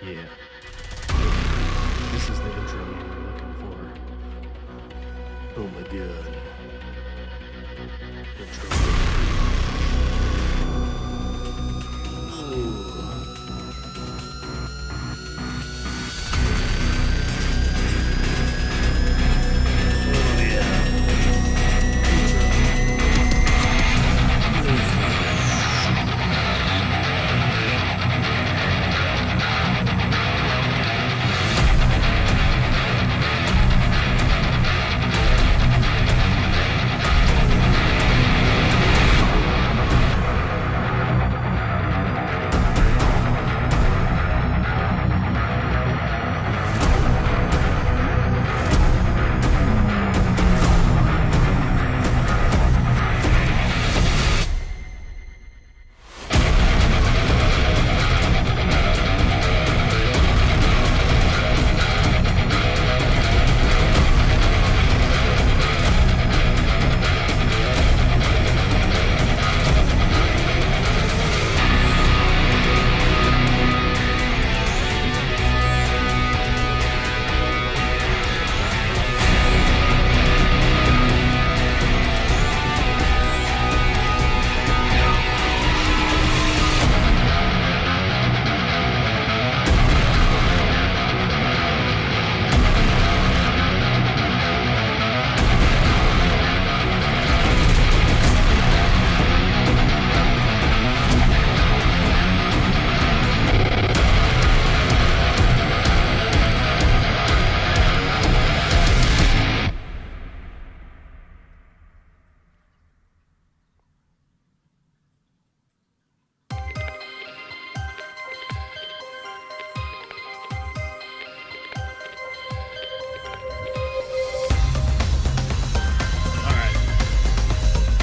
Yeah. This is the intro you were looking for. Oh my god. Intro. Ooh.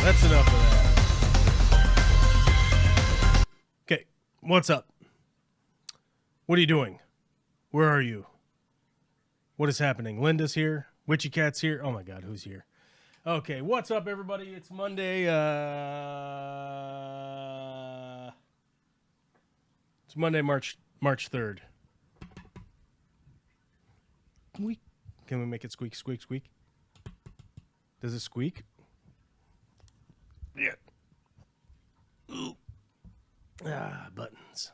That's enough of that. Okay, what's up? What are you doing? Where are you? What is happening? Linda's here. Witchy Cat's here. Oh my God, who's here? Okay, what's up, everybody? It's Monday. It's Monday, March 3rd. Can we make it squeak, squeak, squeak? Does it squeak? Yeah. Ooh. Buttons.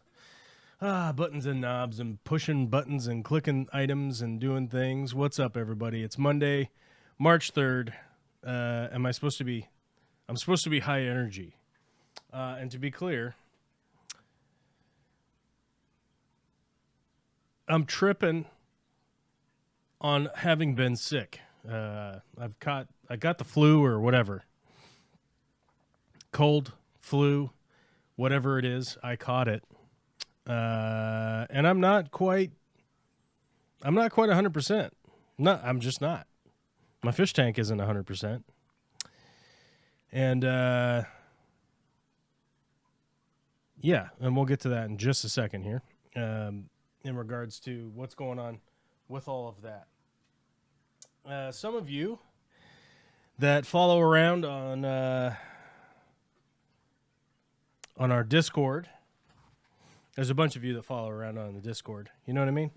Buttons and knobs and pushing buttons and clicking items and doing things. What's up, everybody? It's Monday, March 3rd. I'm supposed to be high energy. And to be clear, I'm tripping on having been sick. I got the flu or whatever. Cold, flu, whatever it is, I caught it. And I'm not quite 100%. No, I'm just not. My fish tank isn't 100%. And, yeah, and we'll get to that in just a second here, in regards to what's going on with all of that. Some of you that follow around on our Discord, there's a bunch of you that follow around on the Discord. You know what I mean?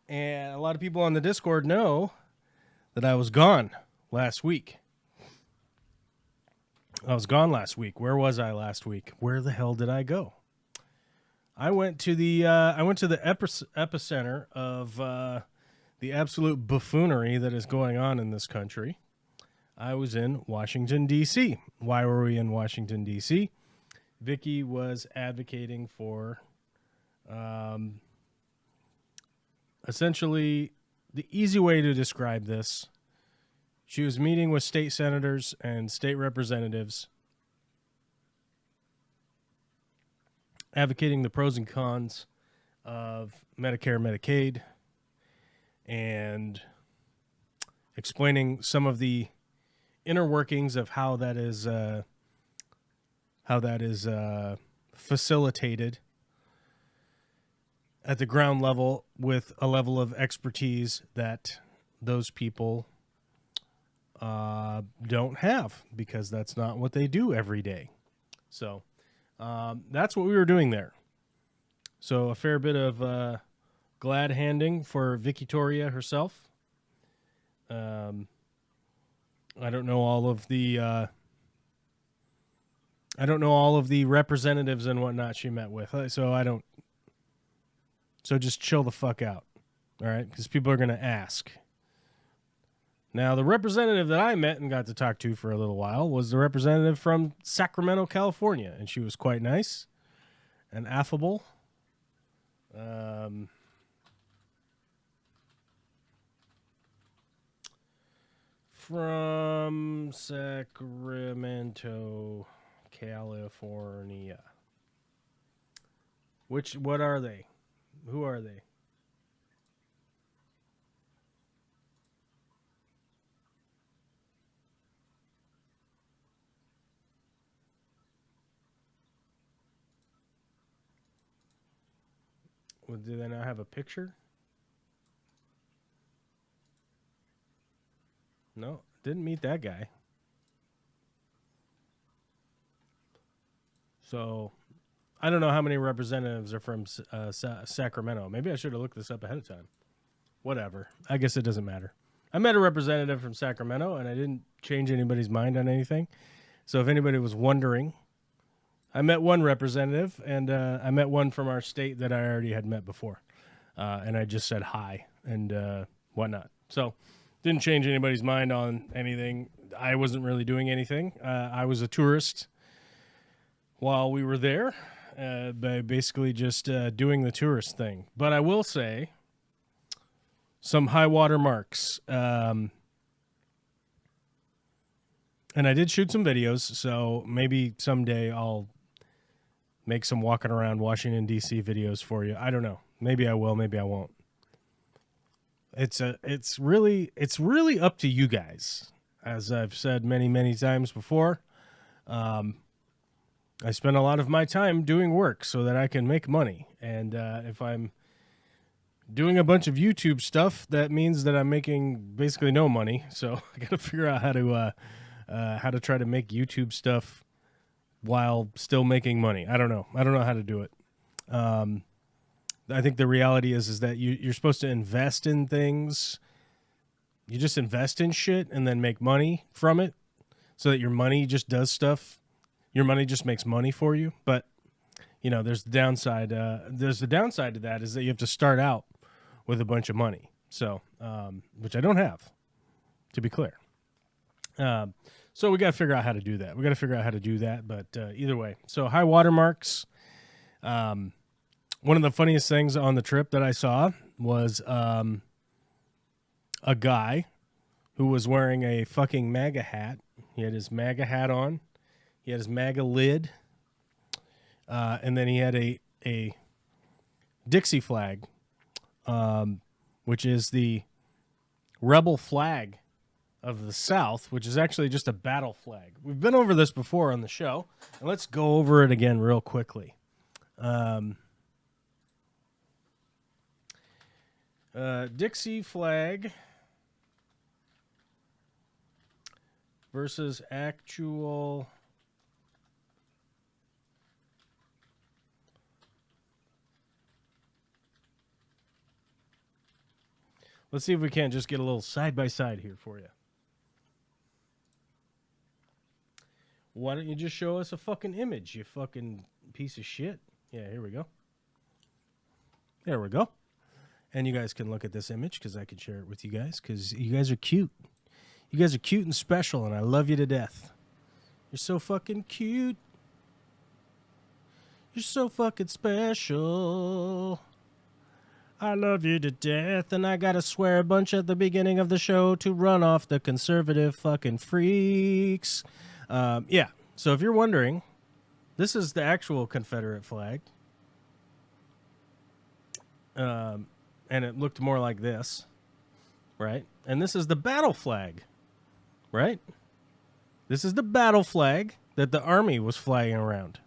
And a lot of people on the Discord know that I was gone last week. I was gone last week. Where was I last week? Where the hell did I go? I went to the epicenter of the absolute buffoonery that is going on in this country. I was in Washington, D.C. Why were we in Washington, D.C.? Vicky was advocating for essentially the easy way to describe this. She was meeting with state senators and state representatives, advocating the pros and cons of Medicare, Medicaid, and explaining some of the inner workings of how that is facilitated at the ground level with a level of expertise that those people don't have, because that's not what they do every day. So that's what we were doing there. So a fair bit of glad handing for Victoria herself. I don't know all of the representatives and whatnot she met with, so I don't. So just chill the fuck out, all right? Because people are gonna ask. Now, the representative that I met and got to talk to for a little while was the representative from Sacramento, California, and she was quite nice and affable. From Sacramento, California. What are they? Who are they? Well, do they not have a picture? No, didn't meet that guy. So, I don't know how many representatives are from Sacramento. Maybe I should have looked this up ahead of time. Whatever. I guess it doesn't matter. I met a representative from Sacramento, and I didn't change anybody's mind on anything. So if anybody was wondering, I met one representative, and I met one from our state that I already had met before. And I just said hi and whatnot. So didn't change anybody's mind on anything. I wasn't really doing anything. I was a tourist while we were there, by basically just doing the tourist thing. But I will say some high water marks. And I did shoot some videos, so maybe someday I'll make some walking around Washington, D.C. videos for you. I don't know. Maybe I will, maybe I won't. It's really up to you guys. As I've said many, many times before, I spend a lot of my time doing work so that I can make money. And if I'm doing a bunch of YouTube stuff, that means that I'm making basically no money. So I got to figure out how to try to make YouTube stuff while still making money. I don't know how to do it. I think the reality is that you're supposed to invest in things. You just invest in shit and then make money from it so that your money just does stuff. Your money just makes money for you. But, you know, there's the downside. There's the downside to that is that you have to start out with a bunch of money. So, which I don't have, to be clear. So we got to figure out how to do that. But either way, so high water marks. One of the funniest things on the trip that I saw was a guy who was wearing a fucking MAGA hat. He had his MAGA hat on. He had his MAGA lid. And then he had a Dixie flag, which is the rebel flag of the South, which is actually just a battle flag. We've been over this before on the show, and let's go over it again real quickly. Dixie flag versus actual let's see if we can't just get a little side by side here for you. Why don't you just show us a fucking image, you fucking piece of shit? Yeah, here we go. There we go. And you guys can look at this image because I can share it with you guys because you guys are cute. You guys are cute and special, and I love you to death. You're so fucking cute. You're so fucking special. I love you to death, and I gotta swear a bunch at the beginning of the show to run off the conservative fucking freaks. Yeah, so if you're wondering, this is the actual Confederate flag. And it looked more like this, right? And this is the battle flag, right? This is the battle flag that the Army was flying around.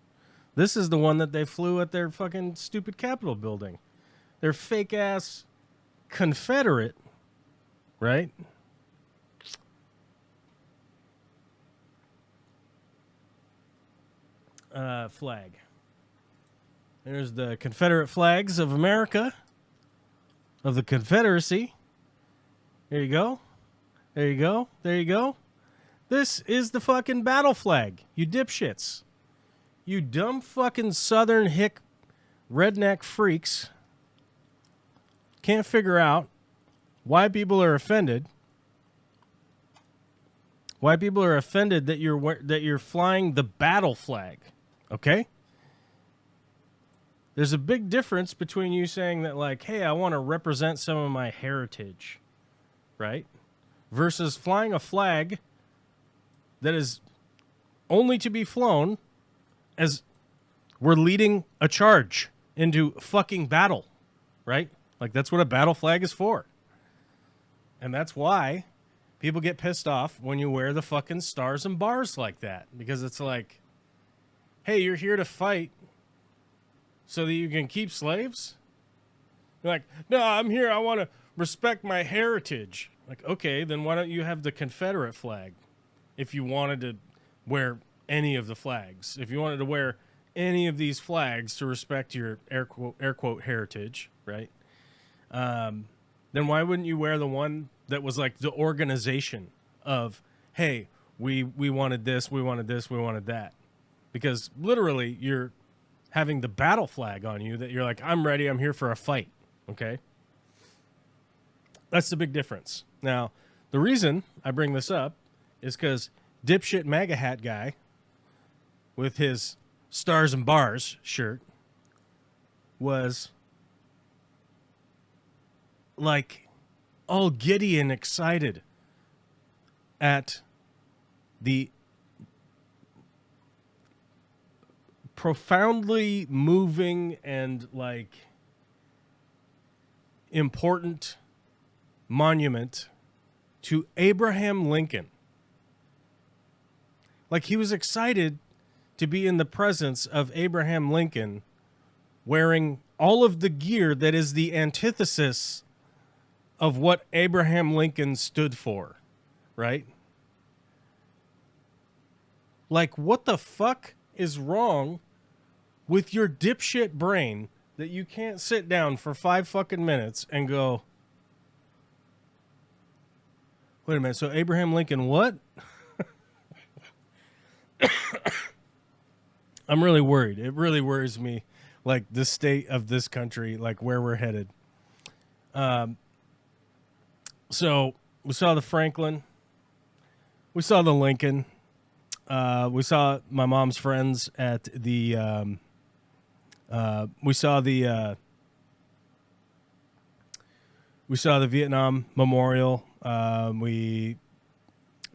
This is the one that they flew at their fucking stupid Capitol building. Their fake-ass Confederate, right? Flag. There's the Confederate flags of America. of the Confederacy. There you go. There you go. There you go. This is the fucking battle flag, you dipshits. You dumb fucking southern hick redneck freaks can't figure out why people are offended. Why people are offended that you're flying the battle flag, okay? There's a big difference between you saying that, like, hey, I want to represent some of my heritage, right? Versus flying a flag that is only to be flown as we're leading a charge into fucking battle, right? Like, that's what a battle flag is for. And that's why people get pissed off when you wear the fucking stars and bars like that. Because it's like, hey, you're here to fight so that you can keep slaves? You're like, no, I'm here. I want to respect my heritage. Like, okay, then why don't you have the Confederate flag if you wanted to wear any of the flags? If you wanted to wear any of these flags to respect your air quote heritage, right? Then why wouldn't you wear the one that was like the organization of, hey, we wanted this, we wanted this, we wanted that? Because literally you're having the battle flag on you that you're like, I'm ready, I'm here for a fight, okay? That's the big difference. Now, the reason I bring this up is because dipshit MAGA hat guy with his stars and bars shirt was like all giddy and excited at the profoundly moving and like important monument to Abraham Lincoln. Like, he was excited to be in the presence of Abraham Lincoln wearing all of the gear that is the antithesis of what Abraham Lincoln stood for, right? Like, what the fuck is wrong with your dipshit brain that you can't sit down for 5 fucking minutes and go, wait a minute, so Abraham Lincoln what? I'm really worried. It really worries me, like, the state of this country, like, where we're headed. So we saw the Franklin. We saw the Lincoln. We saw my mom's friends at the... we saw the Vietnam Memorial. We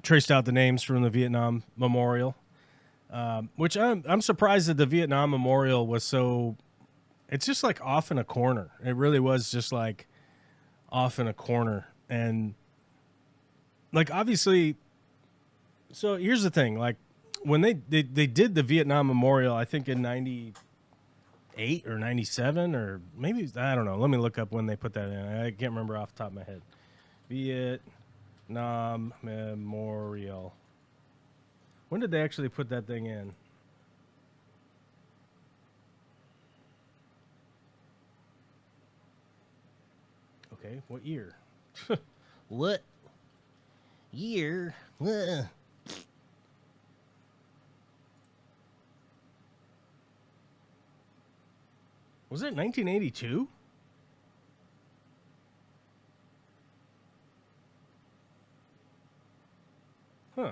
traced out the names from the Vietnam Memorial, which I'm surprised that the Vietnam Memorial was so. It's just like off in a corner. It really was just like off in a corner, and like obviously. So here's the thing: like when they did the Vietnam Memorial, I think in '98 or '97 or maybe I don't know. Let me look up when they put that in. I can't remember off the top of my head. Vietnam Memorial. When did they actually put that thing in? Okay, what year? What year? Was it 1982? Huh.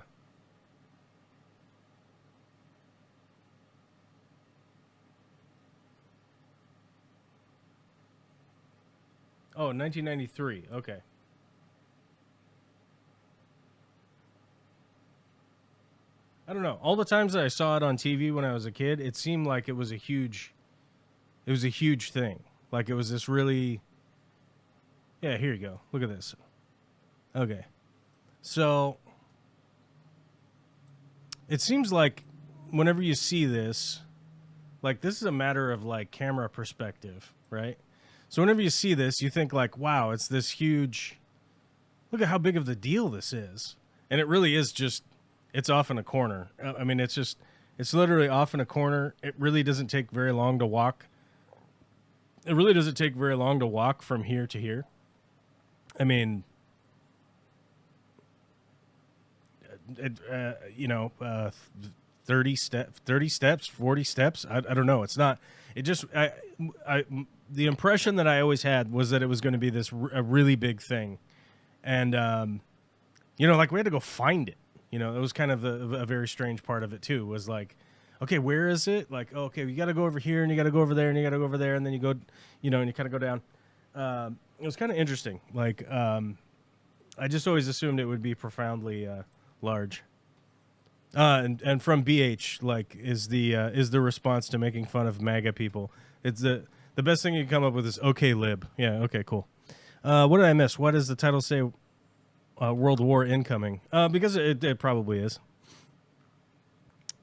Oh, 1993. Okay. I don't know. All the times that I saw it on TV when I was a kid, it seemed like it was a huge thing. Like it was this really... Yeah, here you go. Look at this. Okay. So it seems like whenever you see this, like this is a matter of like camera perspective, right? So whenever you see this, you think like, wow, it's this huge, look at how big of the deal this is. And it really is just, it's off in a corner. I mean, it's literally off in a corner. It really doesn't take very long to walk it really doesn't take very long to walk from here to here. I mean, 30 steps, 40 steps. I don't know. It's not, it just, the impression that I always had was that it was going to be a really big thing. And, like we had to go find it. It was kind of a very strange part of it too, was like, okay, where is it? Like, okay, you got to go over here and you got to go over there and you got to go over there. And then you go, and you kind of go down. It was kind of interesting. Like, I just always assumed it would be profoundly large. And from BH, like, is the response to making fun of MAGA people. It's the best thing you can come up with is okay lib. Yeah, okay, cool. What did I miss? What does the title say? World War incoming. Because it probably is.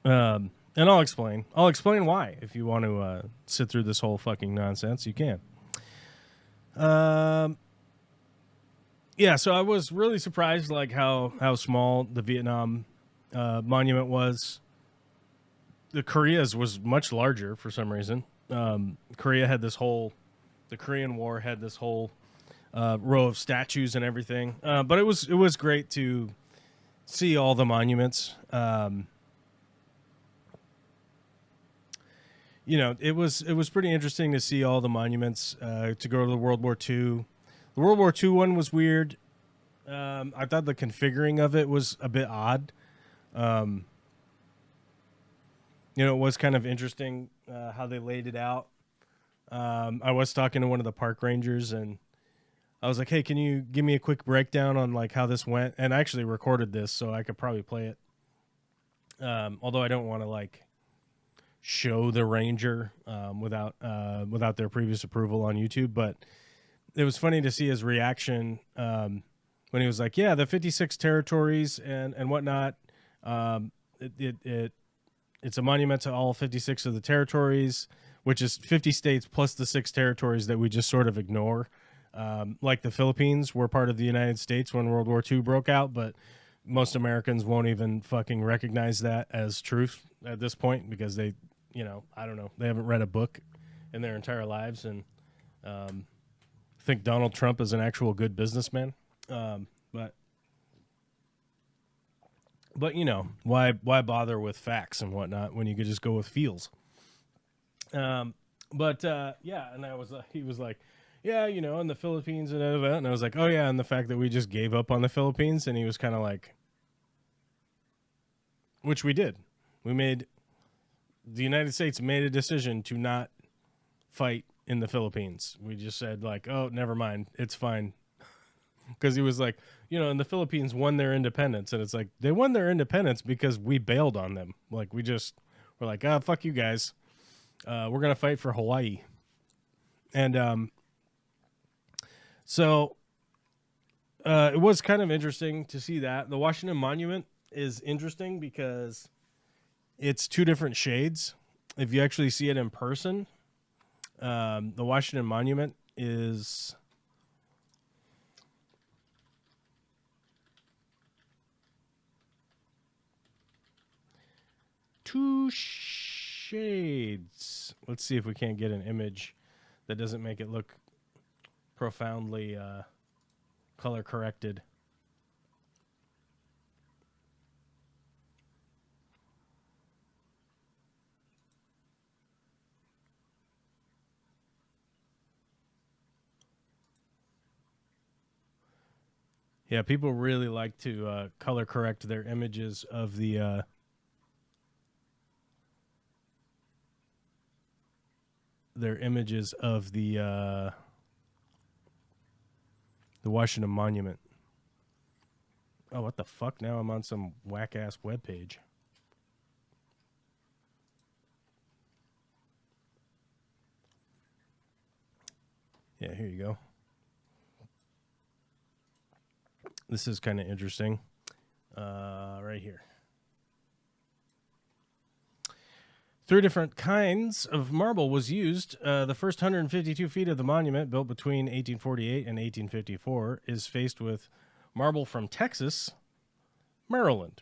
And I'll explain. I'll explain why. If you want to sit through this whole fucking nonsense, you can. Yeah, so I was really surprised, like how small the Vietnam monument was. The Korea's was much larger for some reason. Korea had the Korean War had this whole row of statues and everything. But it was great to see all the monuments. It was pretty interesting to see all the monuments, to go to the World War II. The World War II one was weird. I thought the configuring of it was a bit odd. It was kind of interesting how they laid it out. I was talking to one of the park rangers, and I was like, hey, can you give me a quick breakdown on like how this went? And I actually recorded this, so I could probably play it. Although I don't want to like show the ranger without their previous approval on YouTube, but it was funny to see his reaction when he was like, yeah, the 56 territories and whatnot. It's a monument to all 56 of the territories, which is 50 states plus the 6 territories that we just sort of ignore. Like the Philippines were part of the United States when World War II broke out, but most Americans won't even fucking recognize that as truth at this point because they, I don't know, they haven't read a book in their entire lives and think Donald Trump is an actual good businessman. But why bother with facts and whatnot when you could just go with feels? Yeah, and he was like, yeah, in the Philippines and I was like, oh yeah, and the fact that we just gave up on the Philippines, and he was kind of like, which we did. The United States made a decision to not fight in the Philippines. We just said like, oh, never mind, it's fine. Because he was like, and the Philippines won their independence, and it's like they won their independence because we bailed on them. Like we're like, fuck you guys, we're gonna fight for Hawaii, and so it was kind of interesting to see that the Washington Monument is interesting because it's 2 different shades. If you actually see it in person, the Washington Monument is 2 shades. Let's see if we can't get an image that doesn't make it look profoundly color corrected. Yeah, people really like to color correct their images of the Washington Monument. Oh, what the fuck? Now I'm on some whack-ass webpage. Yeah, here you go. This is kind of interesting. Right here. 3 different kinds of marble was used. The first 152 feet of the monument, built between 1848 and 1854, is faced with marble from Texas, Maryland.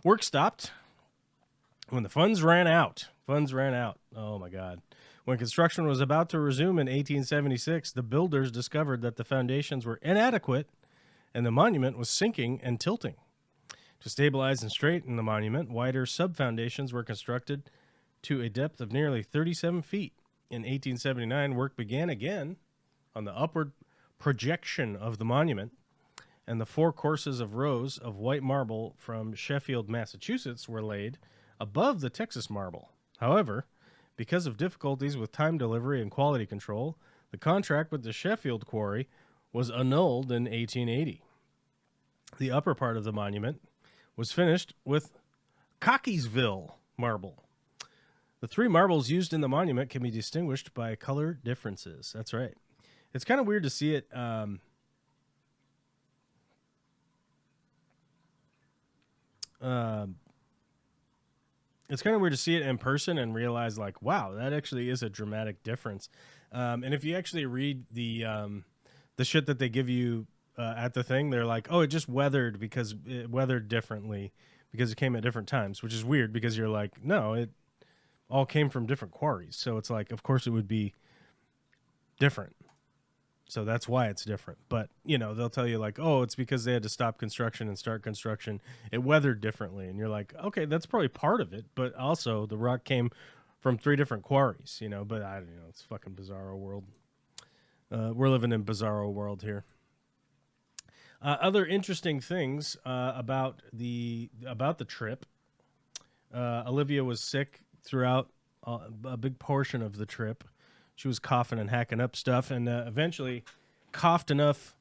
Work stopped when the funds ran out. Oh, my God. When construction was about to resume in 1876, the builders discovered that the foundations were inadequate and the monument was sinking and tilting. To stabilize and straighten the monument, wider sub-foundations were constructed to a depth of nearly 37 feet. In 1879, work began again on the upward projection of the monument, and the 4 courses of rows of white marble from Sheffield, Massachusetts were laid above the Texas marble. However, because of difficulties with time delivery and quality control, the contract with the Sheffield quarry was annulled in 1880. The upper part of the monument was finished with Cockeysville marble. The 3 marbles used in the monument can be distinguished by color differences. That's right. It's kind of weird to see it. It's kind of weird to see it in person and realize, like, wow, that actually is a dramatic difference. And if you actually read the shit that they give you at the thing, they're like, oh, it just weathered because it weathered differently because it came at different times, which is weird because you're like, no, it all came from different quarries. So it's like, of course it would be different. So that's why it's different. But, you know, they'll tell you like, oh, it's because they had to stop construction and start construction. It weathered differently. And you're like, okay, that's probably part of it. But also the rock came from 3 different quarries, you know. But I don't know. It's fucking bizarro world. We're living in bizarro world here. Other interesting things about the trip. Olivia was sick throughout a big portion of the trip. She was coughing and hacking up stuff, and eventually coughed enough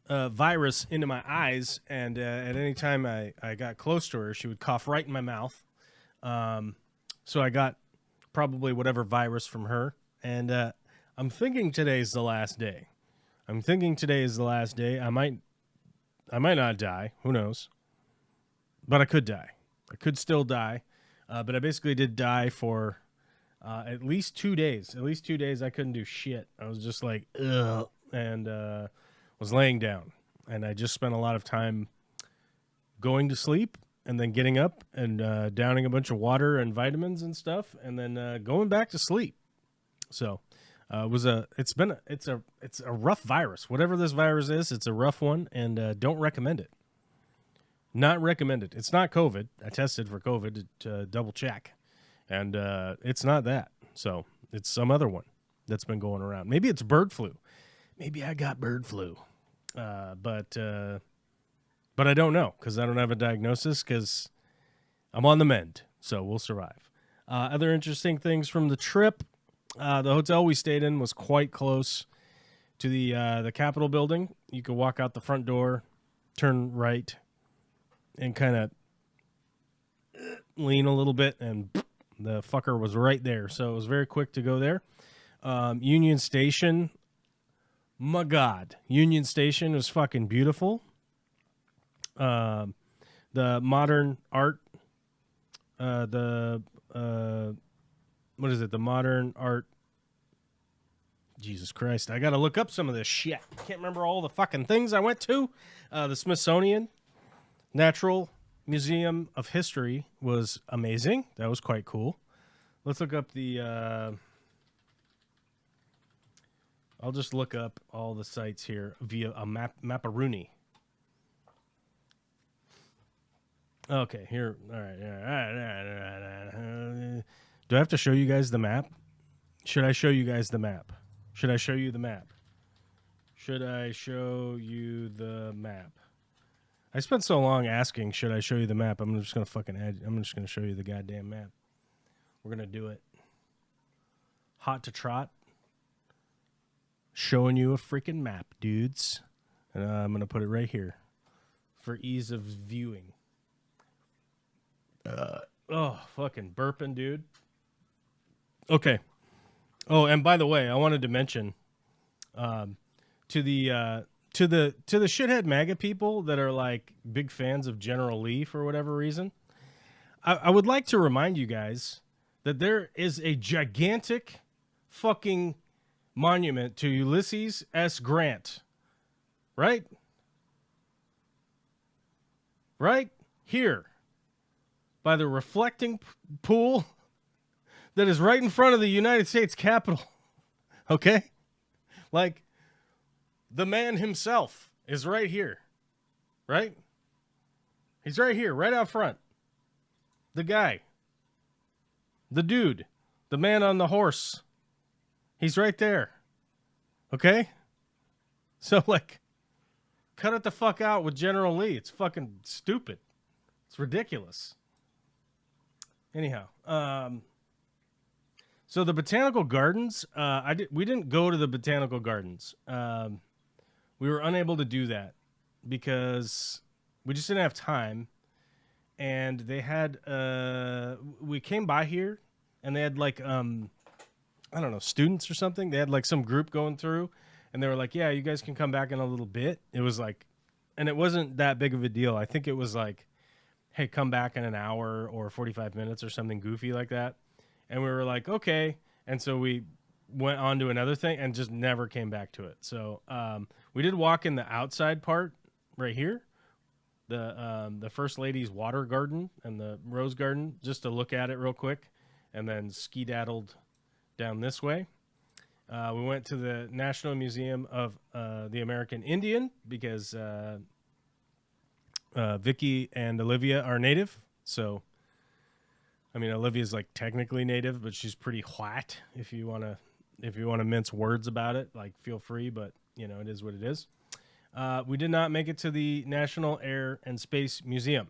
virus into my eyes, and at any time I got close to her, she would cough right in my mouth. So I got probably whatever virus from her, and I'm thinking today's the last day. I might not die. Who knows? But I could die. I could still die. But I basically did die for at least 2 days. At least 2 days I couldn't do shit. I was just like, ugh, and was laying down. And I just spent a lot of time going to sleep and then getting up and downing a bunch of water and vitamins and stuff, and then going back to sleep. So it's a rough virus. Whatever this virus is, it's a rough one, and don't recommend it. Not recommended. It's not COVID. I tested for COVID to double check, and it's not that. So it's some other one that's been going around. Maybe it's bird flu. Maybe I got bird flu. But I don't know because I don't have a diagnosis because I'm on the mend. So we'll survive. Other interesting things from the trip. The hotel we stayed in was quite close to the Capitol building. You could walk out the front door, turn right, and kind of lean a little bit, and the fucker was right there. So it was very quick to go there. Union Station, my God. Union Station was fucking beautiful. The modern art, the modern art. Jesus Christ, I got to look up some of this shit. I can't remember all the fucking things I went to. The Smithsonian Natural Museum of History was amazing. That was quite cool. Let's look up the... I'll just look up all the sites here via a Maparoonie. Okay, here. All right. Do I have to show you guys the map? Should I show you guys the map? Should I show you the map? I spent so long asking, should I show you the map? I'm just going to fucking I'm just going to show you the goddamn map. We're going to do it. Hot to trot. Showing you a freaking map, dudes. And I'm going to put it right here for ease of viewing. Fucking burping, dude. Okay. Oh, and by the way, I wanted to mention to the shithead MAGA people that are like big fans of General Lee for whatever reason, I would like to remind you guys that there is a gigantic fucking monument to Ulysses S. Grant, right here by the reflecting pool that is right in front of the United States Capitol. Okay? Like, the man himself is right here. Right? He's right here, right out front. The guy. The dude. The man on the horse. He's right there. Okay? So, like, cut it the fuck out with General Lee. It's fucking stupid. It's ridiculous. Anyhow, so the botanical gardens, we didn't go to the botanical gardens. We were unable to do that because we just didn't have time. And they had, we came by here and they had like, I don't know, students or something. They had like some group going through and they were like, yeah, you guys can come back in a little bit. It was like, and it wasn't that big of a deal. I think it was like, hey, come back in an hour or 45 minutes or something goofy like that. And we were like, okay. And so we went on to another thing and just never came back to it. So we did walk in the outside part right here, the First Lady's water garden and the rose garden, just to look at it real quick, and then skedaddled down this way. We went to the National Museum of the American Indian because Vicky and Olivia are native. So, I mean, Olivia's like technically native, but she's pretty white. If you want to mince words about it, like feel free, but you know, it is what it is. We did not make it to the National Air and Space Museum.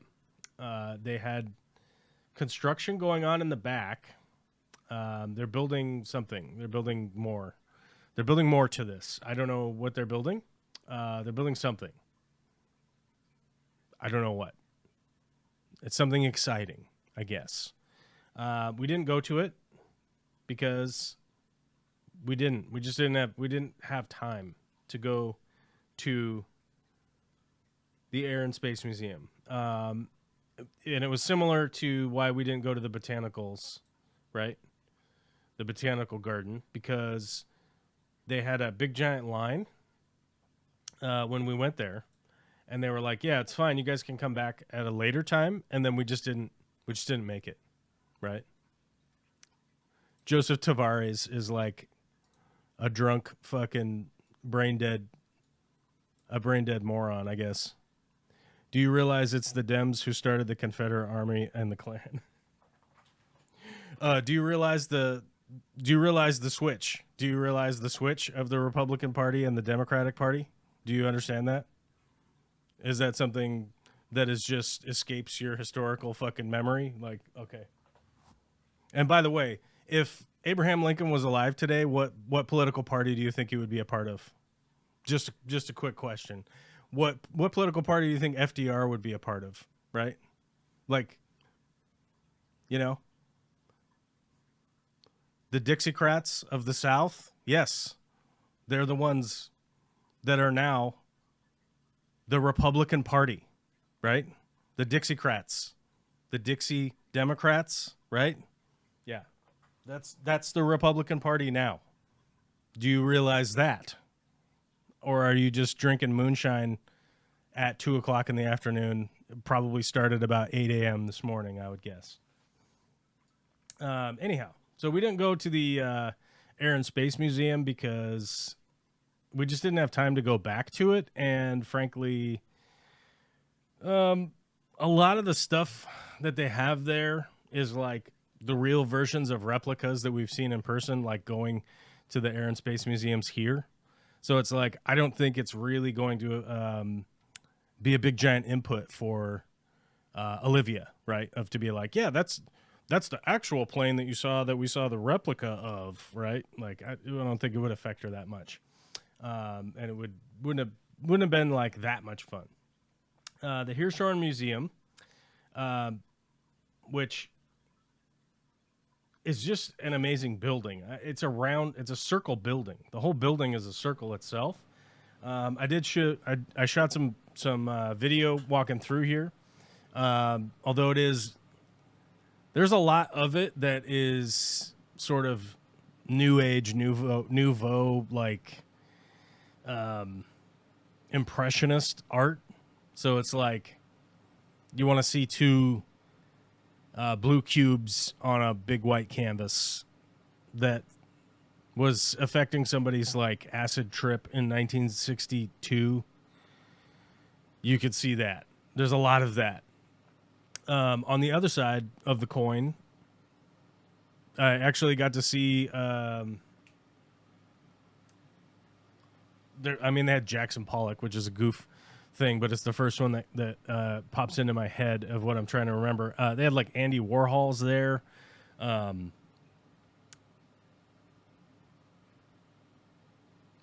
They had construction going on in the back. They're building something. They're building more. They're building more to this. I don't know what they're building. They're building something. I don't know what. It's something exciting, I guess. We didn't go to it because we didn't have time to go to the Air and Space Museum. And it was similar to why we didn't go to the botanicals, right? The botanical garden, because they had a big giant line when we went there, and they were like, yeah, it's fine, you guys can come back at a later time. And then we just didn't make it, right? Joseph Tavares is like a drunk fucking brain dead moron, I guess. Do you realize it's the Dems who started the Confederate Army and the Klan? Do you realize the switch? Do you realize the switch of the Republican Party and the Democratic Party? Do you understand that? Is that something that is just escapes your historical fucking memory? Like, okay. And by the way, if Abraham Lincoln was alive today, what political party do you think he would be a part of? Just a quick question. What political party do you think FDR would be a part of, right? Like, you know, the Dixiecrats of the South? Yes. They're the ones that are now the Republican Party, right? The Dixiecrats. The Dixie Democrats, right? Yeah. That's the Republican Party now. Do you realize that? Or are you just drinking moonshine at 2:00 in the afternoon? Probably started about 8 a.m. this morning, I would guess. Anyhow, so we didn't go to the Air and Space Museum because we just didn't have time to go back to it. And frankly, a lot of the stuff that they have there is like the real versions of replicas that we've seen in person, like going to the Air and Space Museums here. So it's like, I don't think it's really going to be a big giant input for Olivia, right? Of to be like, yeah, that's the actual plane that we saw the replica of, right? Like, I don't think it would affect her that much. And it wouldn't have been like that much fun. The Hirshhorn Museum, which is just an amazing building. It's a circle building. The whole building is a circle itself. I shot some video walking through here. Although there's a lot of it that is sort of new age, nouveau, like, impressionist art. So it's like, you want to see two blue cubes on a big white canvas that was affecting somebody's like acid trip in 1962. You could see that. There's a lot of that. On the other side of the coin, I actually got to see. They had Jackson Pollock, which is a goof thing, but it's the first one that pops into my head of what I'm trying to remember. They had like Andy Warhol's there.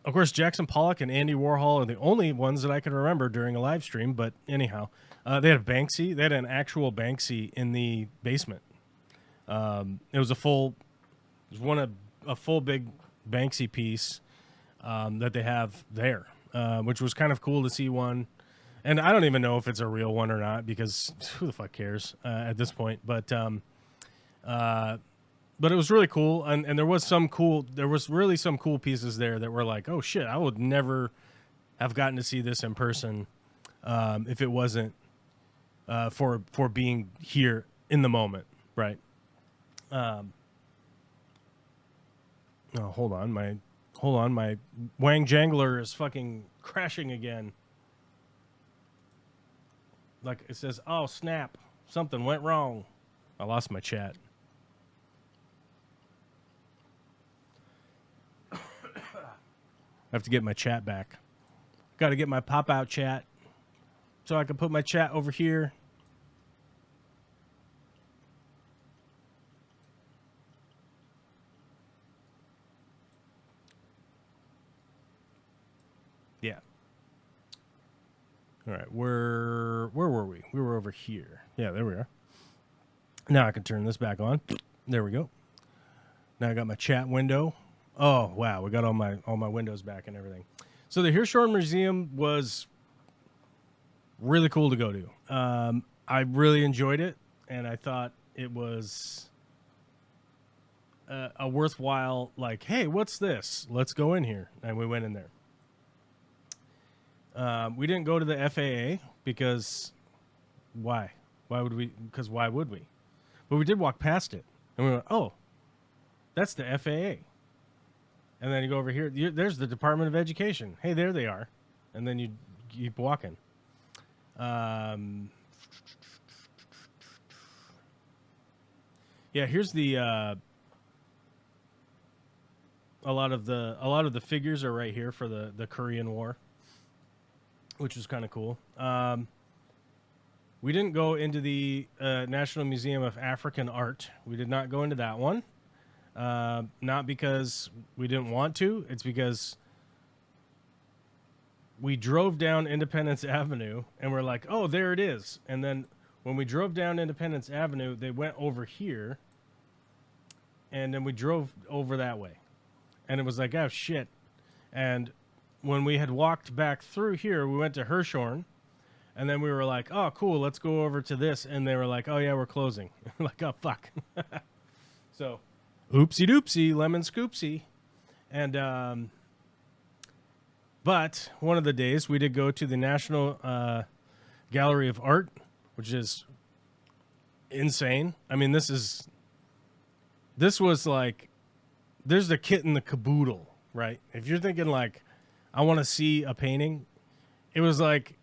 Of course, Jackson Pollock and Andy Warhol are the only ones that I can remember during a live stream. But anyhow, they had Banksy. They had an actual Banksy in the basement. It was a full big Banksy piece that they have there, which was kind of cool to see one. And I don't even know if it's a real one or not, because who the fuck cares at this point. But it was really cool, and there was really some cool pieces there that were like, oh shit, I would never have gotten to see this in person if it wasn't for being here in the moment, right? Hold on, my Wang Jangler is fucking crashing again. Like it says, oh snap, something went wrong. I lost my chat. I have to get my chat back. Got to get my pop-out chat so I can put my chat over here. Yeah. All right, where were we? We were over here. Yeah, there we are. Now I can turn this back on. There we go. Now I got my chat window. Oh, wow, we got all my windows back and everything. So the Hirshhorn Museum was really cool to go to. I really enjoyed it, and I thought it was a worthwhile, like, hey, what's this? Let's go in here. And we went in there. We didn't go to the FAA because why? Why would we? Because why would we? But we did walk past it, and we went, oh, that's the FAA. And then you go over here. There's the Department of Education. Hey, there they are. And then you keep walking. Yeah, here's the a lot of the figures are right here for the Korean War, which was kind of cool. We didn't go into the National Museum of African Art. We did not go into that one. Not because we didn't want to. It's because we drove down Independence Avenue and we're like, oh, there it is. And then when we drove down Independence Avenue, they went over here. And then we drove over that way. And it was like, oh, shit. And when we had walked back through here, we went to Hirshhorn. And then we were like, oh, cool, let's go over to this. And they were like, oh, yeah, we're closing. Like, oh, fuck. So, oopsie doopsie, lemon scoopsie. And, but one of the days we did go to the National Gallery of Art, which is insane. I mean, this was like, there's the kit and the caboodle, right? If you're thinking like, I want to see a painting, it was like,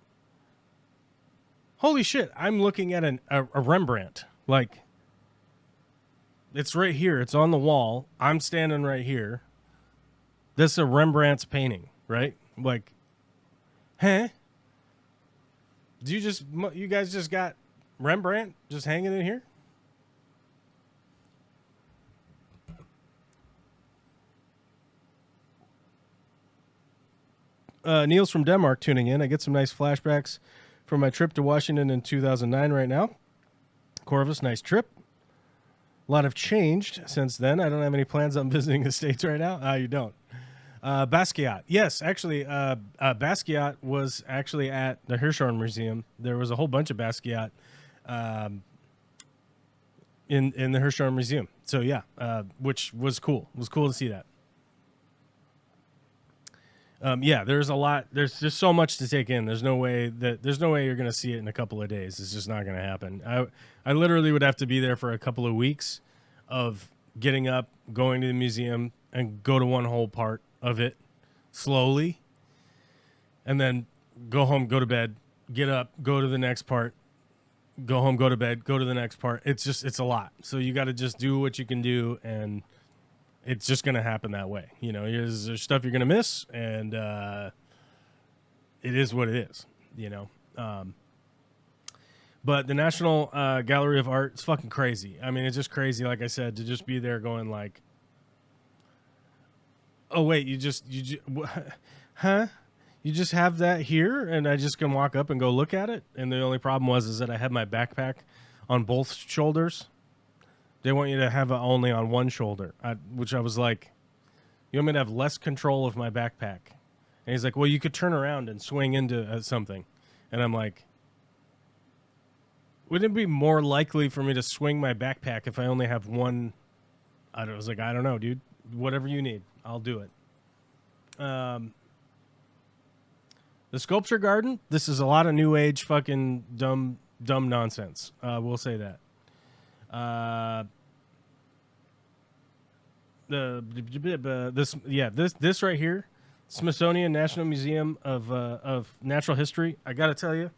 holy shit, I'm looking at a Rembrandt. Like, it's right here. It's on the wall. I'm standing right here. This is a Rembrandt's painting, right? Like, huh? You guys just got Rembrandt just hanging in here? Neil's from Denmark tuning in. I get some nice flashbacks from my trip to Washington in 2009 right now. Corvus, nice trip. A lot have changed since then. I don't have any plans on visiting the States right now. You don't. Basquiat. Yes, actually, Basquiat was actually at the Hirshhorn Museum. There was a whole bunch of Basquiat in the Hirshhorn Museum. So, yeah, which was cool. It was cool to see that. Yeah, there's a lot. There's just so much to take in. There's no way you're gonna see it in a couple of days. It's just not gonna happen. I literally would have to be there for a couple of weeks of getting up, going to the museum, and go to one whole part of it slowly, and then go home, go to bed, get up, go to the next part, go home, go to bed, go to the next part. It's a lot. So you got to just do what you can do, and it's just going to happen that way. You know, there's stuff you're going to miss, and it is what it is, you know. But the National Gallery of Art is fucking crazy. I mean, it's just crazy, like I said, to just be there going like, oh, wait, huh? You just have that here, and I just can walk up and go look at it? And the only problem is that I had my backpack on both shoulders. They want you to have it only on one shoulder, which I was like, you want me to have less control of my backpack? And he's like, well, you could turn around and swing into something. And I'm like, wouldn't it be more likely for me to swing my backpack if I only have one? I was like, I don't know, dude. Whatever you need, I'll do it. The sculpture garden, this is a lot of new age fucking dumb nonsense. We'll say that. This right here, Smithsonian National Museum of Natural History. I got to tell you,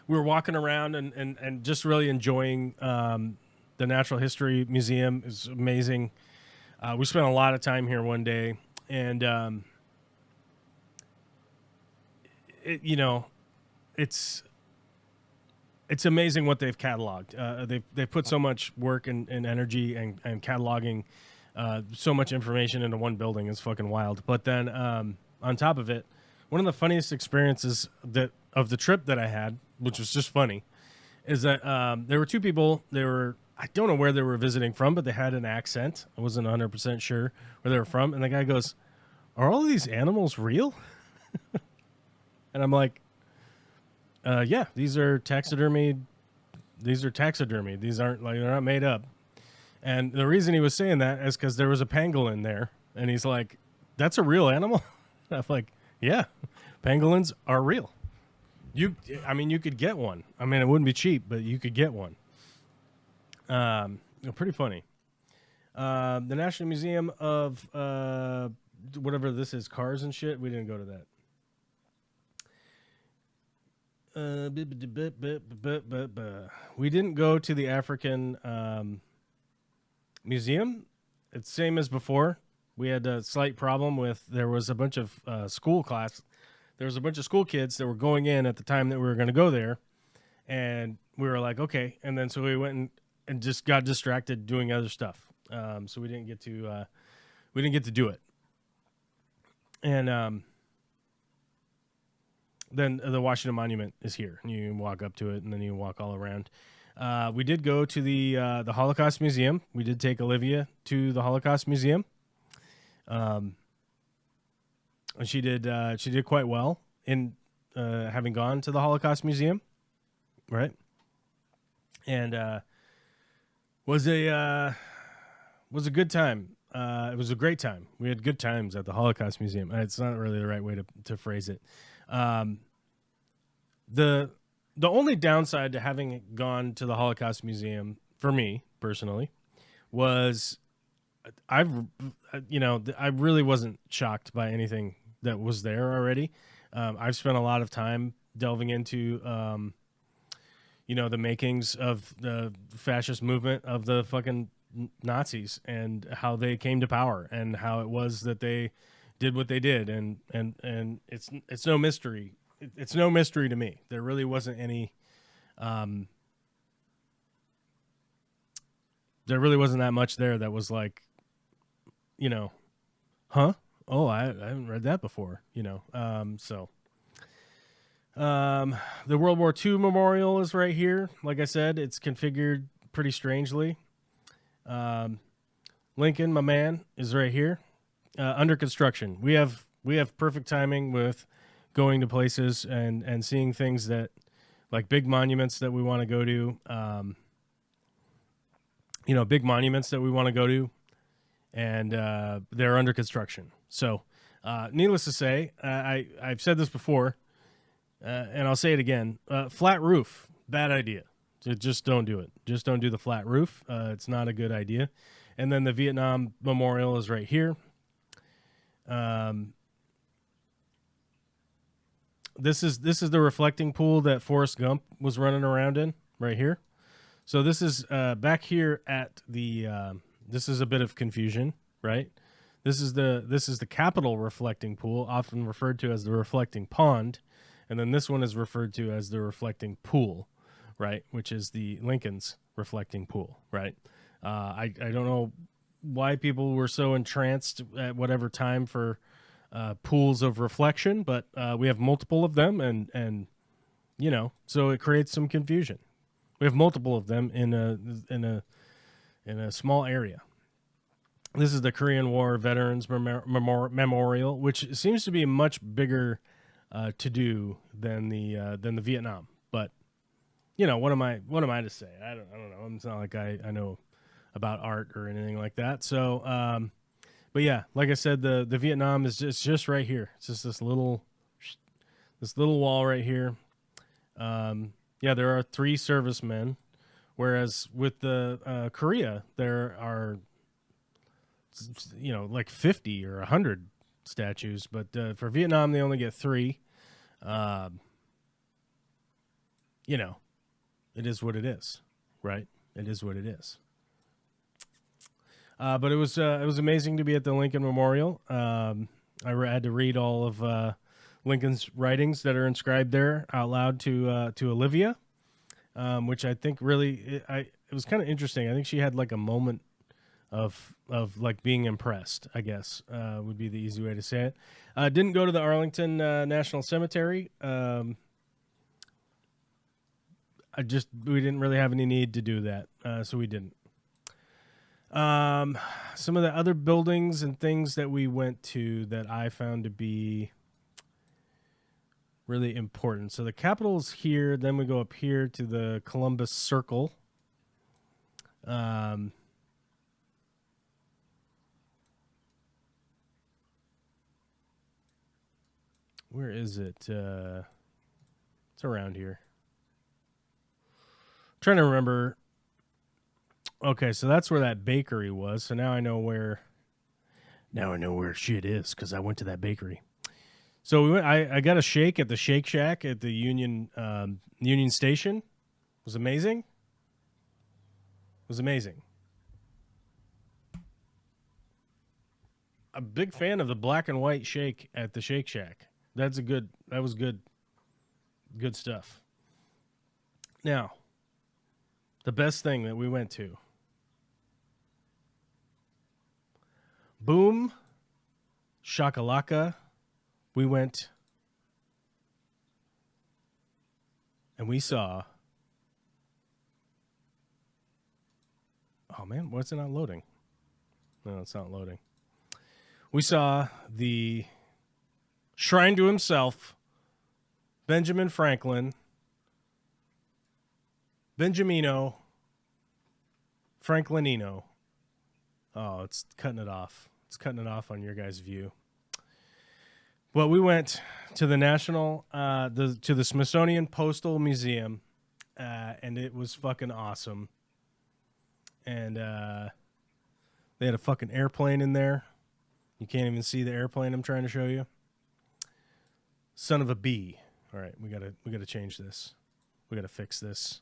we were walking around and just really enjoying the Natural History Museum. It's amazing. We spent a lot of time here one day, and it's amazing what they've cataloged. They've put so much work and energy and cataloging so much information into one building. It's fucking wild. But then on top of it, one of the funniest experiences of the trip that I had, which was just funny, is that there were two people. I don't know where they were visiting from, but they had an accent. I wasn't 100% sure where they were from. And the guy goes, "Are all of these animals real?" And I'm like, yeah, these are taxidermy. These are taxidermy. These aren't they're not made up. And the reason he was saying that is because there was a pangolin there, and he's like, "That's a real animal." I'm like, "Yeah, pangolins are real. You could get one. I mean, it wouldn't be cheap, but you could get one." Pretty funny. The National Museum of whatever this is, cars and shit. We didn't go to that. We didn't go to the African museum. It's same as before. We had a slight problem with there was a bunch of school class. There was a bunch of school kids that were going in at the time that we were going to go there, and we were like, okay. And then so we went and just got distracted doing other stuff. So we didn't get to do it. And then the Washington Monument is here. You can walk up to it, and then you can walk all around. We did go to the Holocaust Museum. We did take Olivia to the Holocaust Museum. And she did quite well in having gone to the Holocaust Museum, right? And was a good time. It was a great time. We had good times at the Holocaust Museum. It's not really the right way to phrase it. The only downside to having gone to the Holocaust Museum for me personally was I really wasn't shocked by anything that was there already. I've spent a lot of time delving into the makings of the fascist movement of the fucking Nazis and how they came to power and how it was that they did what they did, and it's no mystery. It's no mystery to me. There really wasn't any. There really wasn't that much there that was like, huh? Oh, I haven't read that before. The World War II memorial is right here. Like I said, it's configured pretty strangely. Lincoln, my man, is right here. Under construction. We have perfect timing with going to places and seeing things that, like big monuments that we want to go to, big monuments that we want to go to, and they're under construction. So Needless to say, I've said this before, and I'll say it again. Flat roof, bad idea. Just don't do it. Just don't do the flat roof. It's not a good idea. And then the Vietnam Memorial is right here. This is the reflecting pool that Forrest Gump was running around in right here. So this is back here at the. This is a bit of confusion, right? This is the Capitol reflecting pool, often referred to as the reflecting pond, and then this one is referred to as the reflecting pool, right? Which is the Lincoln's reflecting pool, right? I don't know why people were so entranced at whatever time for pools of reflection, but we have multiple of them, and so it creates some confusion. We have multiple of them in a small area. This is the Korean War Veterans Memorial, which seems to be much bigger to do than the Vietnam. But what am I to say? I don't know. It's not like I know about art or anything like that. So, but yeah, like I said, the Vietnam is just right here. It's just this little wall right here. Yeah, there are 3 servicemen, whereas with the Korea there are like 50 or 100 statues, but for Vietnam they only get 3. It is what it is, right? It is what it is. But it was amazing to be at the Lincoln Memorial. I had to read all of Lincoln's writings that are inscribed there out loud to Olivia, which I think really it was kind of interesting. I think she had like a moment of like being impressed, I guess, would be the easy way to say it. Didn't go to the Arlington National Cemetery. We didn't really have any need to do that, so we didn't. Some of the other buildings and things that we went to that I found to be really important. So the Capitol's here, then we go up here to the Columbus Circle. Where is it? It's around here. I'm trying to remember. Okay, so that's where that bakery was. So now I know where shit is because I went to that bakery. So we went. I got a shake at the Shake Shack at the Union Station. It was amazing. It was amazing. A big fan of the black and white shake at the Shake Shack. That was good stuff. Now, the best thing that we went to. Boom, shakalaka, we went and we saw. Oh man, why is it not loading? No, it's not loading. We saw the shrine to himself, Benjamin Franklin, Benjamino, Franklinino. Oh, it's cutting it off. It's cutting it off on your guys' view. Well, we went to the to the Smithsonian Postal Museum, and it was fucking awesome. And they had a fucking airplane in there. You can't even see the airplane I'm trying to show you. Son of a bee. All right, we gotta change this. We gotta fix this.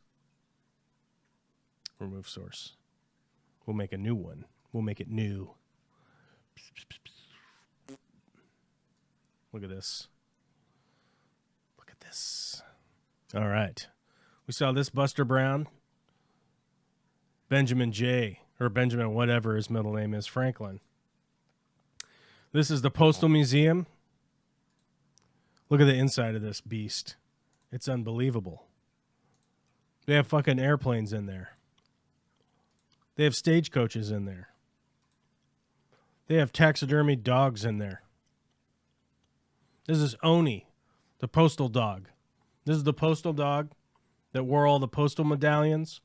Remove source. We'll make a new one. We'll make it new. Look at this. Look at this. All right. We saw this Buster Brown. Benjamin J. Or Benjamin whatever his middle name is, Franklin. This is the Postal Museum. Look at the inside of this beast. It's unbelievable. They have fucking airplanes in there. They have stagecoaches in there. They have taxidermy dogs in there. This is Oni, the postal dog. This is the postal dog that wore all the postal medallions.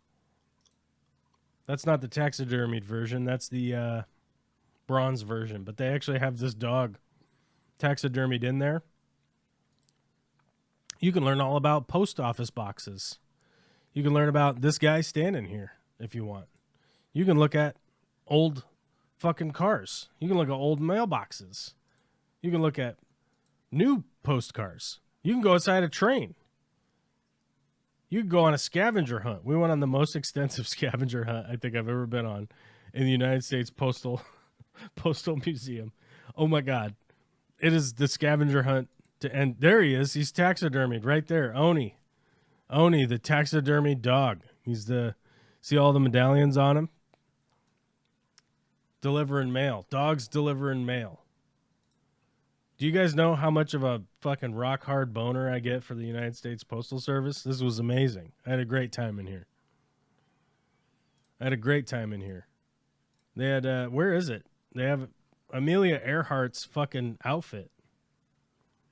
That's not the taxidermied version. That's the bronze version. But they actually have this dog taxidermied in there. You can learn all about post office boxes. You can learn about this guy standing here if you want. You can look at old fucking cars. You can look at old mailboxes. You can look at new postcards. You can go inside a train. You can go on a scavenger hunt. We went on the most extensive scavenger hunt I think I've ever been on in the United States Postal Museum. Oh my God. It is the scavenger hunt to end. There he is. He's taxidermied right there. Oni, the taxidermied dog. See all the medallions on him? Delivering mail. Dogs delivering mail. Do you guys know how much of a fucking rock hard boner I get for the United States Postal Service? This was amazing. I had a great time in here. They had, where is it? They have Amelia Earhart's fucking outfit.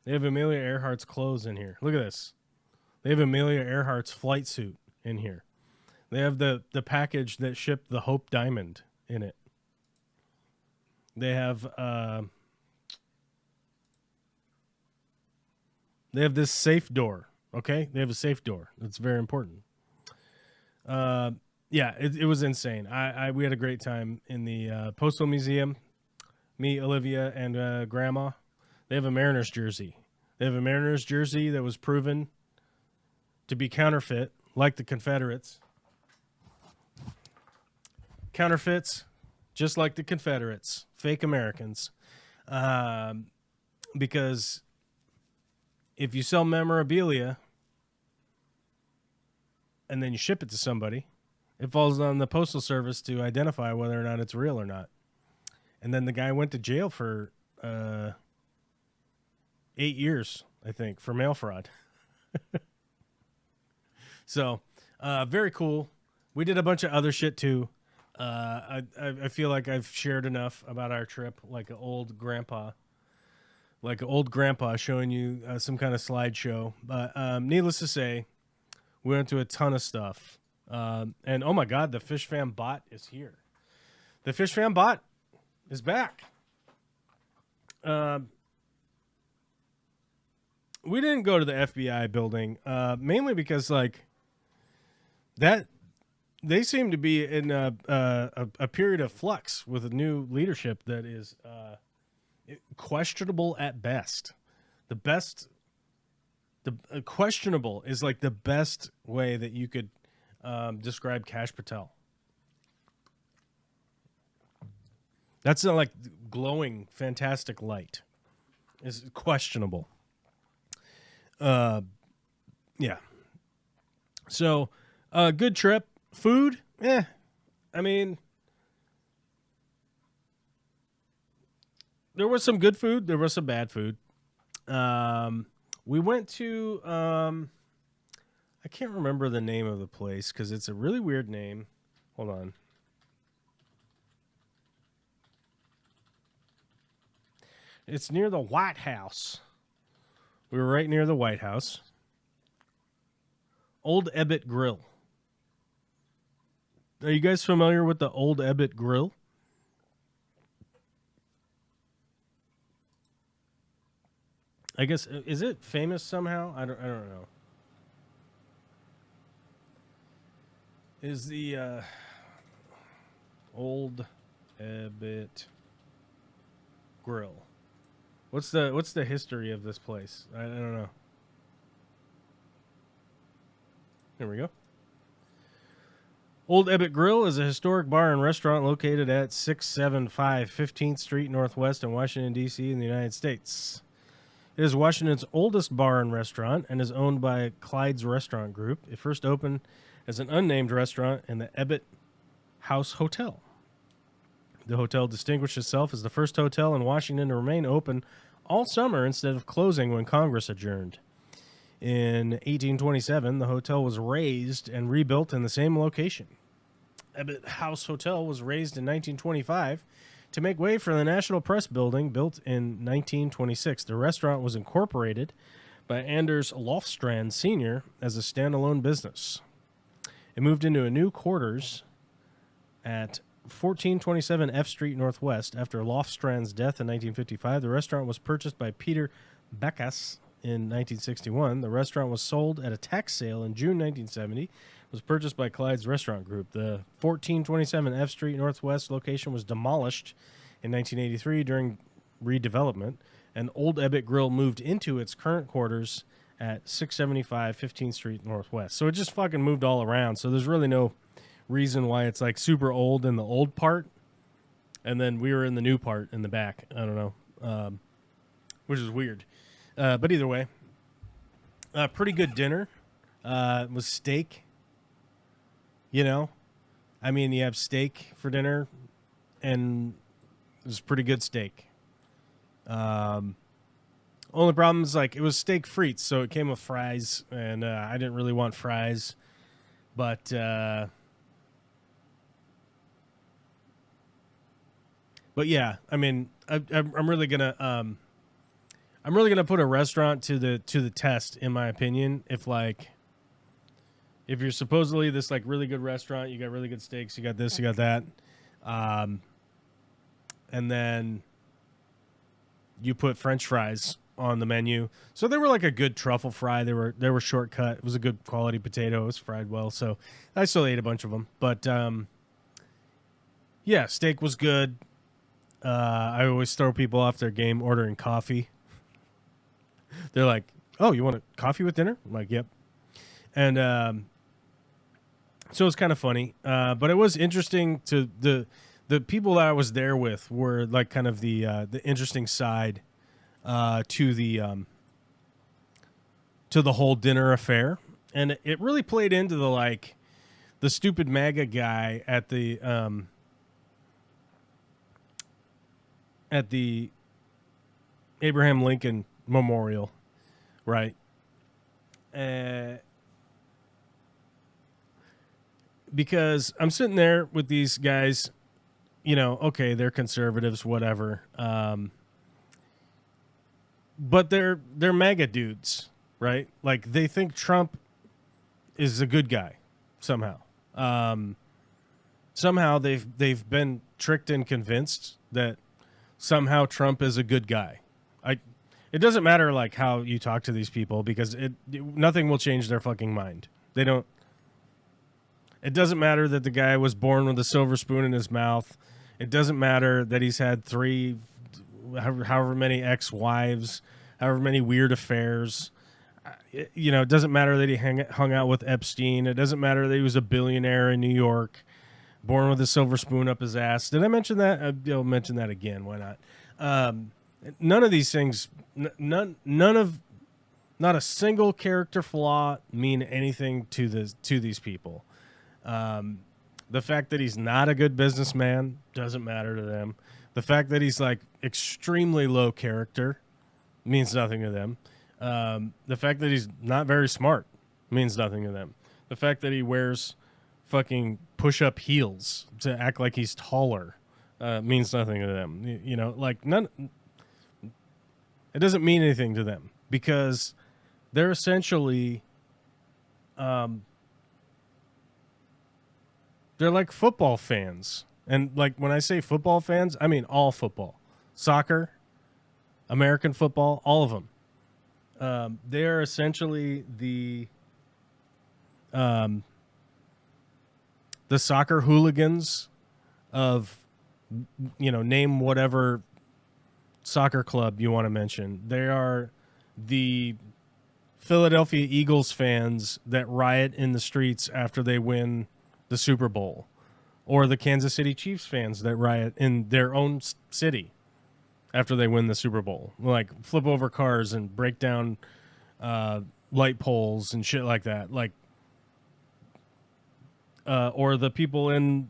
They have Amelia Earhart's clothes in here. Look at this. They have Amelia Earhart's flight suit in here. They have the package that shipped the Hope Diamond in it. They have this safe door. Okay, they have a safe door. That's very important. Yeah, it was insane. We had a great time in the Postal Museum. Me, Olivia, and Grandma. They have a Mariners jersey. They have a Mariners jersey that was proven to be counterfeit, like the Confederates. Counterfeits, just like the Confederates. Fake Americans. Because if you sell memorabilia and then you ship it to somebody, it falls on the Postal Service to identify whether or not it's real or not. And then the guy went to jail for 8 years, I think, for mail fraud. So, very cool. We did a bunch of other shit, too. I feel like I've shared enough about our trip, like an old grandpa showing you some kind of slideshow. But needless to say, we went to a ton of stuff. And oh my God, the Fish Fam bot is here. The Fish Fam bot is back. We didn't go to the FBI building, mainly because like that they seem to be in a period of flux with a new leadership that is questionable at best. Questionable is like the best way that you could describe Kash Patel. That's like glowing, fantastic light. Is questionable. Yeah. So, good trip. Food? I mean, there was some good food. There was some bad food. We went to, I can't remember the name of the place because it's a really weird name. Hold on. It's near the White House. We were right near the White House. Old Ebbitt Grill. Are you guys familiar with the Old Ebbitt Grill? I guess, is it famous somehow? I don't know. Is the Old Ebbitt Grill? What's the history of this place? I don't know. Here we go. Old Ebbitt Grill is a historic bar and restaurant located at 675 15th Street Northwest in Washington, D.C. in the United States. It is Washington's oldest bar and restaurant and is owned by Clyde's Restaurant Group. It first opened as an unnamed restaurant in the Ebbitt House Hotel. The hotel distinguished itself as the first hotel in Washington to remain open all summer instead of closing when Congress adjourned. In 1827, the hotel was razed and rebuilt in the same location. Ebbitt House Hotel was razed in 1925 to make way for the National Press Building, built in 1926. The restaurant was incorporated by Anders Lofstrand Sr. as a standalone business. It moved into a new quarters at 1427 F Street Northwest. After Lofstrand's death in 1955, the restaurant was purchased by Peter Backus in 1961. The restaurant was sold at a tax sale in June 1970. It was purchased by Clyde's Restaurant Group. The 1427 F Street Northwest location was demolished in 1983 during redevelopment, and Old Ebbitt Grill moved into its current quarters at 675 15th Street Northwest. So it just fucking moved all around. So there's really no reason why it's like super old in the old part, and then we were in the new part in the back. I don't know, which is weird. But either way, pretty good dinner. It was steak. You know, I mean, you have steak for dinner, and it was pretty good steak. Only problem is, like, it was steak frites, so it came with fries, and I didn't really want fries, but yeah, I mean, I'm really gonna put a restaurant to the test, in my opinion. If you're supposedly this like really good restaurant, you got really good steaks, you got this, you got that, and then you put French fries on the menu. So they were like a good truffle fry. They were shortcut. It was a good quality potato. It was fried well, so I still ate a bunch of them. But yeah, steak was good. I always throw people off their game ordering coffee. They're like, "Oh, you want a coffee with dinner?" I'm like, "Yep." And so it's kind of funny, but it was interesting to the people that I was there with were like kind of the interesting side to the whole dinner affair, and it really played into the stupid MAGA guy at the Abraham Lincoln Memorial, right? Because I'm sitting there with these guys, you know, okay, they're conservatives, whatever. But they're MAGA dudes, right? Like, they think Trump is a good guy somehow. Somehow they've been tricked and convinced that somehow Trump is a good guy. It doesn't matter like how you talk to these people, because nothing will change their fucking mind. They don't. It doesn't matter that the guy was born with a silver spoon in his mouth. It doesn't matter that he's had however many ex-wives, however many weird affairs. You know, it doesn't matter that he hung out with Epstein. It doesn't matter that he was a billionaire in New York, born with a silver spoon up his ass. Did I mention that? I'll mention that again. Why not? None of these things, not a single character flaw mean anything to these people. The fact that he's not a good businessman doesn't matter to them. The fact that he's like extremely low character means nothing to them. The fact that he's not very smart means nothing to them. The fact that he wears fucking push-up heels to act like he's taller means nothing to them. You know, like none. It doesn't mean anything to them, because they're essentially they're like football fans. And like when I say football fans, I mean all football. Soccer, American football, all of them. They are essentially the soccer hooligans of, you know, name whatever soccer club you want to mention. They are the Philadelphia Eagles fans that riot in the streets after they win the Super Bowl, or the Kansas City Chiefs fans that riot in their own city after they win the Super Bowl, like flip over cars and break down light poles and shit like that. Like, or the people in,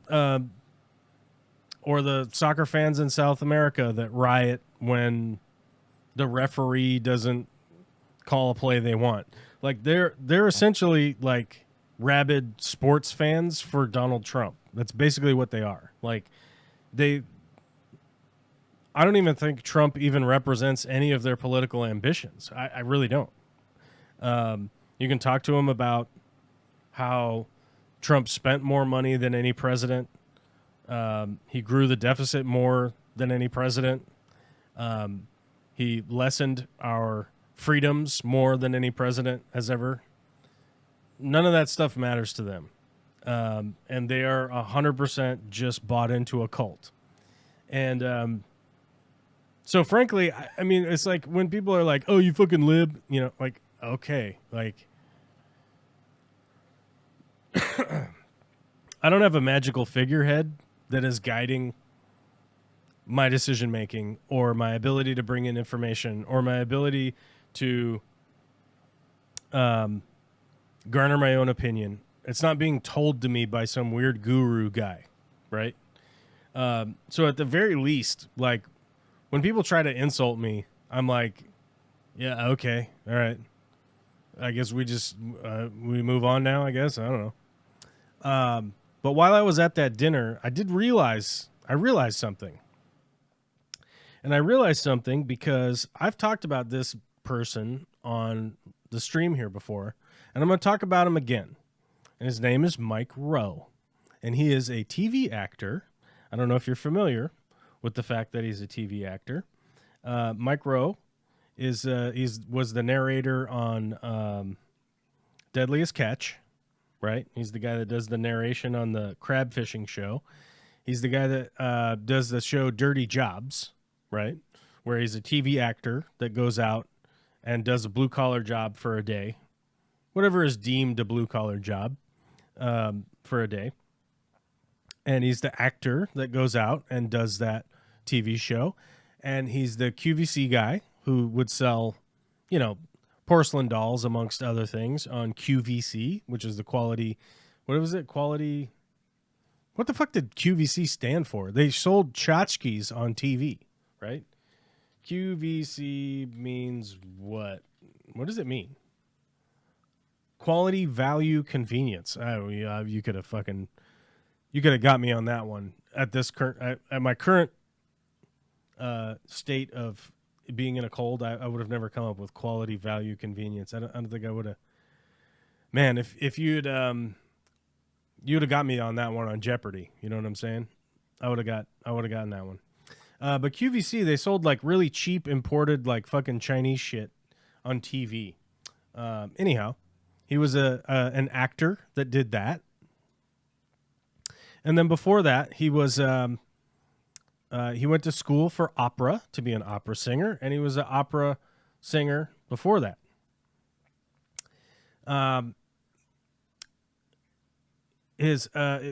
or the soccer fans in South America that riot when the referee doesn't call a play they want. Like, they're essentially like rabid sports fans for Donald Trump. That's basically what they are. Like, I don't even think Trump even represents any of their political ambitions. I really don't. You can talk to him about how Trump spent more money than any president. He grew the deficit more than any president. He lessened our freedoms more than any president has ever. None of that stuff matters to them. And they are 100% just bought into a cult. And so, frankly, I mean, it's like when people are like, oh, you fucking lib, you know, like, okay, like, I don't have a magical figurehead that is guiding my decision making or my ability to bring in information or my ability to garner my own opinion. It's not being told to me by some weird guru guy, right? So at the very least, like, when people try to insult me, I'm like, yeah, okay, all right. I guess we just we move on now, I guess. I don't know. But while I was at that dinner, I realized something. And I realized something because I've talked about this person on the stream here before, and I'm going to talk about him again. And his name is Mike Rowe, and he is a TV actor. I don't know if you're familiar with the fact that he's a TV actor. Mike Rowe was the narrator on Deadliest Catch, right? He's the guy that does the narration on the crab fishing show. He's the guy that does the show Dirty Jobs, right? Where he's a TV actor that goes out and does a blue-collar job for a day. Whatever is deemed a blue-collar job for a day. And he's the actor that goes out and does that TV show. And he's the QVC guy who would sell, you know, porcelain dolls, amongst other things, on QVC, which is the quality. What was it? Quality. What the fuck did QVC stand for? They sold tchotchkes on TV, right? QVC means what? What does it mean? Quality, value, convenience. Oh, yeah, you could have got me on that one at this current, at my current state of being in a cold. I would have never come up with quality, value, convenience. I don't think I would have. Man, if you'd have got me on that one on Jeopardy. You know what I'm saying? I would have gotten that one. But QVC, they sold like really cheap imported like fucking Chinese shit on TV. Anyhow, he was an actor that did that. And then before that, he was he went to school for opera to be an opera singer, and he was an opera singer before that.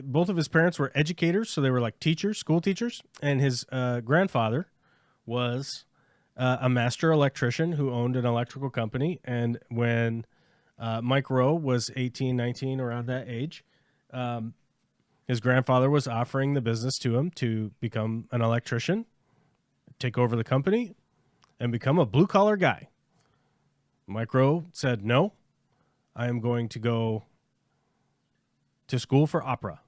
Both of his parents were educators, so they were like teachers, school teachers, and his grandfather was a master electrician who owned an electrical company. And when Mike Rowe was 18, 19, around that age, his grandfather was offering the business to him to become an electrician, take over the company, and become a blue-collar guy. Mike Rowe said, no, I am going to go to school for opera.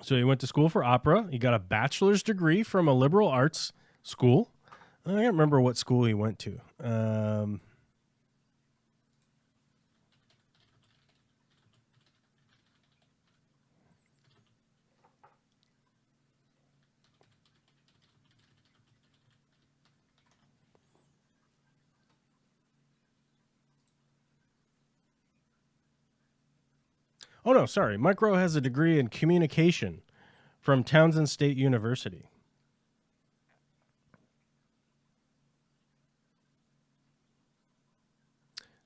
So he went to school for opera. He got a bachelor's degree from a liberal arts school. I can't remember what school he went to. Oh, no, sorry. Mike Rowe has a degree in communication from Townsend State University.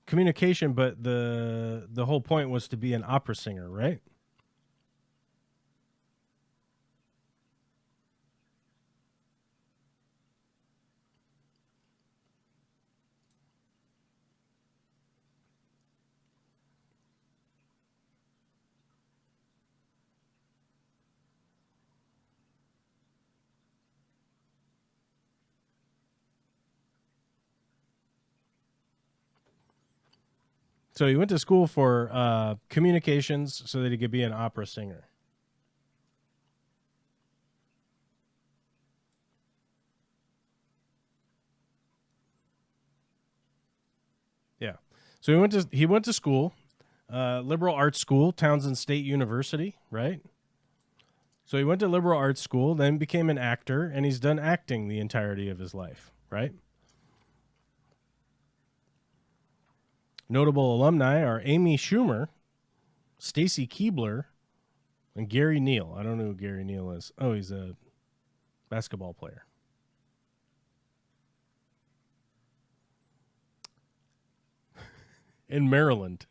Communication, but the whole point was to be an opera singer, right? So he went to school for communications so that he could be an opera singer. Yeah. So he went to school, liberal arts school, Townsend State University, right? So he went to liberal arts school, then became an actor, and he's done acting the entirety of his life, right? Notable alumni are Amy Schumer, Stacy Keibler, and Gary Neal. I don't know who Gary Neal is. Oh, he's a basketball player. In Maryland.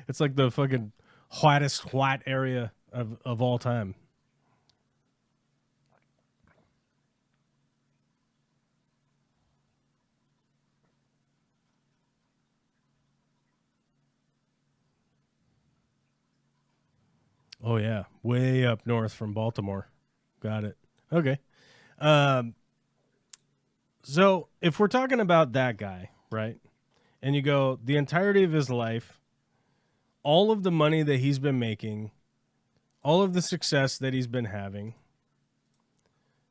It's like the fucking whitest white area of all time. Oh, yeah. Way up north from Baltimore. Got it. Okay. So if we're talking about that guy, right? And you go the entirety of his life, all of the money that he's been making, all of the success that he's been having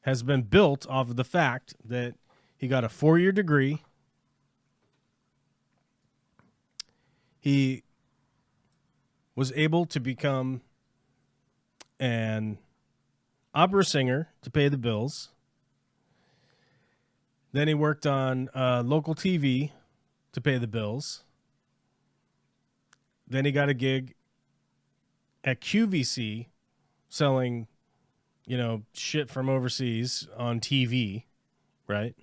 has been built off of the fact that he got a 4-year degree. He was able to become an opera singer to pay the bills. Then he worked on local TV to pay the bills. Then he got a gig at QVC selling, shit from overseas on TV, right?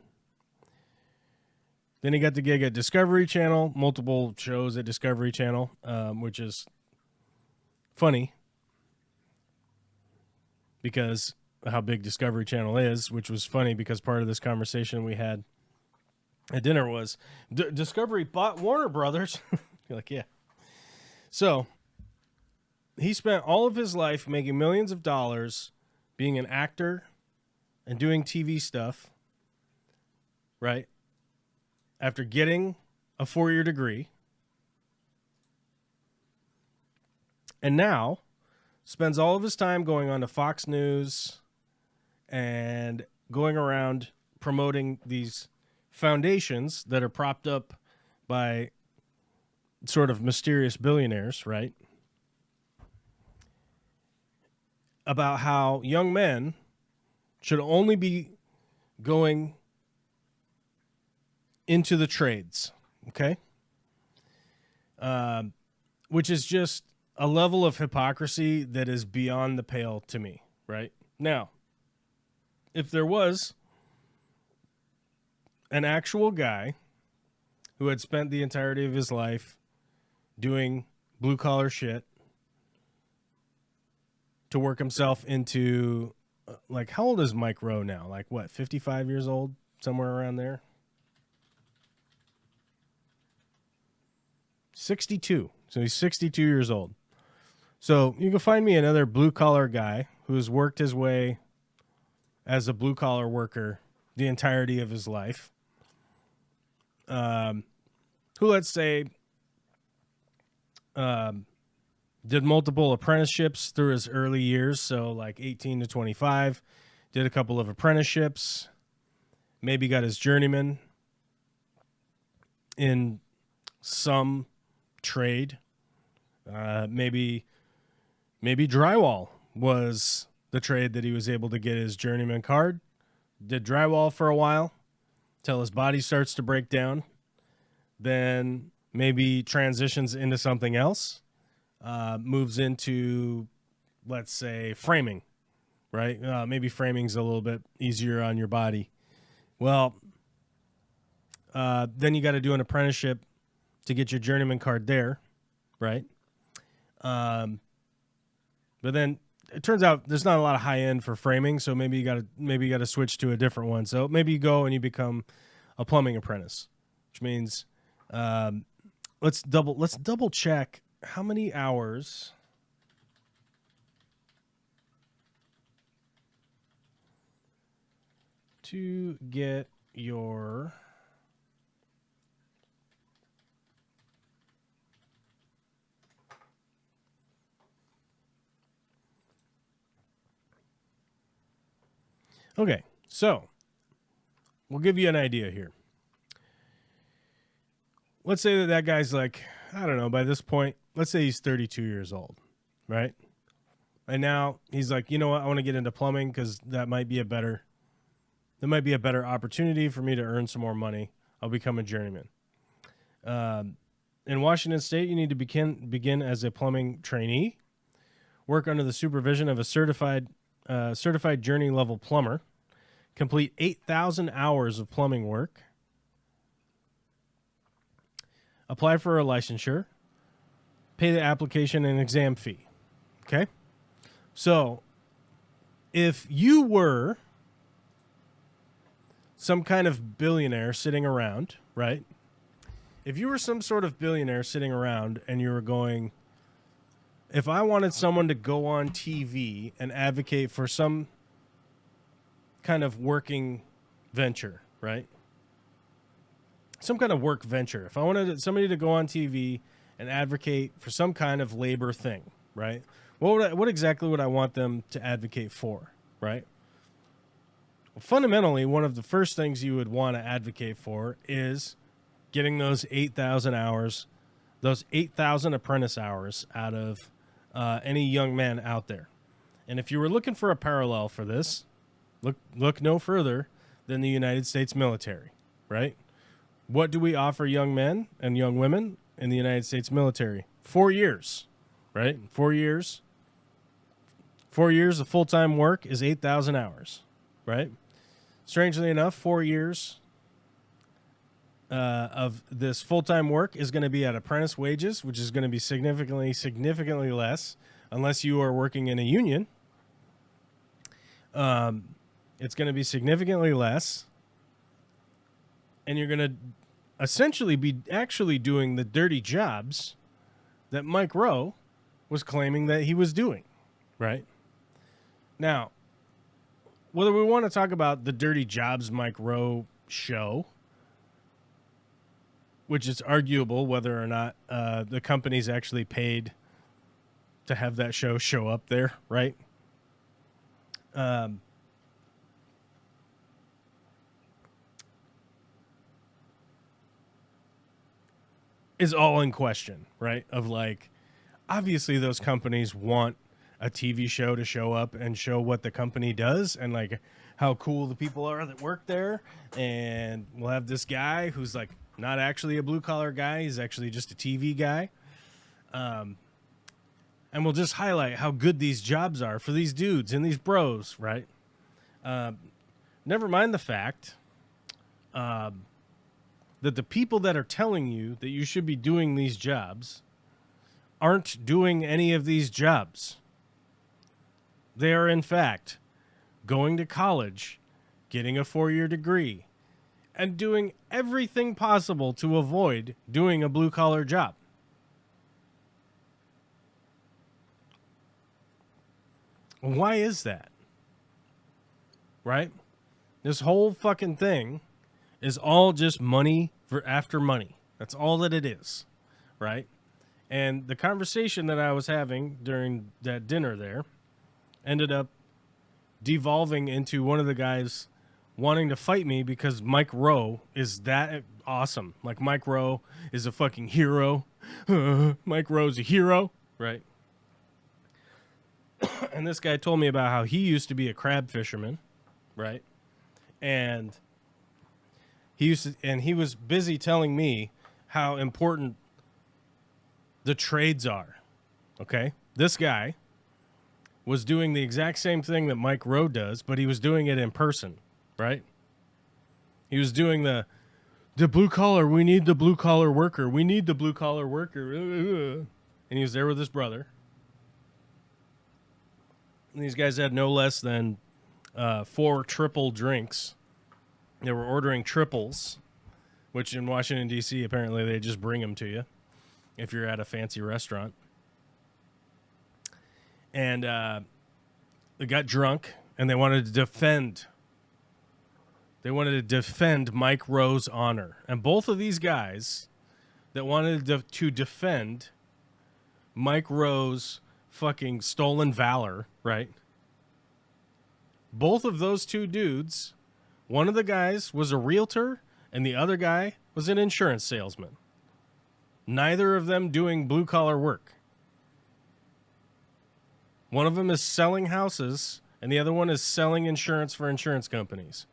Then he got the gig at Discovery Channel, multiple shows at Discovery Channel, which is funny because how big Discovery Channel is, which was funny because part of this conversation we had at dinner was Discovery bought Warner Brothers. You're like, yeah. So he spent all of his life making millions of dollars being an actor and doing TV stuff, right? After getting a 4-year degree. And now spends all of his time going on to Fox News and going around promoting these foundations that are propped up by sort of mysterious billionaires, right? About how young men should only be going into the trades, okay? Which is just a level of hypocrisy that is beyond the pale to me, right? Now, if there was an actual guy who had spent the entirety of his life doing blue-collar shit to work himself into, like, how old is Mike Rowe now? Like, what, 55 years old? Somewhere around there? 62. So he's 62 years old. So you can find me another blue-collar guy who's worked his way as a blue-collar worker the entirety of his life. Who, let's say, did multiple apprenticeships through his early years, so like 18 to 25, did a couple of apprenticeships, maybe got his journeyman in some trade. Maybe drywall was the trade that he was able to get his journeyman card. Did drywall for a while till his body starts to break down. Then maybe transitions into something else. Moves into, let's say, framing, right? Maybe framing's a little bit easier on your body. Well, then you got to do an apprenticeship to get your journeyman card there, right? But then it turns out there's not a lot of high end for framing, so maybe you got to switch to a different one. So maybe you go and you become a plumbing apprentice, which means let's double check how many hours to get your Okay, so we'll give you an idea here. Let's say that guy's like, I don't know, by this point, let's say he's 32 years old, right? And now he's like, you know what? I want to get into plumbing because that might be a better opportunity for me to earn some more money. I'll become a journeyman. In Washington State, you need to begin as a plumbing trainee, work under the supervision of a certified journey level plumber, complete 8,000 hours of plumbing work, apply for a licensure, pay the application and exam fee. Okay? So, if you were some kind of billionaire sitting around, right? If you were some sort of billionaire sitting around and you were going, if I wanted someone to go on TV and advocate for some kind of working venture, right? Some kind of work venture. If I wanted somebody to go on TV and advocate for some kind of labor thing, right? What exactly would I want them to advocate for, right? Well, fundamentally, one of the first things you would want to advocate for is getting those 8,000 hours, those 8,000 apprentice hours out of any young man out there. And if you were looking for a parallel for this, look no further than the United States military, right? What do we offer young men and young women in the United States military? 4 years, right? 4 years. 4 years of full-time work is 8,000 hours, right? Strangely enough, 4 years of this full-time work is going to be at apprentice wages, which is going to be significantly less, unless you are working in a union. It's going to be significantly less, and you're going to essentially be actually doing the dirty jobs that Mike Rowe was claiming that he was doing, right? Now, whether we want to talk about the dirty jobs Mike Rowe show, which is arguable whether or not the company's actually paid to have that show up there, right? Is all in question, right? Of like, obviously those companies want a TV show to show up and show what the company does and like how cool the people are that work there. And we'll have this guy who's like not actually a blue collar guy. He's actually just a TV guy. And we'll just highlight how good these jobs are for these dudes and these bros, right? Never mind the fact that the people that are telling you that you should be doing these jobs aren't doing any of these jobs. They are, in fact, going to college, getting a 4-year degree, and doing everything possible to avoid doing a blue-collar job. Why is that? Right? This whole fucking thing is all just money for after money. That's all that it is, right? And the conversation that I was having during that dinner there ended up devolving into one of the guys wanting to fight me because Mike Rowe is that awesome. Like, Mike Rowe is a fucking hero. Mike Rowe's a hero, right? And this guy told me about how he used to be a crab fisherman, right? And he was busy telling me how important the trades are. Okay? This guy was doing the exact same thing that Mike Rowe does, but he was doing it in person, right? He was doing the blue collar, we need the blue collar worker. We need the blue collar worker. And he was there with his brother. And these guys had no less than 4 triple drinks. They were ordering triples, which in Washington, D.C., apparently they just bring them to you if you're at a fancy restaurant. And they got drunk, and they wanted to defend. They wanted to defend Mike Rowe's honor. And both of these guys that wanted to defend Mike Rowe's fucking stolen valor, right? Both of those two dudes, one of the guys was a realtor, and the other guy was an insurance salesman. Neither of them doing blue-collar work. One of them is selling houses, and the other one is selling insurance for insurance companies.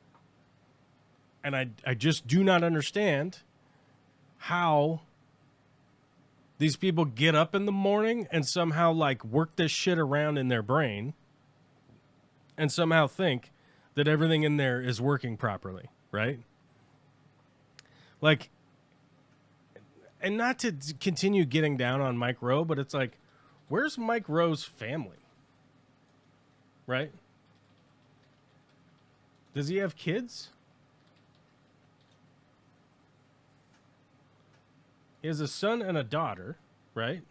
And I just do not understand how these people get up in the morning and somehow like work this shit around in their brain and somehow think that everything in there is working properly, right? Like, and not to continue getting down on Mike Rowe, but it's like, where's Mike Rowe's family? Right? Does he have kids? He has a son and a daughter, right?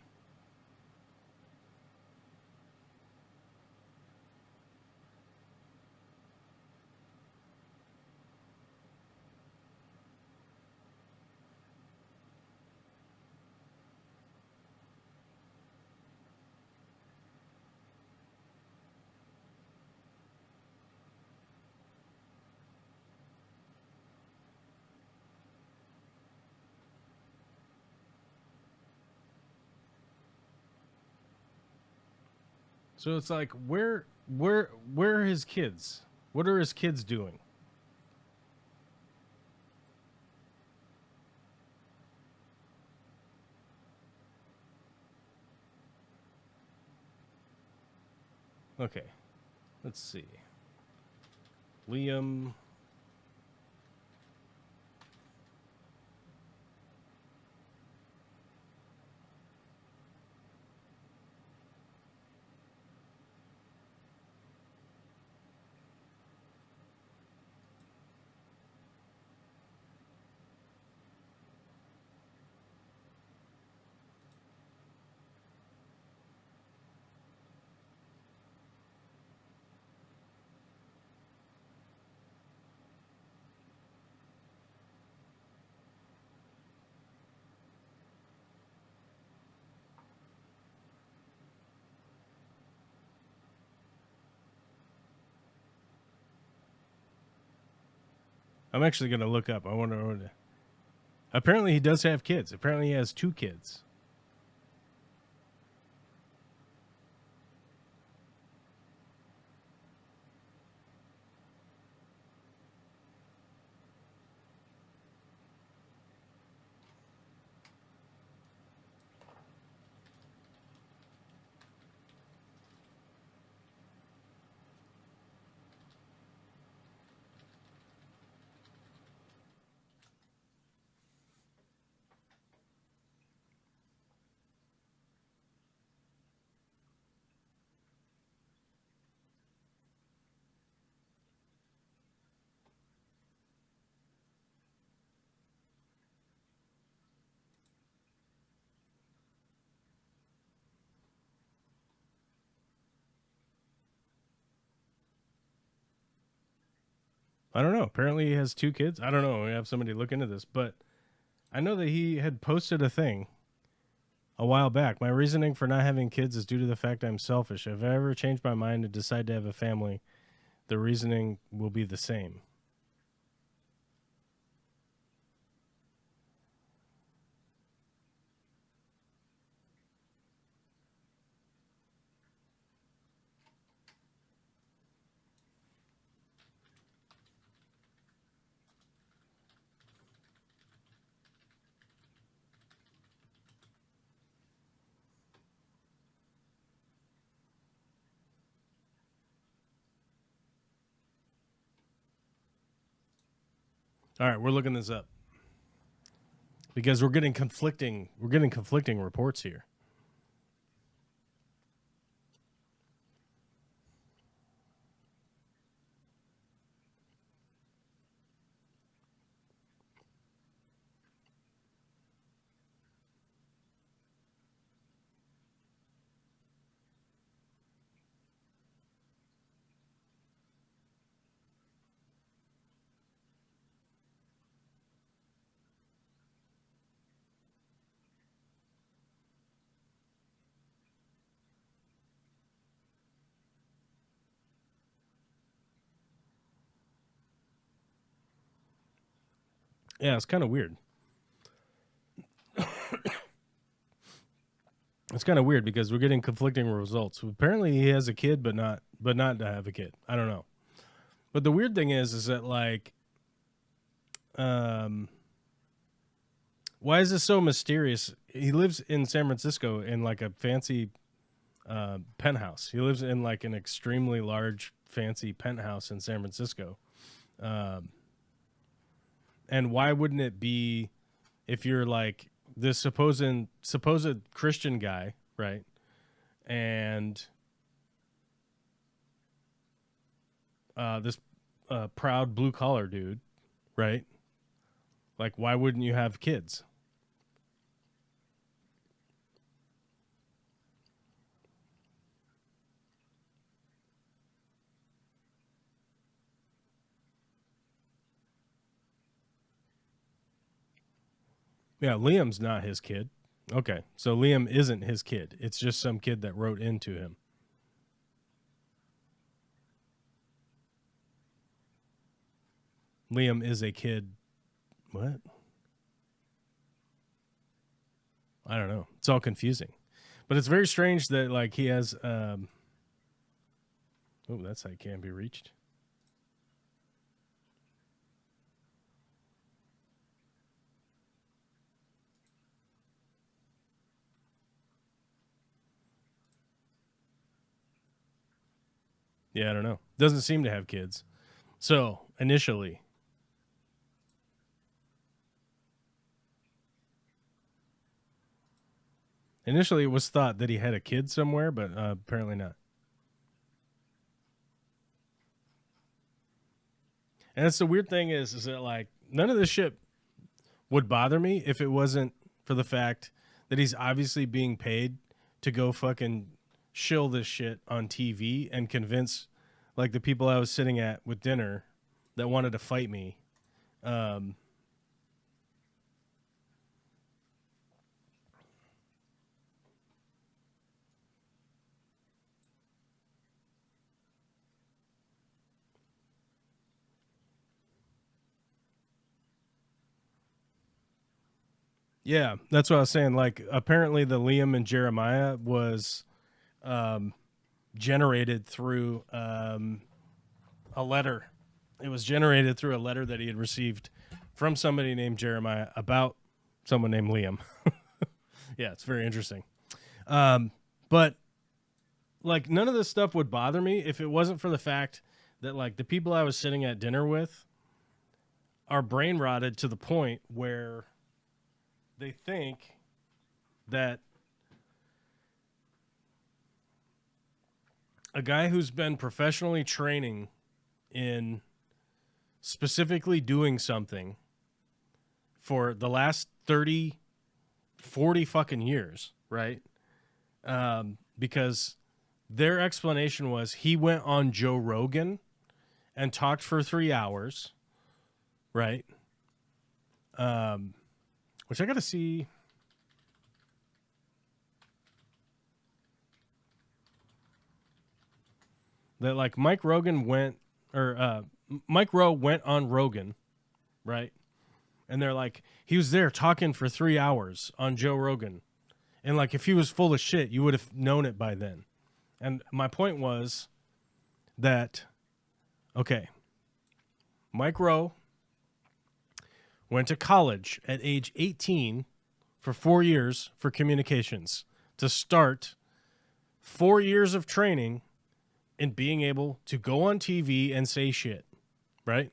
So it's like, where are his kids? What are his kids doing? Okay, let's see. Liam. I'm actually going to look up. I wonder. Apparently, he does have kids. Apparently, he has 2 kids. I don't know. Apparently, he has 2 kids. I don't know. We have somebody look into this, but I know that he had posted a thing a while back. My reasoning for not having kids is due to the fact I'm selfish. If I ever change my mind and decide to have a family, the reasoning will be the same. All right, we're looking this up because we're getting conflicting reports here. Yeah, it's kind of weird. It's kind of weird because we're getting conflicting results. Apparently, he has a kid, but not to have a kid. I don't know. But the weird thing is that like, why is this so mysterious? He lives in San Francisco in like a fancy penthouse. He lives in like an extremely large, fancy penthouse in San Francisco. And why wouldn't it be if you're like this supposed Christian guy, right? And this proud blue collar dude, right? Like, why wouldn't you have kids? Yeah, Liam's not his kid. Okay, so Liam isn't his kid. It's just some kid that wrote into him. Liam is a kid. What? I don't know. It's all confusing. But it's very strange that like he has oh, that site can't be reached. Yeah, I don't know. Doesn't seem to have kids. So, initially it was thought that he had a kid somewhere, but apparently not. And that's the weird thing is that like none of this shit would bother me if it wasn't for the fact that he's obviously being paid to go fucking shill this shit on TV and convince like the people I was sitting at with dinner that wanted to fight me. Yeah, that's what I was saying. Like, apparently, the Liam and Jeremiah was generated through a letter. It was generated through a letter that he had received from somebody named Jeremiah about someone named Liam. Yeah, it's very interesting. But like, none of this stuff would bother me if it wasn't for the fact that like the people I was sitting at dinner with are brain rotted to the point where they think that a guy who's been professionally training in specifically doing something for the last 30, 40 fucking years, right? Because their explanation was he went on Joe Rogan and talked for 3 hours, right? Which I got to see. That like Mike Rowe went on Rogan, right? And they're like, he was there talking for 3 hours on Joe Rogan. And like, if he was full of shit, you would have known it by then. And my point was that, okay, Mike Rowe went to college at age 18 for 4 years for communications to start 4 years of training in being able to go on TV and say shit, right?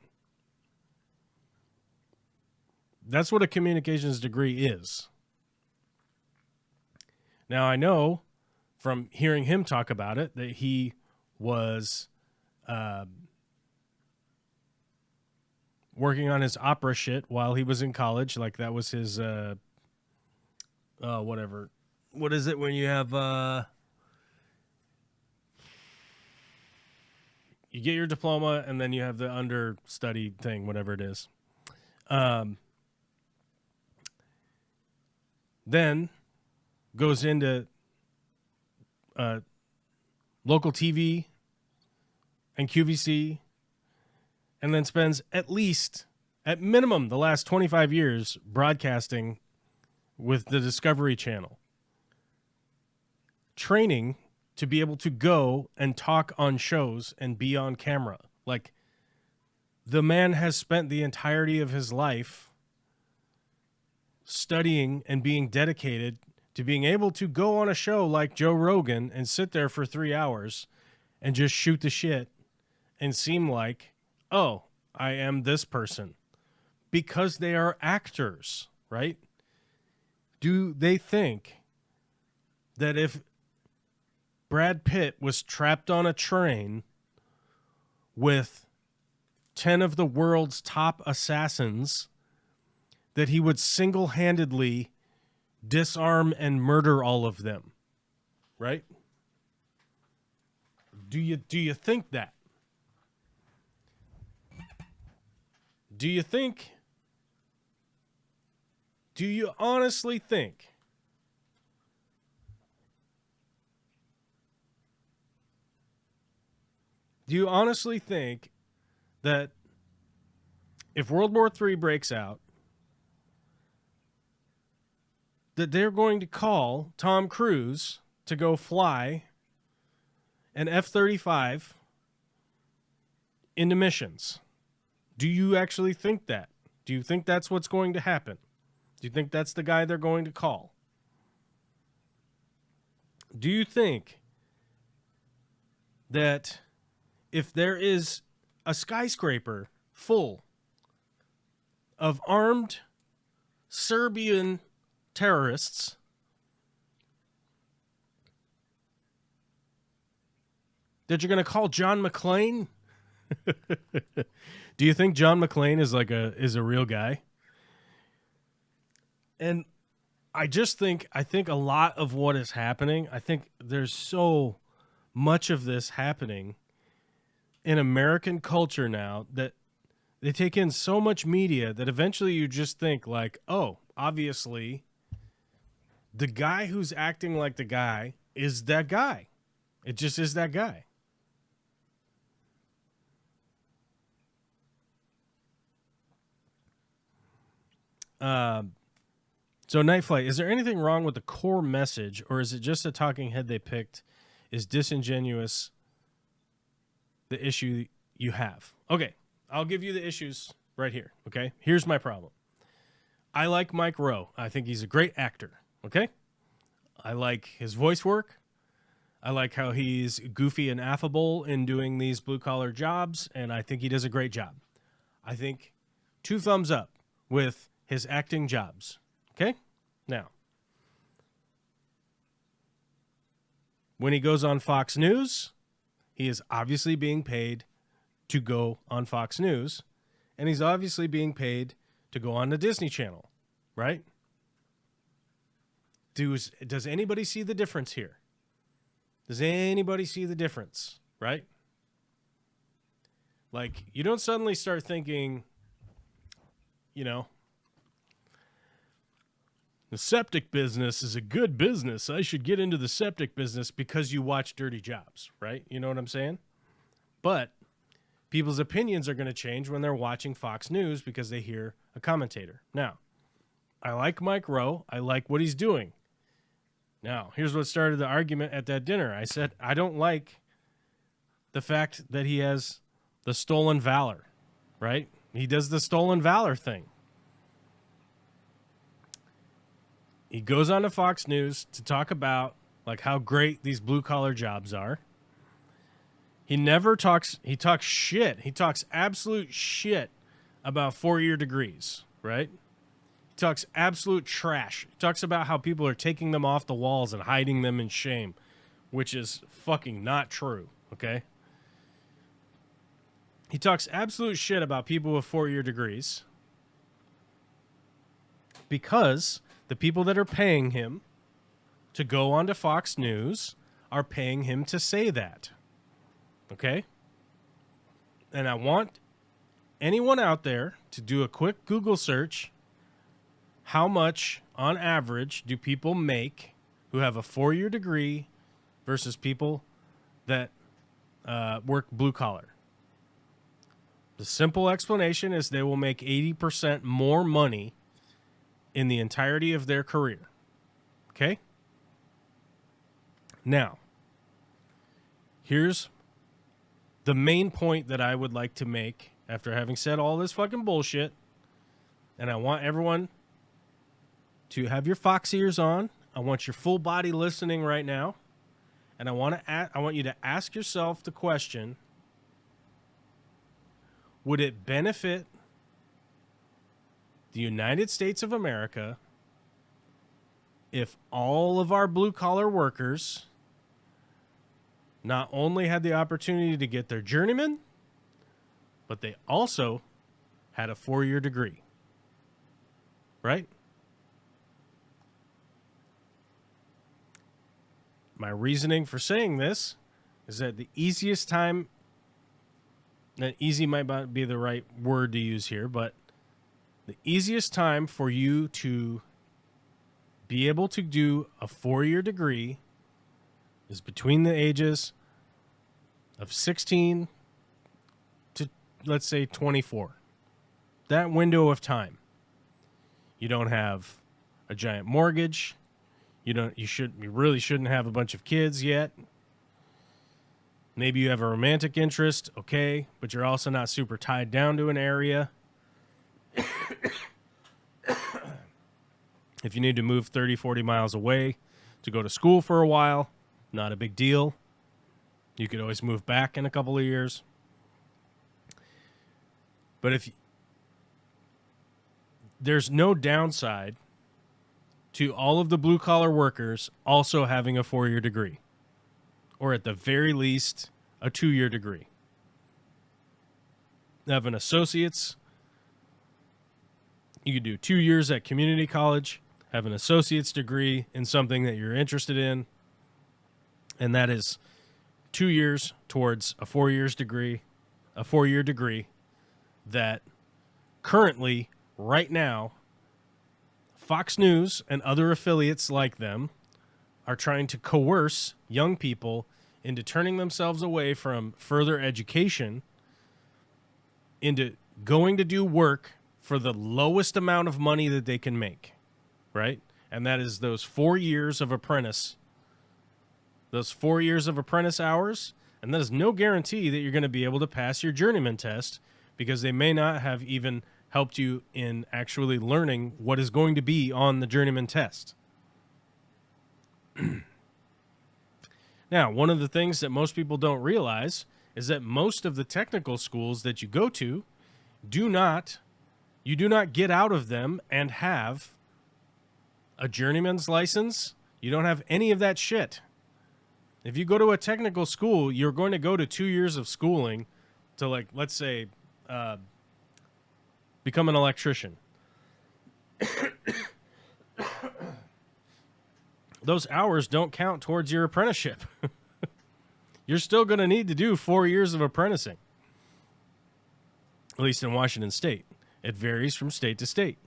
That's what a communications degree is. Now, I know from hearing him talk about it that he was working on his opera shit while he was in college. Like, that was his, whatever. What is it when you have, you get your diploma and then you have the understudy thing, whatever it is. Then goes into local TV and QVC, and then spends at minimum, the last 25 years broadcasting with the Discovery Channel. training to be able to go and talk on shows and be on camera. Like, the man has spent the entirety of his life studying and being dedicated to being able to go on a show like Joe Rogan and sit there for 3 hours and just shoot the shit and seem like, oh, I am this person, because they are actors, right? Do they think that if Brad Pitt was trapped on a train with 10 of the world's top assassins, that he would single-handedly disarm and murder all of them, right? Do you think that? Do you honestly think that if World War III breaks out, that they're going to call Tom Cruise to go fly an F-35 into missions? Do you actually think that? Do you think that's what's going to happen? Do you think that's the guy they're going to call? Do you think that if there is a skyscraper full of armed Serbian terrorists, that you're going to call John McClane? Do you think John McClane is a real guy? And I think a lot of what is happening, I think there's so much of this happening in American culture now that they take in so much media that eventually you just think like, oh, obviously the guy who's acting like the guy is that guy. It just is that guy. So Night Flight, is there anything wrong with the core message, or is it just a talking head they picked is disingenuous, the issue you have? Okay, I'll give you the issues right here, okay? Here's my problem. I like Mike Rowe. I think he's a great actor, okay? I like his voice work. I like how he's goofy and affable in doing these blue-collar jobs, and I think he does a great job. I think 2 thumbs up with his acting jobs. Okay? Now, when he goes on Fox News, he is obviously being paid to go on Fox News, and he's obviously being paid to go on the Disney Channel, right? Does anybody see the difference here? Does anybody see the difference, right? Like, you don't suddenly start thinking, you know, the septic business is a good business. I should get into the septic business because you watch Dirty Jobs, right? You know what I'm saying? But people's opinions are going to change when they're watching Fox News because they hear a commentator. Now, I like Mike Rowe. I like what he's doing. Now, here's what started the argument at that dinner. I said, I don't like the fact that he has the stolen valor, right? He does the stolen valor thing. He goes on to Fox News to talk about like how great these blue collar jobs are. He talks shit. He talks absolute shit about 4-year degrees, right? He talks absolute trash. He talks about how people are taking them off the walls and hiding them in shame, which is fucking not true, okay? He talks absolute shit about people with 4-year degrees because the people that are paying him to go onto Fox News are paying him to say that. Okay? And I want anyone out there to do a quick Google search. How much, on average, do people make who have a 4-year degree versus people that work blue collar? The simple explanation is they will make 80% more money in the entirety of their career. Okay? Now, here's the main point that I would like to make after having said all this fucking bullshit. And I want everyone to have your fox ears on. I want your full body listening right now. And I want you to ask yourself the question, would it benefit the United States of America if all of our blue-collar workers not only had the opportunity to get their journeyman, but they also had a 4-year degree? Right? My reasoning for saying this is that the easiest time, and easy might not be the right word to use here, but the easiest time for you to be able to do a 4-year degree is between the ages of 16 to, let's say, 24. That window of time. You don't have a giant mortgage. You really shouldn't have a bunch of kids yet. Maybe you have a romantic interest, okay, but you're also not super tied down to an area. If you need to move 30, 40 miles away to go to school for a while, not a big deal. You could always move back in a couple of years. But if there's no downside to all of the blue-collar workers also having a 4-year degree, or at the very least, a 2-year degree. Have an associate's. You could do 2 years at community college, have an associate's degree in something that you're interested in, and that is 2 years towards a 4-year degree that currently, right now, Fox News and other affiliates like them are trying to coerce young people into turning themselves away from further education into going to do work for the lowest amount of money that they can make, right? And that is those 4 years of apprentice, those 4 years of apprentice hours, and that is no guarantee that you're going to be able to pass your journeyman test because they may not have even helped you in actually learning what is going to be on the journeyman test. Now, one of the things that most people don't realize is that most of the technical schools that you go to do not get out of them and have a journeyman's license. You don't have any of that shit. If you go to a technical school, you're going to go to 2 years of schooling to, like, let's say, become an electrician. Those hours don't count towards your apprenticeship. You're still going to need to do 4 years of apprenticing, at least in Washington State. It varies from state to state.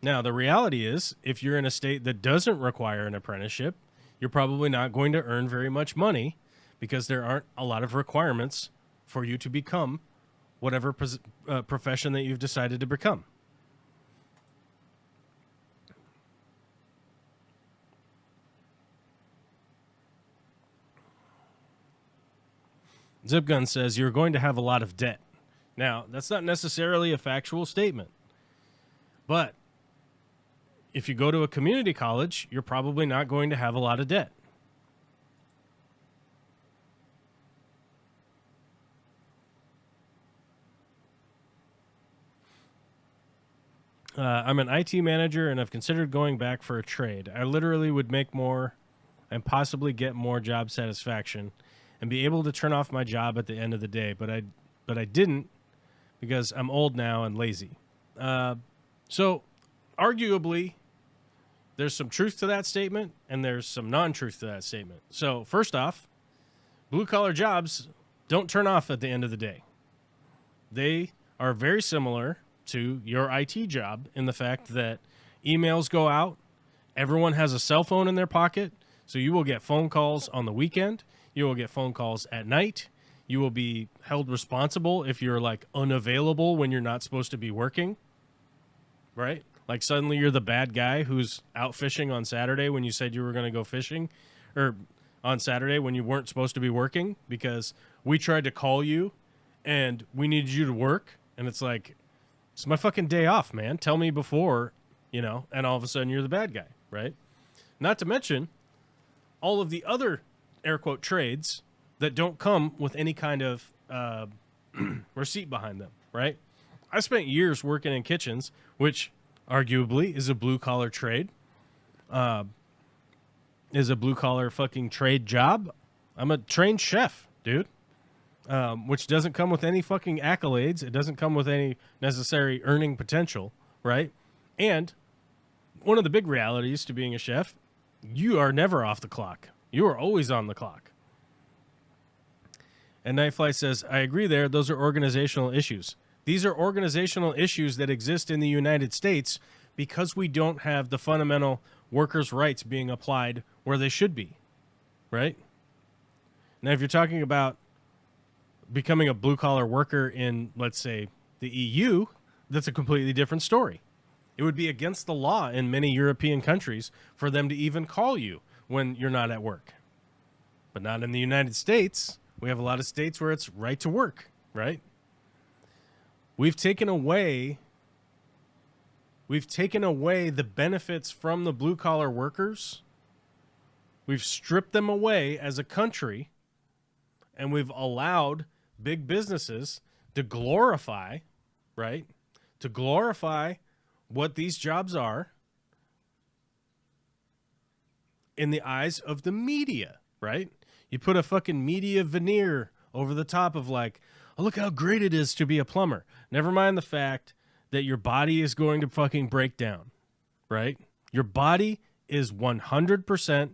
Now, the reality is, if you're in a state that doesn't require an apprenticeship, you're probably not going to earn very much money because there aren't a lot of requirements for you to become whatever profession that you've decided to become. Zipgun says you're going to have a lot of debt. Now, that's not necessarily a factual statement. But if you go to a community college, you're probably not going to have a lot of debt. I'm an IT manager and I've considered going back for a trade. I literally would make more and possibly get more job satisfaction and be able to turn off my job at the end of the day, but I didn't because I'm old now and lazy. So arguably, there's some truth to that statement and there's some non-truth to that statement. So first off, blue-collar jobs don't turn off at the end of the day. They are very similar to your IT job in the fact that emails go out, everyone has a cell phone in their pocket, so you will get phone calls on the weekend, you will get phone calls at night, you will be held responsible if you're like unavailable when you're not supposed to be working, right? Like suddenly you're the bad guy who's out fishing on Saturday when you said you were going to go fishing, or on Saturday when you weren't supposed to be working because we tried to call you and we needed you to work. And it's like, it's my fucking day off, man. Tell me before, and all of a sudden you're the bad guy, right? Not to mention all of the other air quote trades that don't come with any kind of receipt behind them, right? I spent years working in kitchens, which arguably is a blue-collar trade. Is a blue-collar fucking trade job. I'm a trained chef, dude, which doesn't come with any fucking accolades. It doesn't come with any necessary earning potential, right? And one of the big realities to being a chef, you are never off the clock. You are always on the clock. And Nightfly says, I agree there. Those are organizational issues. These are organizational issues that exist in the United States because we don't have the fundamental workers' rights being applied where they should be, right? Now, if you're talking about becoming a blue-collar worker in, let's say, the EU, that's a completely different story. It would be against the law in many European countries for them to even call you when you're not at work. But not in the United States. We have a lot of states where it's right to work, right? We've taken away the benefits from the blue-collar workers. We've stripped them away as a country, and we've allowed big businesses to glorify, right? To glorify what these jobs are in the eyes of the media, right? You put a fucking media veneer over the top of like, oh, look how great it is to be a plumber. Never mind the fact that your body is going to fucking break down, right? Your body is 100%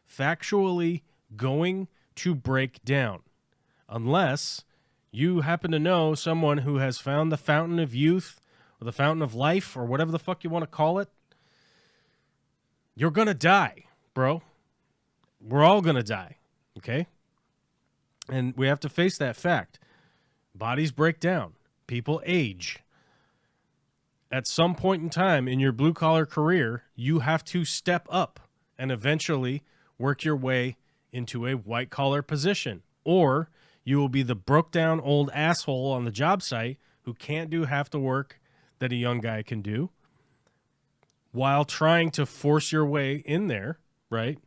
factually going to break down unless you happen to know someone who has found the fountain of youth or the fountain of life or whatever the fuck you want to call it. You're going to die, bro. We're all going to die, okay? And we have to face that fact. Bodies break down. People age. At some point in time in your blue-collar career, you have to step up and eventually work your way into a white-collar position. Or you will be the broke-down old asshole on the job site who can't do half the work that a young guy can do while trying to force your way in there, right?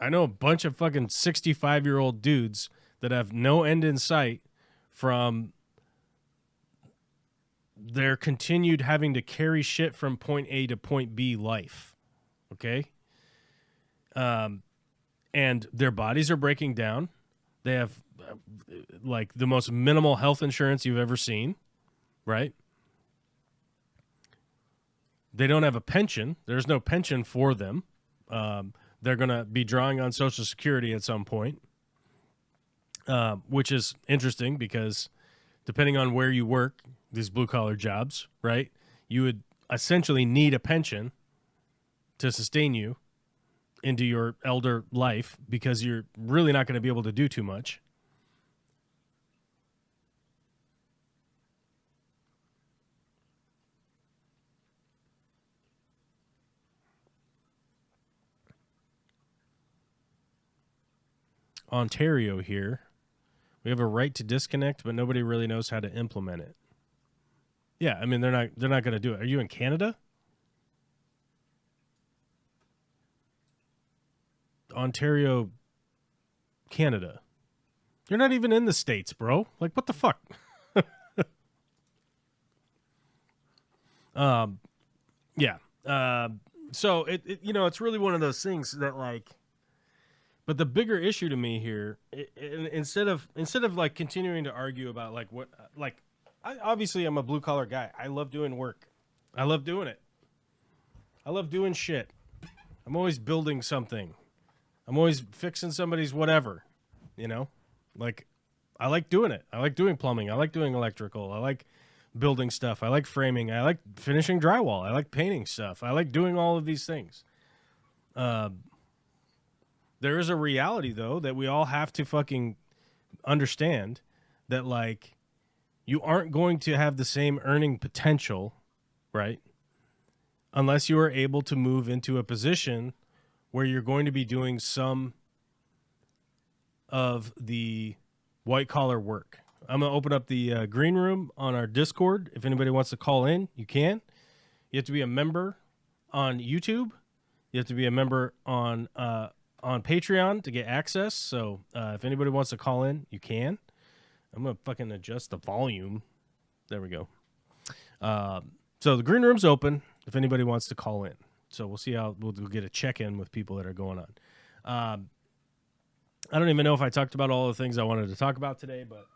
I know a bunch of fucking 65-year-old dudes that have no end in sight from their continued having to carry shit from point A to point B life, okay? And their bodies are breaking down. They have, like, the most minimal health insurance you've ever seen, right? They don't have a pension. There's no pension for them. They're going to be drawing on Social Security at some point, which is interesting because depending on where you work, these blue-collar jobs, right, you would essentially need a pension to sustain you into your elder life because you're really not going to be able to do too much. Ontario here. We have a right to disconnect, but nobody really knows how to implement it. Yeah, I mean they're not going to do it. Are you in Canada? Ontario, Canada. You're not even in the States, bro. Like, what the fuck? Yeah. So it's really one of those things that, like, but the bigger issue to me here, instead of like continuing to argue about like what, like, obviously I'm a blue collar guy. I love doing work. I love doing it. I love doing shit. I'm always building something. I'm always fixing somebody's whatever, like I like doing it. I like doing plumbing. I like doing electrical. I like building stuff. I like framing. I like finishing drywall. I like painting stuff. I like doing all of these things. There is a reality, though, that we all have to fucking understand that, like, you aren't going to have the same earning potential, right? Unless you are able to move into a position where you're going to be doing some of the white collar work. I'm going to open up the green room on our Discord. If anybody wants to call in, you can. You have to be a member on YouTube. You have to be a member on Patreon to get access. So if anybody wants to call in, you can. I'm going to fucking adjust the volume. There we go. So the green room's open if anybody wants to call in. So we'll see how we'll get a check-in with people that are going on. I don't even know if I talked about all the things I wanted to talk about today, but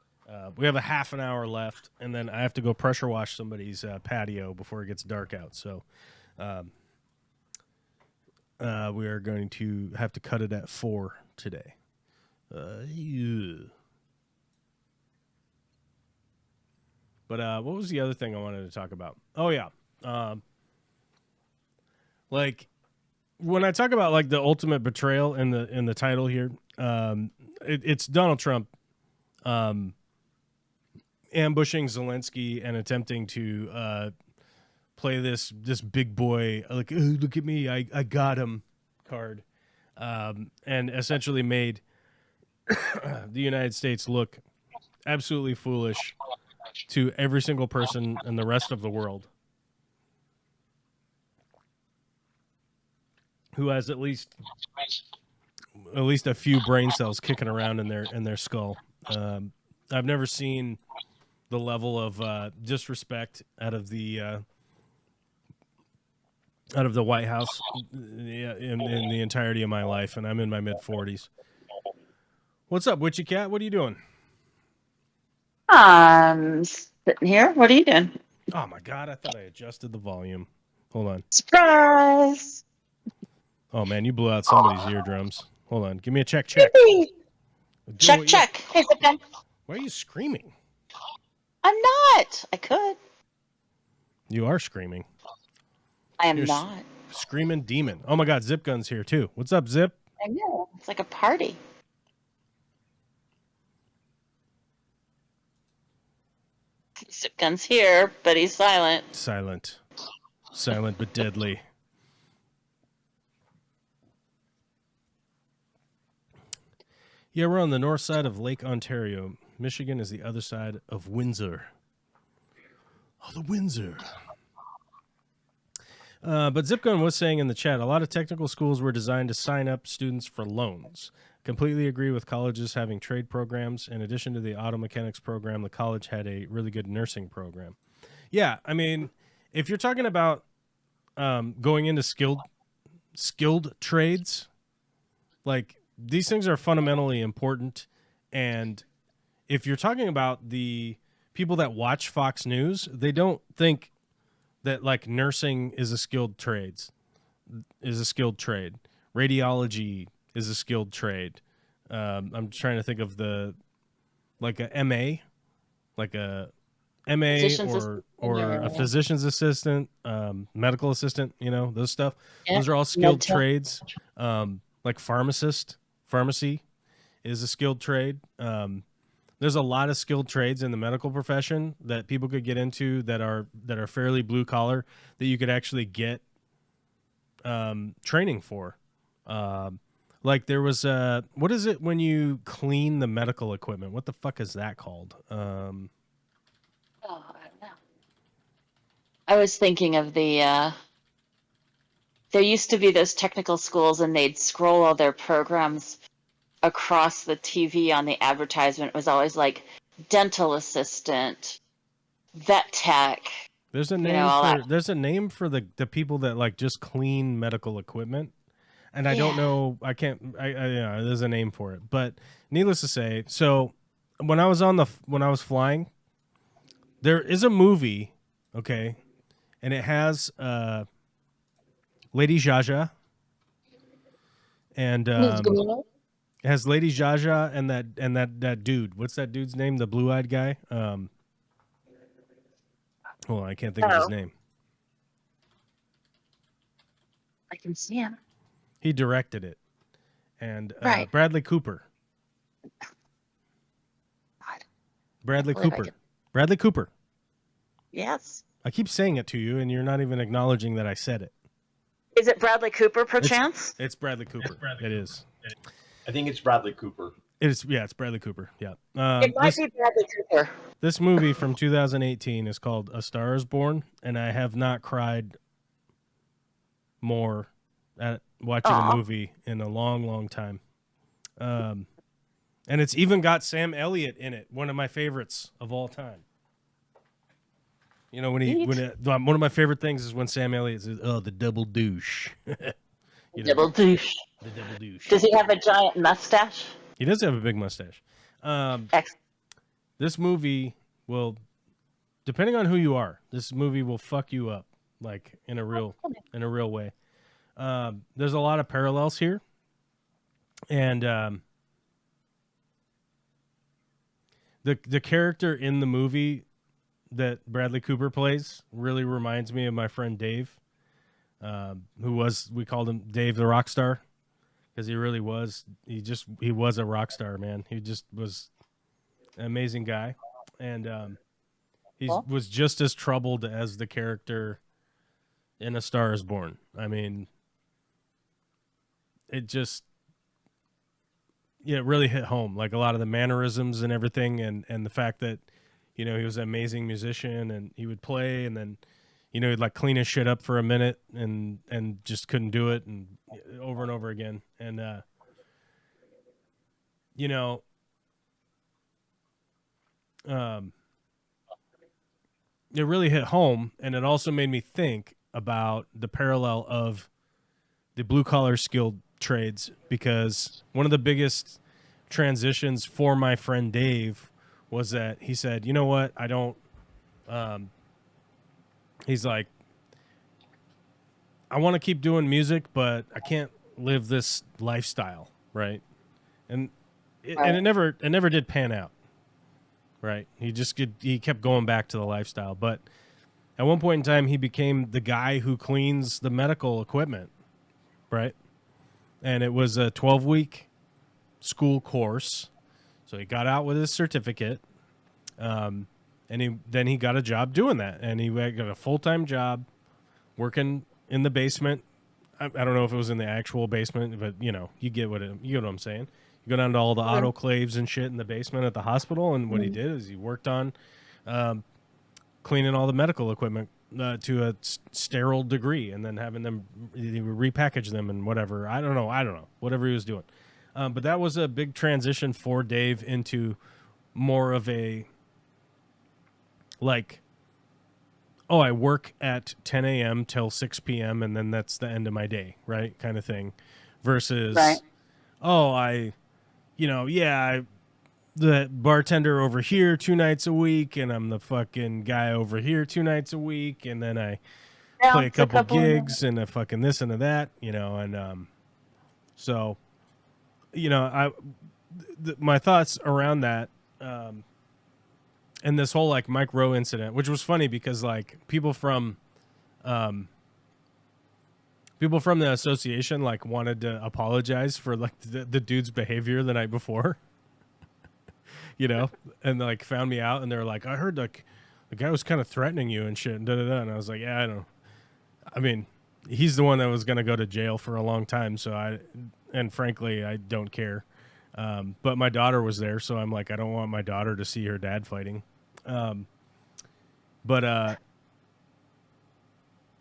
we have a half an hour left, and then I have to go pressure wash somebody's patio before it gets dark out. So we are going to have to cut it at 4 today. Yeah. But what was the other thing I wanted to talk about? Oh, yeah. Like, when I talk about, like, the ultimate betrayal in the title here, it's Donald Trump ambushing Zelensky and attempting to play this big boy, like, oh, look at me, I got him card, and essentially made the United States look absolutely foolish to every single person in the rest of the world who has at least a few brain cells kicking around in their skull. I've never seen the level of disrespect out of the White House in the entirety of my life, and I'm in my mid-40s. What's up, Witchy Cat? What are you doing? I'm sitting here. What are you doing? Oh my God, I thought I adjusted the volume. Hold on. Surprise! Oh man, you blew out somebody's eardrums. Hold on. Give me a check. Check. Check. Hey, sit down. Why are you screaming? I'm not. I could. You are screaming. I am not. Screaming demon. Oh my God, Zip Gun's here too. What's up, Zip? I know. It's like a party. Zip Gun's here, but he's silent. Silent but deadly. Yeah, we're on the north side of Lake Ontario. Michigan is the other side of Windsor. Oh, the Windsor. But Zipgun was saying in the chat, a lot of technical schools were designed to sign up students for loans. Completely agree with colleges having trade programs. In addition to the auto mechanics program, the college had a really good nursing program. Yeah, I mean, if you're talking about going into skilled trades, like, these things are fundamentally important. And if you're talking about the people that watch Fox News, they don't think that, like, nursing is a skilled trade. Radiology is a skilled trade. I'm trying to think of a MA or a physician's assistant, medical assistant, those stuff. Yeah. Those are all skilled trades. Like pharmacy is a skilled trade. There's a lot of skilled trades in the medical profession that people could get into that are fairly blue collar that you could actually get training for. Like there was what is it when you clean the medical equipment? What the fuck is that called? I don't know. I was thinking of there used to be those technical schools and they'd scroll all their programs across the TV on the advertisement. It was always like dental assistant, vet tech. There's a name for the people that like just clean medical equipment. And I don't know, there's a name for it, but needless to say, so when I was flying, there is a movie, okay, and it has Lady Jaja, and it has Lady Jaja and that dude. What's that dude's name? The blue-eyed guy. Hold on, I can't think of his name. I can see him. He directed it, and right. Bradley Cooper. Bradley Cooper. Yes. I keep saying it to you, and you're not even acknowledging that I said it. Is it Bradley Cooper, perchance? It's Bradley Cooper. It is. I think it's Bradley Cooper. It's Bradley Cooper. Yeah. It might be Bradley Cooper. This movie from 2018 is called A Star Is Born, and I have not cried more at watching a movie in a long, long time. And it's even got Sam Elliott in it, one of my favorites of all time. You know, one of my favorite things is when Sam Elliott says, "Oh, the double douche." Double douche. The double douche. Does he have a giant mustache? He does have a big mustache. This movie will, depending on who you are, this movie will fuck you up, like in a real way. There's a lot of parallels here, and the character in the movie that Bradley Cooper plays really reminds me of my friend Dave, we called him Dave the rock star, because he really was. He was a rock star, man. He just was an amazing guy, and he was just as troubled as the character in A Star Is Born. I mean, it really hit home, like a lot of the mannerisms and everything, and the fact that, you know, he was an amazing musician and he would play, and then, you know, he'd like clean his shit up for a minute and just couldn't do it, and over and over again. And, you know, it really hit home, and it also made me think about the parallel of the blue collar skilled trades, because one of the biggest transitions for my friend Dave was that he said, you know what, I don't, he's like, I want to keep doing music, but I can't live this lifestyle, right? And it never did pan out, right? He kept going back to the lifestyle, but at one point in time, he became the guy who cleans the medical equipment, right? And it was a 12-week school course. So he got out with his certificate, and then he got a job doing that. And he got a full-time job working in the basement. I don't know if it was in the actual basement, but, you know, you get what I'm saying. You go down to all the autoclaves and shit in the basement at the hospital, and what he did is he worked on cleaning all the medical equipment to a sterile degree, and then having them repackage them and whatever. I don't know, whatever he was doing. But that was a big transition for Dave into more of a, like, oh, I work at 10 a.m. till 6 p.m. and then that's the end of my day, right? Kind of thing. Versus, the bartender over here 2 nights a week, and I'm the fucking guy over here 2 nights a week, and then I play a couple gigs and a fucking this and a that, you know, and so, you know, my thoughts around that, and this whole like Mike Rowe incident, which was funny because like people from the association like wanted to apologize for like the dude's behavior the night before. You know, and like found me out, and they're like, I heard like the guy was kind of threatening you and shit, and and I was like, yeah, I mean, he's the one that was gonna go to jail for a long time, so frankly, I don't care. But my daughter was there, so I'm like, I don't want my daughter to see her dad fighting. But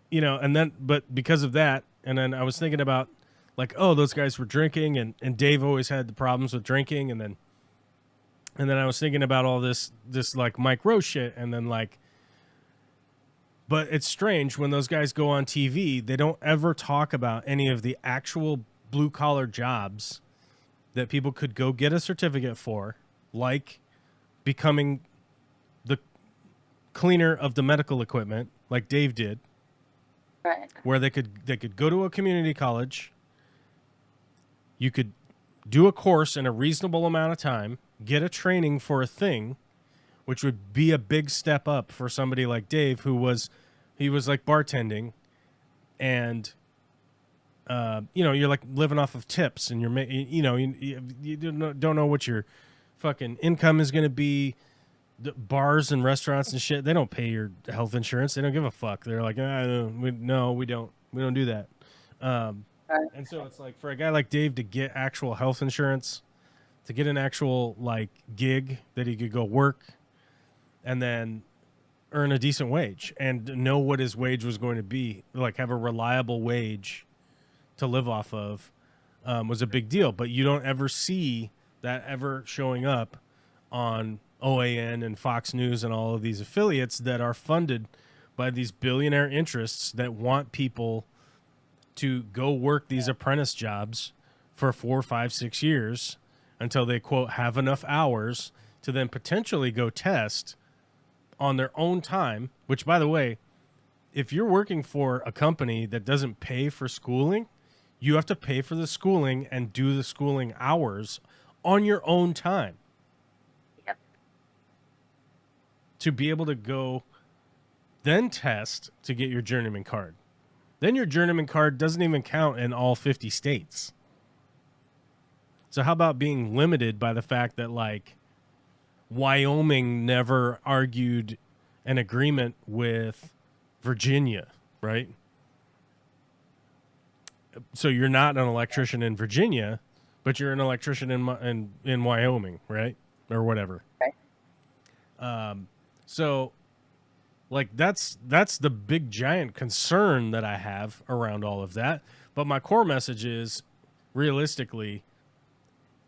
you know, but because of that, and then I was thinking about like, oh, those guys were drinking, and Dave always had the problems with drinking, and then I was thinking about all this like Mike Rowe shit, and then like, but it's strange when those guys go on TV, they don't ever talk about any of the actual blue collar jobs that people could go get a certificate for, like becoming the cleaner of the medical equipment, like Dave did, right? Where they could go to a community college, you could do a course in a reasonable amount of time, get a training for a thing, which would be a big step up for somebody like Dave, who was like bartending, and you know, you're like living off of tips, and you don't know what your fucking income is going to be. The bars and restaurants and shit, they don't pay your health insurance. They don't give a fuck. They're like, we don't do that. And so it's like for a guy like Dave to get actual health insurance, to get an actual like gig that he could go work and then earn a decent wage and know what his wage was going to be, like have a reliable wage to live off of, was a big deal. But you don't ever see that ever showing up on OAN and Fox News and all of these affiliates that are funded by these billionaire interests that want people to go work these apprentice jobs for 4, 5, 6 years until they, quote, have enough hours to then potentially go test on their own time, which, by the way, if you're working for a company that doesn't pay for schooling, you have to pay for the schooling and do the schooling hours on your own time. Yep. To be able to go then test to get your journeyman card. Then your journeyman card doesn't even count in all 50 states. So how about being limited by the fact that, like, Wyoming never argued an agreement with Virginia, right? So you're not an electrician in Virginia, but you're an electrician in Wyoming, right? Or whatever. Right. So, like, that's the big giant concern that I have around all of that. But my core message is, realistically,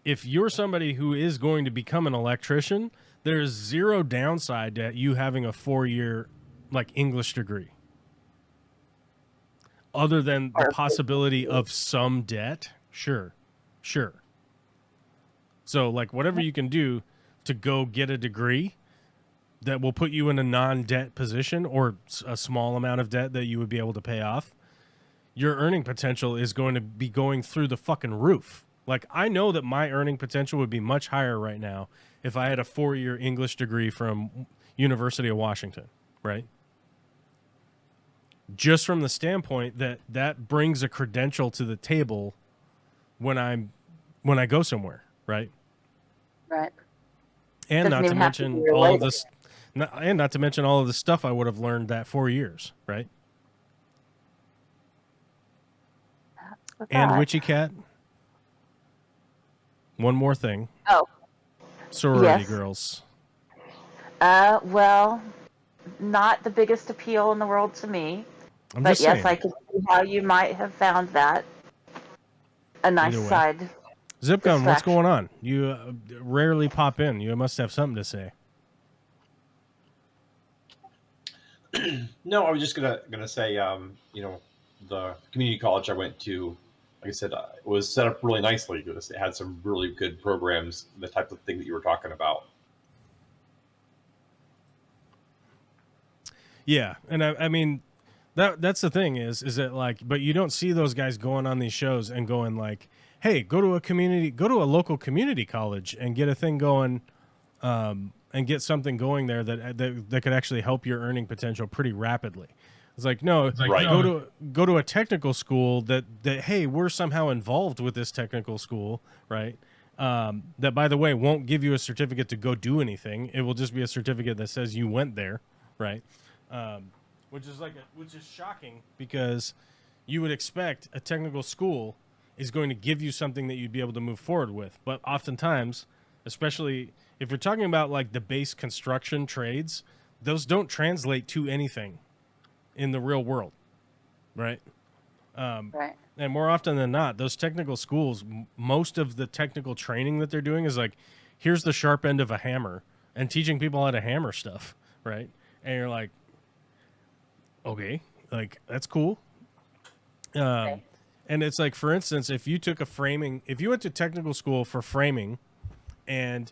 if you're somebody who is going to become an electrician, there's zero downside to you having a 4-year, like, English degree. Other than the possibility of some debt, sure. So, like, whatever you can do to go get a degree that will put you in a non-debt position or a small amount of debt that you would be able to pay off, your earning potential is going to be going through the fucking roof. Like, I know that my earning potential would be much higher right now if I had a 4-year English degree from University of Washington, right? Just from the standpoint that that brings a credential to the table when I go somewhere, right? Right. And Doesn't not to even have to mention be all of related. this, and not to mention all of the stuff I would have learned that 4 years, right? What's And that? Witchy Cat. One more thing. Oh, Sorority yes. girls. Well, not the biggest appeal in the world to me. I'm But just yes, saying. I can see how you might have found that a nice Either way. side. Zip Gun, what's distraction. going on? You rarely pop in. You must have something to say. No, I was just gonna say, the community college I went to, like I said, it was set up really nicely. It had some really good programs, the type of thing that you were talking about. Yeah, and I mean, that's the thing is that, like, but you don't see those guys going on these shows and going like, hey, go to a local community college and get a thing going, and get something going there that could actually help your earning potential pretty rapidly. It's like, no, Right. go to a technical school that hey, we're somehow involved with this technical school, right? That, by the way, won't give you a certificate to go do anything. It will just be a certificate that says you went there, right? Which is shocking, because you would expect a technical school is going to give you something that you'd be able to move forward with. But oftentimes, especially if you're talking about like the base construction trades, those don't translate to anything in the real world, right? Right. And more often than not, those technical schools, most of the technical training that they're doing is like, here's the sharp end of a hammer, and teaching people how to hammer stuff, right? And you're like, okay, like, that's cool. Okay. And it's like, for instance, if you went to technical school for framing and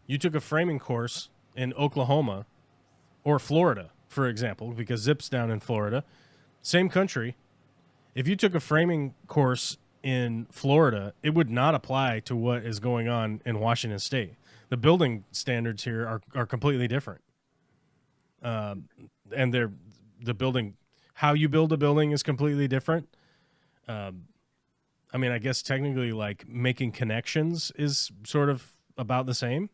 you took a framing course in Oklahoma or Florida, for example, because Zip's down in Florida, same country. If you took a framing course in Florida, it would not apply to what is going on in Washington State. The building standards here are completely different. And how you build a building is completely different. I mean, I guess technically, like, making connections is sort of about the same.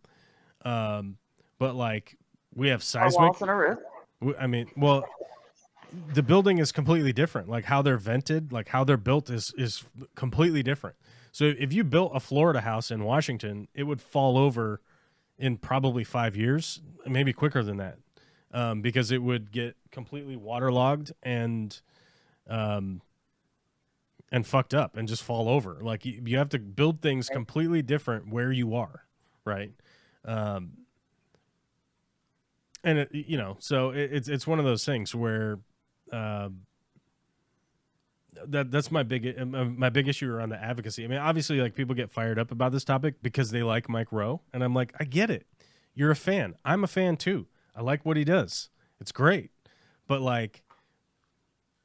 But like, we have Or seismic. walls and a roof. I mean, well, the building is completely different. Like, how they're vented, like how they're built is completely different. So if you built a Florida house in Washington, it would fall over in probably 5 years, maybe quicker than that, because it would get completely waterlogged and fucked up and just fall over. Like you have to build things completely different where you are, right? And it, you know, so it's one of those things where that's my big issue around the advocacy. I mean, obviously, like people get fired up about this topic because they like Mike Rowe, and I'm like, I get it. You're a fan. I'm a fan too. I like what he does. It's great, but like,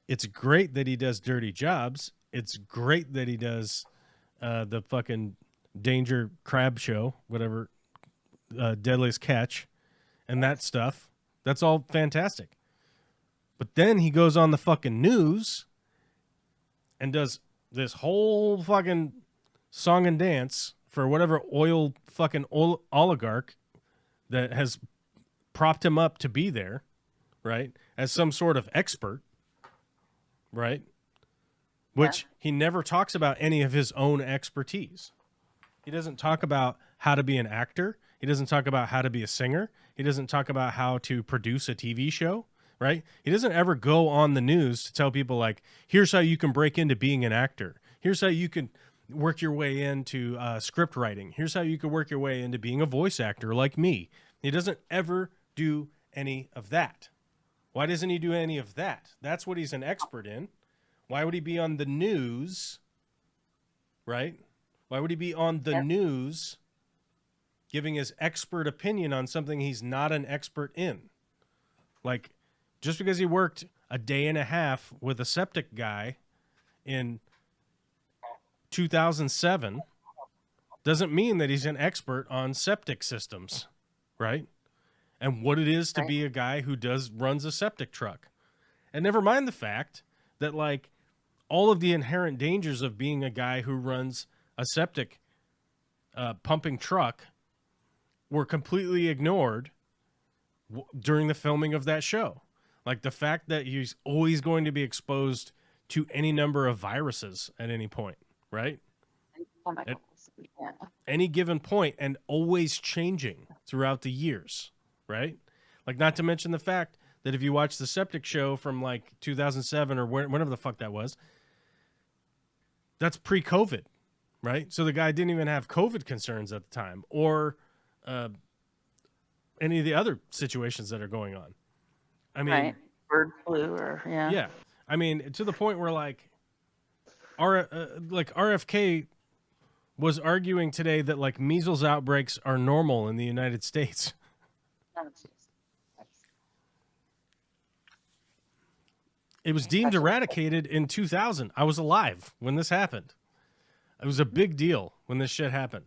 it's great that he does dirty jobs. It's great that he does the fucking Danger Crab Show, whatever, Deadliest Catch, and that stuff. That's all fantastic. But then he goes on the fucking news and does this whole fucking song and dance for whatever fucking oligarch that has propped him up to be there, right? As some sort of expert, right? Which he never talks about any of his own expertise. He doesn't talk about how to be an actor. He doesn't talk about how to be a singer. He doesn't talk about how to produce a TV show, right? He doesn't ever go on the news to tell people like, here's how you can break into being an actor. Here's how you can work your way into script writing. Here's how you can work your way into being a voice actor like me. He doesn't ever do any of that. Why doesn't he do any of that? That's what he's an expert in. Why would he be on the news, right? Why would he be on the news giving his expert opinion on something he's not an expert in? Like, just because he worked a day and a half with a septic guy in 2007 doesn't mean that he's an expert on septic systems, right? And what it is to be a guy who runs a septic truck. And never mind the fact that, like, all of the inherent dangers of being a guy who runs a septic pumping truck were completely ignored during the filming of that show. Like the fact that he's always going to be exposed to any number of viruses at any point, right? At any given point, and always changing throughout the years, right? Like, not to mention the fact that if you watch the septic show from like 2007 or whenever the fuck that was, that's pre-COVID, right? So the guy didn't even have COVID concerns at the time, or any of the other situations that are going on. I mean, bird flu, or yeah. I mean, to the point where like RFK was arguing today that like measles outbreaks are normal in the United States. It was deemed eradicated in 2000. I was alive when this happened. It was a big deal when this shit happened.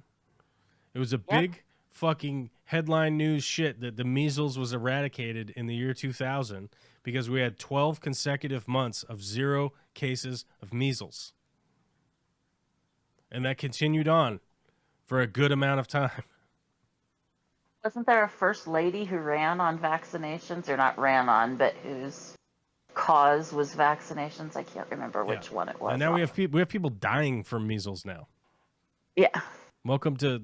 It was a big fucking headline news shit that the measles was eradicated in the year 2000 because we had 12 consecutive months of 0 cases of measles. And that continued on for a good amount of time. Wasn't there a first lady who ran on vaccinations, or not ran on, but whose cause was vaccinations? I can't remember which one it was. And now we have people dying from measles now. Yeah. Welcome to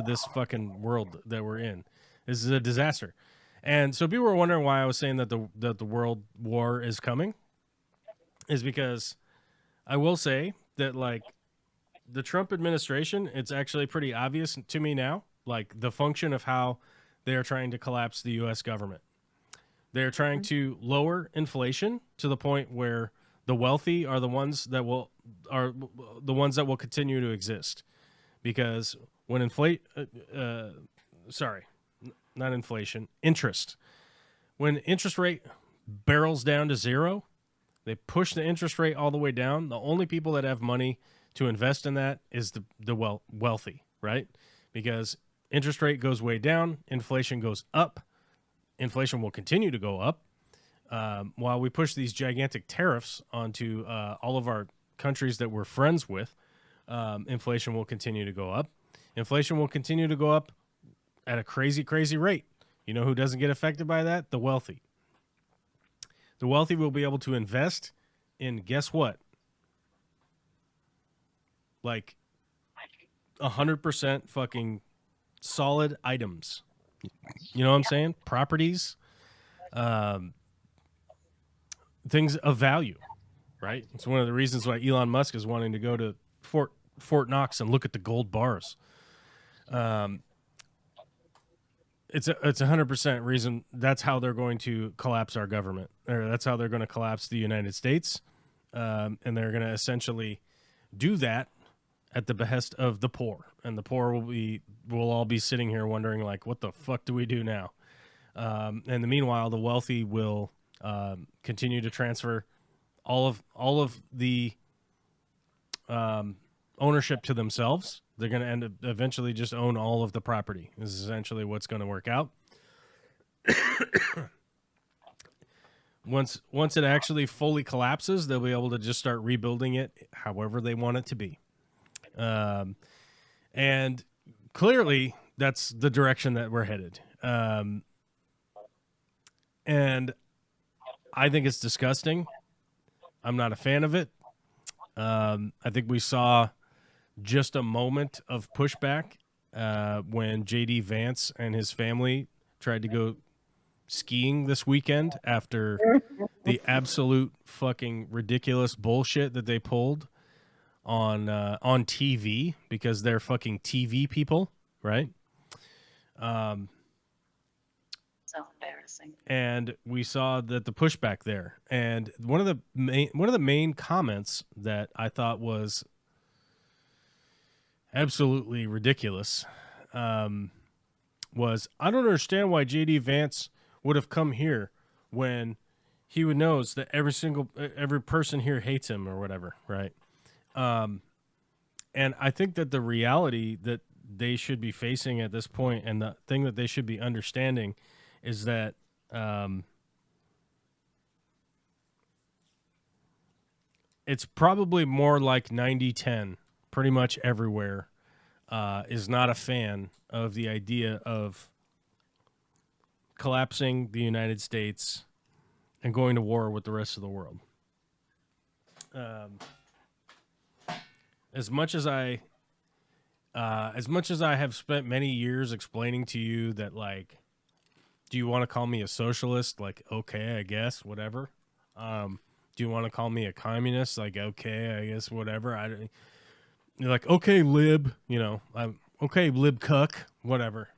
this fucking world that we're in. This is a disaster. And so people were wondering why I was saying that the world war is coming, is because I will say that like the Trump administration, it's actually pretty obvious to me now, like the function of how they are trying to collapse the U.S. government. They're trying to lower inflation to the point where the wealthy are the ones that will continue to exist. Because when interest. When interest rate barrels down to 0, they push the interest rate all the way down. The only people that have money to invest in that is the wealthy, right? Because interest rate goes way down, inflation goes up. Inflation will continue to go up while we push these gigantic tariffs onto all of our countries that we're friends with. Inflation will continue to go up. Inflation will continue to go up at a crazy, crazy rate. You know who doesn't get affected by that? The wealthy. The wealthy will be able to invest in, guess what? Like 100% fucking solid items. You know what I'm saying? Properties, things of value, right? It's one of the reasons why Elon Musk is wanting to go to Fort Knox and look at the gold bars. It's 100% reason. That's how they're going to collapse our government, or that's how they're going to collapse the United States, and they're going to essentially do that at the behest of the poor, and the poor will all be sitting here wondering like, what the fuck do we do now? And in the meanwhile, the wealthy will continue to transfer all of the ownership to themselves. They're going to end up eventually just own all of the property. This is essentially what's going to work out. Once it actually fully collapses, they'll be able to just start rebuilding it however they want it to be. And clearly that's the direction that we're headed. And I think it's disgusting. I'm not a fan of it. I think we saw just a moment of pushback when J.D. Vance and his family tried to go skiing this weekend after the absolute fucking ridiculous bullshit that they pulled on TV, because they're fucking TV people, right? So embarrassing. And we saw that the pushback there, and one of the main comments that I thought was absolutely ridiculous was, I don't understand why J.D. Vance would have come here when he would knows that every person here hates him or whatever, right? And I think that the reality that they should be facing at this point, and the thing that they should be understanding, is that it's probably more like 90-10. Pretty much everywhere is not a fan of the idea of collapsing the United States and going to war with the rest of the world. As much as I have spent many years explaining to you that, like, do you want to call me a socialist? Like, okay, I guess, whatever. Do you want to call me a communist? Like, okay, I guess, whatever. You're like, okay, lib, I'm okay, lib cuck, whatever.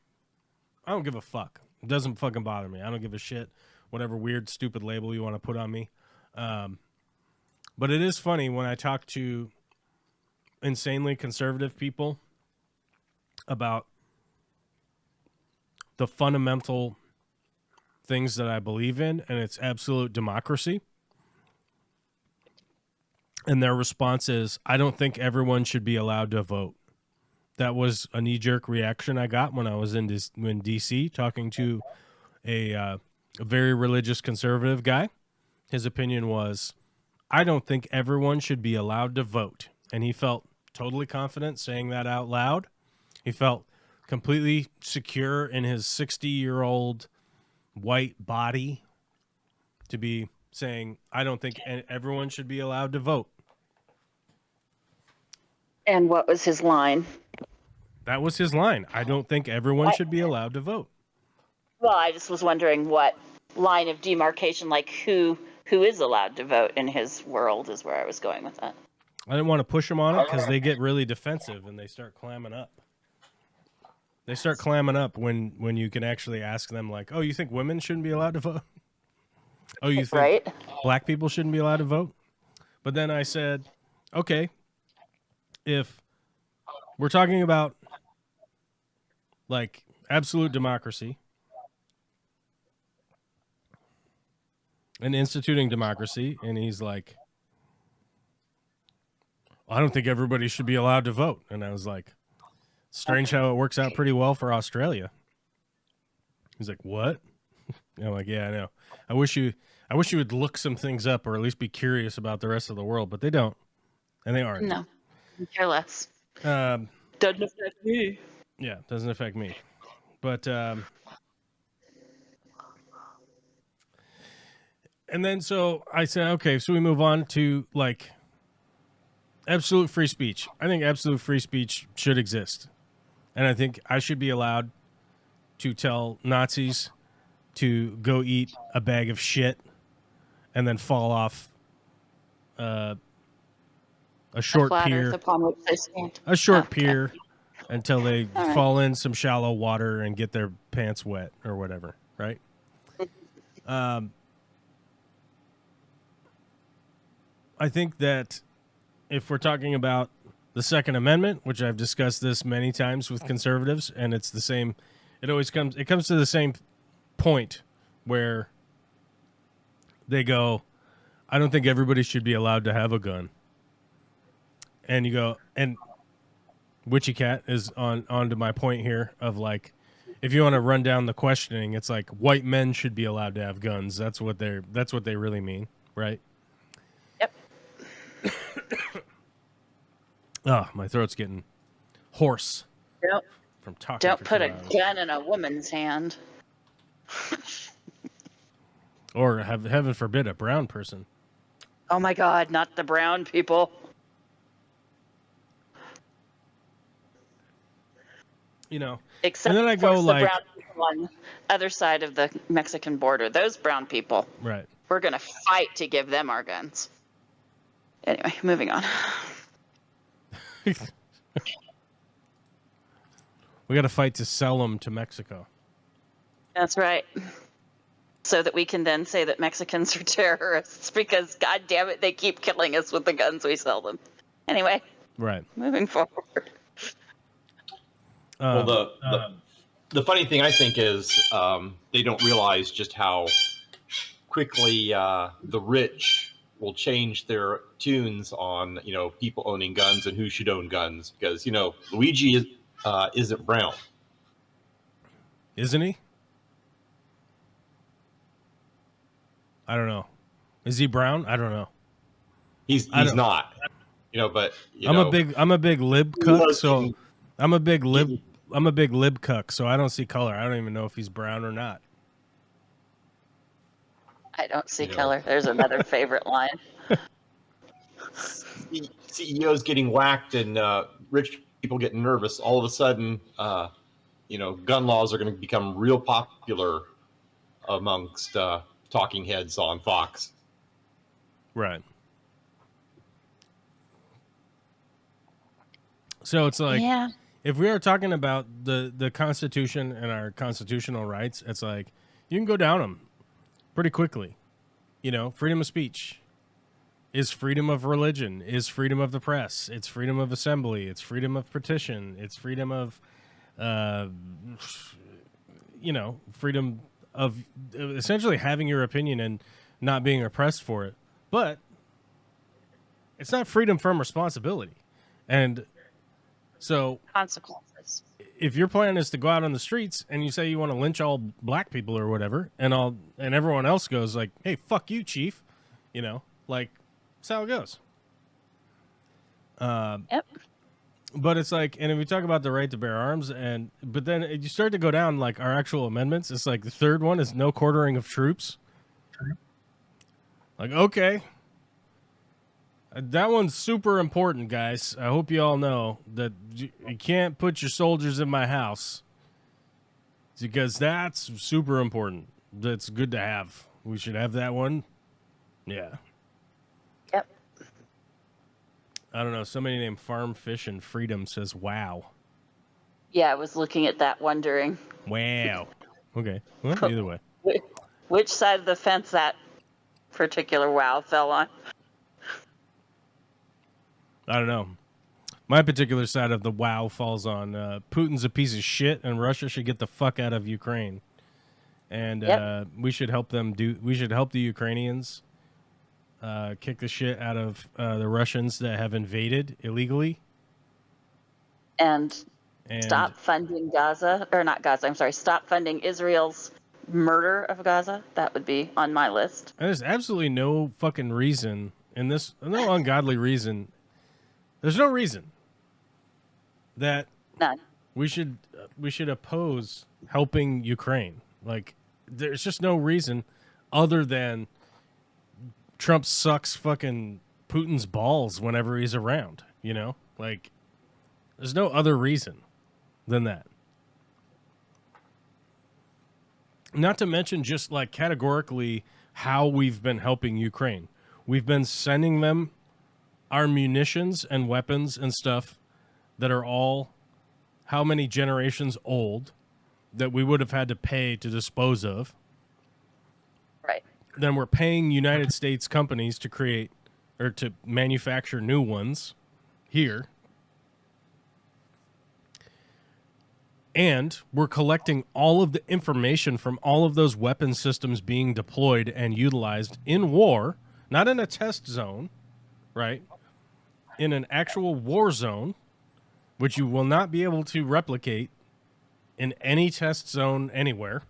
I don't give a fuck. It doesn't fucking bother me. I don't give a shit. Whatever weird, stupid label you want to put on me. But it is funny when I talk to insanely conservative people about the fundamental things that I believe in, and it's absolute democracy. And their response is, I don't think everyone should be allowed to vote. That was a knee-jerk reaction I got when I was in D.C. talking to a very religious conservative guy. His opinion was, I don't think everyone should be allowed to vote. And he felt totally confident saying that out loud. He felt completely secure in his 60-year-old white body to be saying, I don't think everyone should be allowed to vote. And what was his line? That was his line. I don't think everyone should be allowed to vote. Well, I just was wondering what line of demarcation, like who is allowed to vote in his world, is where I was going with that. I didn't want to push them on it because they get really defensive and they start clamming up. They start clamming up when you can actually ask them, like, oh, you think women shouldn't be allowed to vote? Oh, you think black people shouldn't be allowed to vote? But then I said, okay, if we're talking about like absolute democracy and instituting democracy, and he's like, I don't think everybody should be allowed to vote. And I was like, strange how it works out pretty well for Australia. He's like, what? And I'm like, yeah, I know. I wish you would look some things up, or at least be curious about the rest of the world, but they don't, and they aren't. No, care less. Doesn't affect me. Yeah, doesn't affect me. But and then so I said, okay, so we move on to like absolute free speech. I think absolute free speech should exist. And I think I should be allowed to tell Nazis to go eat a bag of shit and then fall off a short flat pier. earth upon which they stand. A short Okay. pier until they All right. fall in some shallow water and get their pants wet or whatever, right? I think that if we're talking about the Second Amendment, which I've discussed this many times with conservatives, and it's the same, it comes to the same point where they go, I don't think everybody should be allowed to have a gun. And you go, and Witchy Cat is on to my point here of like, if you want to run down the questioning, it's like white men should be allowed to have guns. That's what they really mean, right? Yep. Oh, my throat's getting hoarse from talking. Don't for put 2 a hours. gun in a woman's hand. Or heaven forbid, a brown person. Oh my God, not the brown people. You know, Except and then I for go the like, brown people on the other side of the Mexican border. Those brown people, right. we're going to fight to give them our guns. Anyway, moving on. We got to fight to sell them to Mexico. That's right. So that we can then say that Mexicans are terrorists because, God damn it, they keep killing us with the guns we sell them. Anyway, Right. moving forward. Well, the funny thing I think is they don't realize just how quickly the rich will change their tunes on people owning guns and who should own guns because Luigi isn't brown. Isn't he? I don't know. Is he brown? I don't know. He's don't- not. But I'm a big lib cuck, so Look, I'm a big lib cuck, so I don't see color. I don't even know if he's brown or not. I don't see You know. color. There's another favorite line. CEOs getting whacked and rich people getting nervous. All of a sudden, gun laws are going to become real popular amongst talking heads on Fox. Right. So it's like, Yeah. if we are talking about the Constitution and our constitutional rights, it's like you can go down them pretty quickly. Freedom of speech is freedom of religion, is freedom of the press, it's freedom of assembly, it's freedom of petition, it's freedom of, freedom of essentially having your opinion and not being oppressed for it. But it's not freedom from responsibility. And so Consequences. if your plan is to go out on the streets and you say you want to lynch all black people or whatever, and everyone else goes like, "Hey, fuck you, chief," that's how it goes. Yep. But it's like, and if we talk about the right to bear arms, but then you start to go down like our actual amendments. It's like the third one is no quartering of troops. Like, okay. That one's super important, guys. I hope you all know that you can't put your soldiers in my house because that's super important. That's good to have. We should have that one. Yeah. Yep. I don't know. Somebody named Farm Fish and Freedom says, wow. Yeah, I was looking at that wondering Wow. Okay. Well, either way. which side of the fence that particular wow fell on. I don't know. My particular side of the wow falls on Putin's a piece of shit and Russia should get the fuck out of Ukraine. And we should help we should help the Ukrainians kick the shit out of the Russians that have invaded illegally. And stop funding Gaza, or not Gaza, I'm sorry, stop funding Israel's murder of Gaza. That would be on my list. And there's absolutely no fucking reason in this, no ungodly reason. There's no reason that None. we should oppose helping Ukraine. Like, there's just no reason other than Trump sucks fucking Putin's balls whenever he's around, you know? Like, there's no other reason than that. Not to mention just, like, categorically how we've been helping Ukraine. We've been sending them our munitions and weapons and stuff that are all how many generations old that we would have had to pay to dispose of. Right. Then we're paying United States companies to create or to manufacture new ones here. And we're collecting all of the information from all of those weapon systems being deployed and utilized in war, not in a test zone, right? In an actual war zone, which you will not be able to replicate in any test zone anywhere,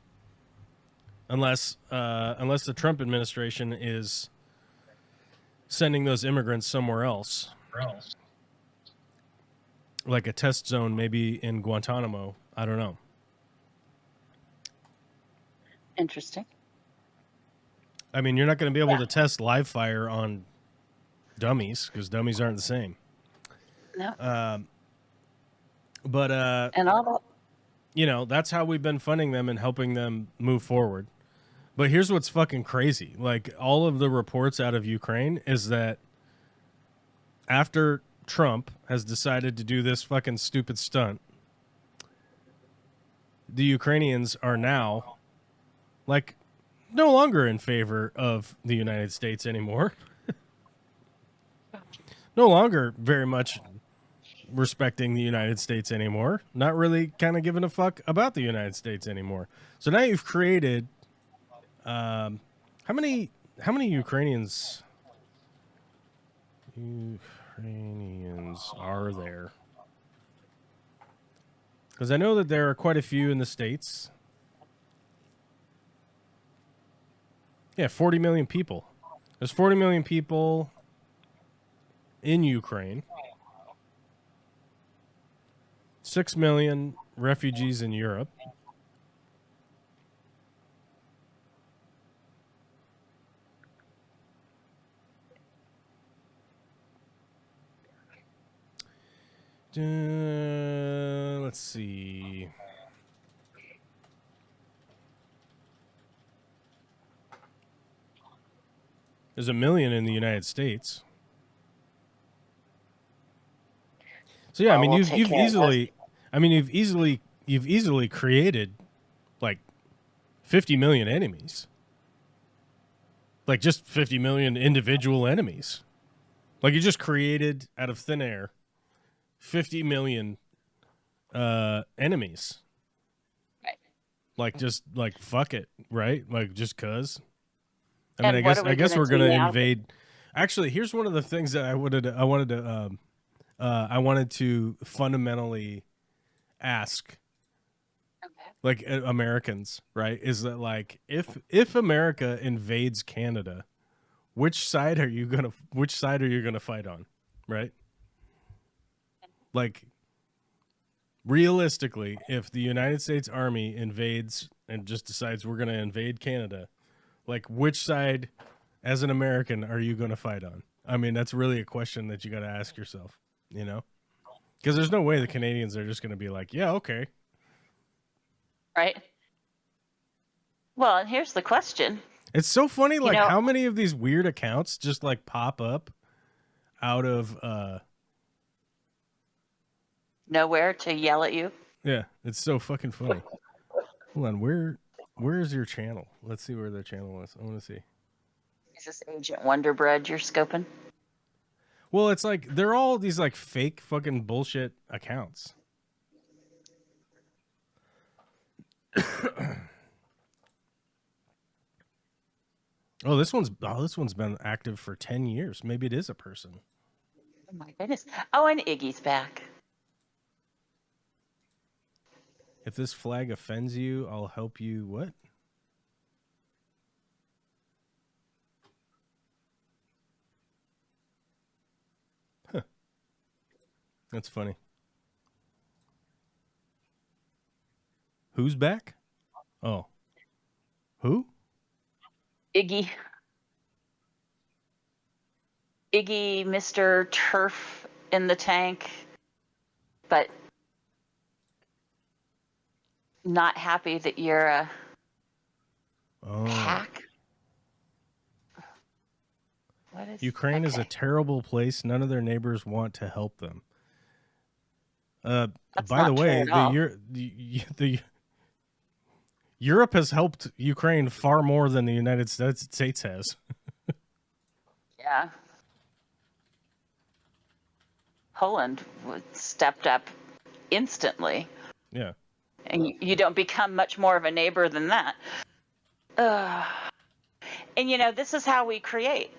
unless the Trump administration is sending those immigrants somewhere else, like a test zone, maybe in Guantanamo. I don't know. Interesting. I mean, you're not going to be able to test live fire on dummies because dummies aren't the same. No. But And all that. you know, that's how we've been funding them and helping them move forward. But here's what's fucking crazy. Like, all of the reports out of Ukraine is that after Trump has decided to do this fucking stupid stunt, the Ukrainians are now, like, no longer in favor of the United States anymore. No longer very much respecting the United States anymore. Not really kind of giving a fuck about the United States anymore. So now you've created how many Ukrainians are there? Because I know that there are quite a few in the States. Yeah, 40 million people. There's 40 million people in Ukraine. 6 million refugees in Europe. Let's see. There's 1 million in the United States. So yeah, I mean, you've easily created like 50 million enemies. Like just 50 million individual enemies. Like you just created out of thin air 50 million enemies. Right. Like just like fuck it, right? Like just cuz. I And mean, I guess we're going to invade. Actually, here's one of the things that I wanted to fundamentally ask, like Americans, right? Is that like if America invades Canada, which side are you gonna fight on, right? Like realistically, if the United States Army invades and just decides we're gonna invade Canada, like which side, as an American, are you gonna fight on? I mean, that's really a question that you got to ask yourself. You know, because there's no way the Canadians are just going to be like, yeah, okay. Right. Well, and here's the question. It's so funny, like how many of these weird accounts just like pop up out of nowhere to yell at you. Yeah, it's so fucking funny. Hold on, where is your channel? Let's see where their channel is. I want to see. Is this Agent Wonderbread you're scoping? Well, it's like they're all these like fake fucking bullshit accounts. This one's been active for 10 years. Maybe it is a person. Oh my goodness. Oh, and Iggy's back. If this flag offends you, I'll help you. What? That's funny. Who's back? Oh. Who? Iggy. Iggy Mr. Turf in the tank, but not happy that you're a pack. What is Ukraine is a terrible place. None of their neighbors want to help them. By the way, the Europe has helped Ukraine far more than the United States has. Yeah. Poland stepped up instantly. Yeah. And you don't become much more of a neighbor than that. And, you know, this is how we create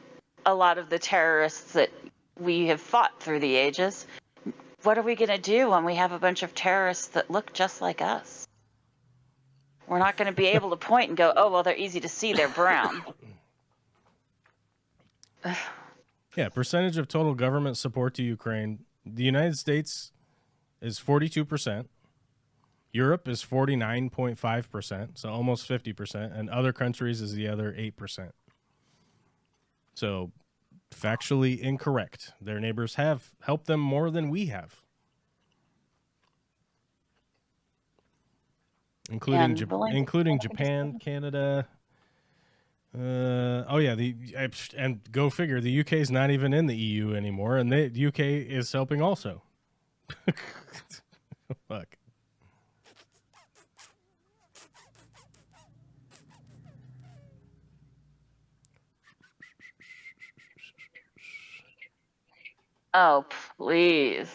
a lot of the terrorists that we have fought through the ages. What are we going to do when we have a bunch of terrorists that look just like us? We're not going to be able to point and go, oh, well, they're easy to see. They're brown. Yeah, percentage of total government support to Ukraine. The United States is 42%. Europe is 49.5%, so almost 50%. And other countries is the other 8%. So factually incorrect. Their neighbors have helped them more than we have. Including Japan, Canada. And go figure, the UK is not even in the EU anymore, and the UK is helping also. Fuck. Oh, please.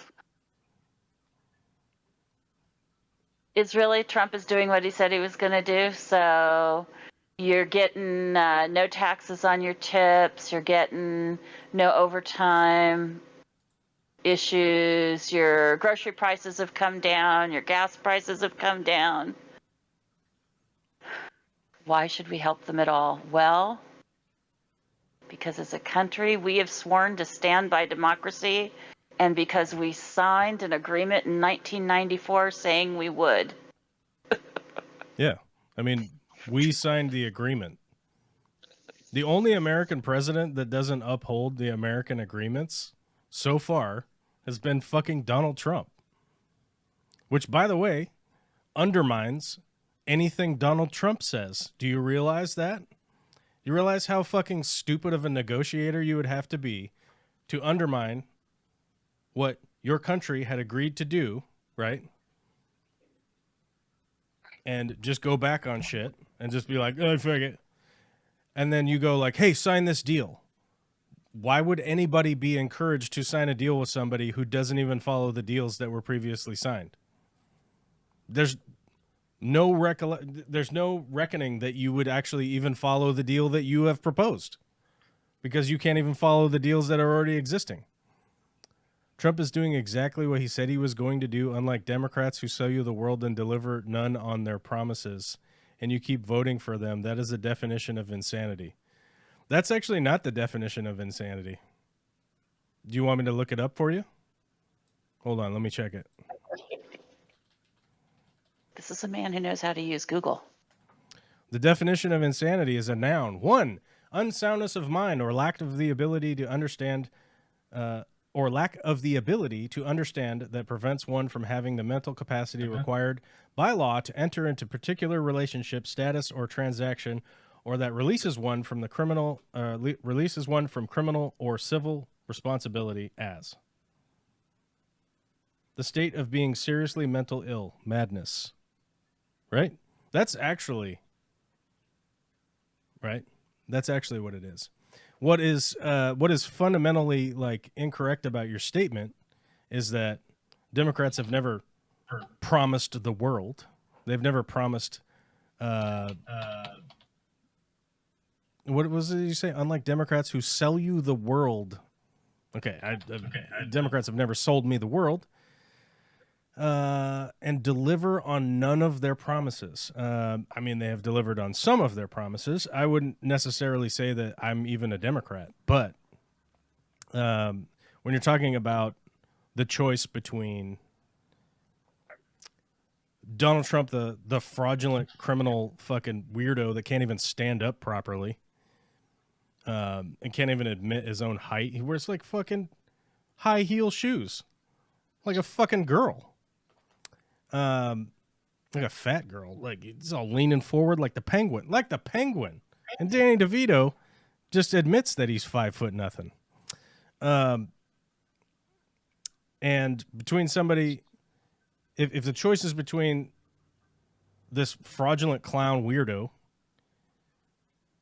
Trump is doing what he said he was going to do, so you're getting no taxes on your tips, you're getting no overtime issues, your grocery prices have come down, your gas prices have come down. Why should we help them at all? Well, because as a country, we have sworn to stand by democracy, and because we signed an agreement in 1994 saying we would. Yeah. I mean, we signed the agreement. The only American president that doesn't uphold the American agreements so far has been fucking Donald Trump. Which, by the way, undermines anything Donald Trump says. Do you realize that? You realize how fucking stupid of a negotiator you would have to be to undermine what your country had agreed to do, right? And just go back on shit and just be like, oh, fuck it. And then you go like, hey, sign this deal. Why would anybody be encouraged to sign a deal with somebody who doesn't even follow the deals that were previously signed? There's no reckoning that you would actually even follow the deal that you have proposed, because you can't even follow the deals that are already existing. Trump is doing exactly what he said he was going to do, unlike Democrats who sell you the world and deliver none on their promises, and you keep voting for them. That is the definition of insanity. That's actually not the definition of insanity. Do you want me to look it up for you? Hold on, let me check it. This is a man who knows how to use Google. The definition of insanity is a noun. 1, unsoundness of mind or lack of the ability to understand that prevents one from having the mental capacity required by law to enter into particular relationship, status, or transaction, or that releases one from criminal or civil responsibility as the state of being seriously mental ill, madness. Right? That's actually what it is. What is fundamentally like incorrect about your statement is that Democrats have never promised the world. They've never promised what was it you say? Unlike Democrats who sell you the world. Democrats have never sold me the world. And deliver on none of their promises. I mean, they have delivered on some of their promises. I wouldn't necessarily say that I'm even a Democrat, but when you're talking about the choice between Donald Trump, the fraudulent criminal fucking weirdo that can't even stand up properly, and can't even admit his own height. He wears like fucking high heel shoes, like a fucking girl, like a fat girl. Like he's all leaning forward like the penguin, And Danny DeVito just admits that he's 5 foot nothing. And between somebody, if the choice is between this fraudulent clown weirdo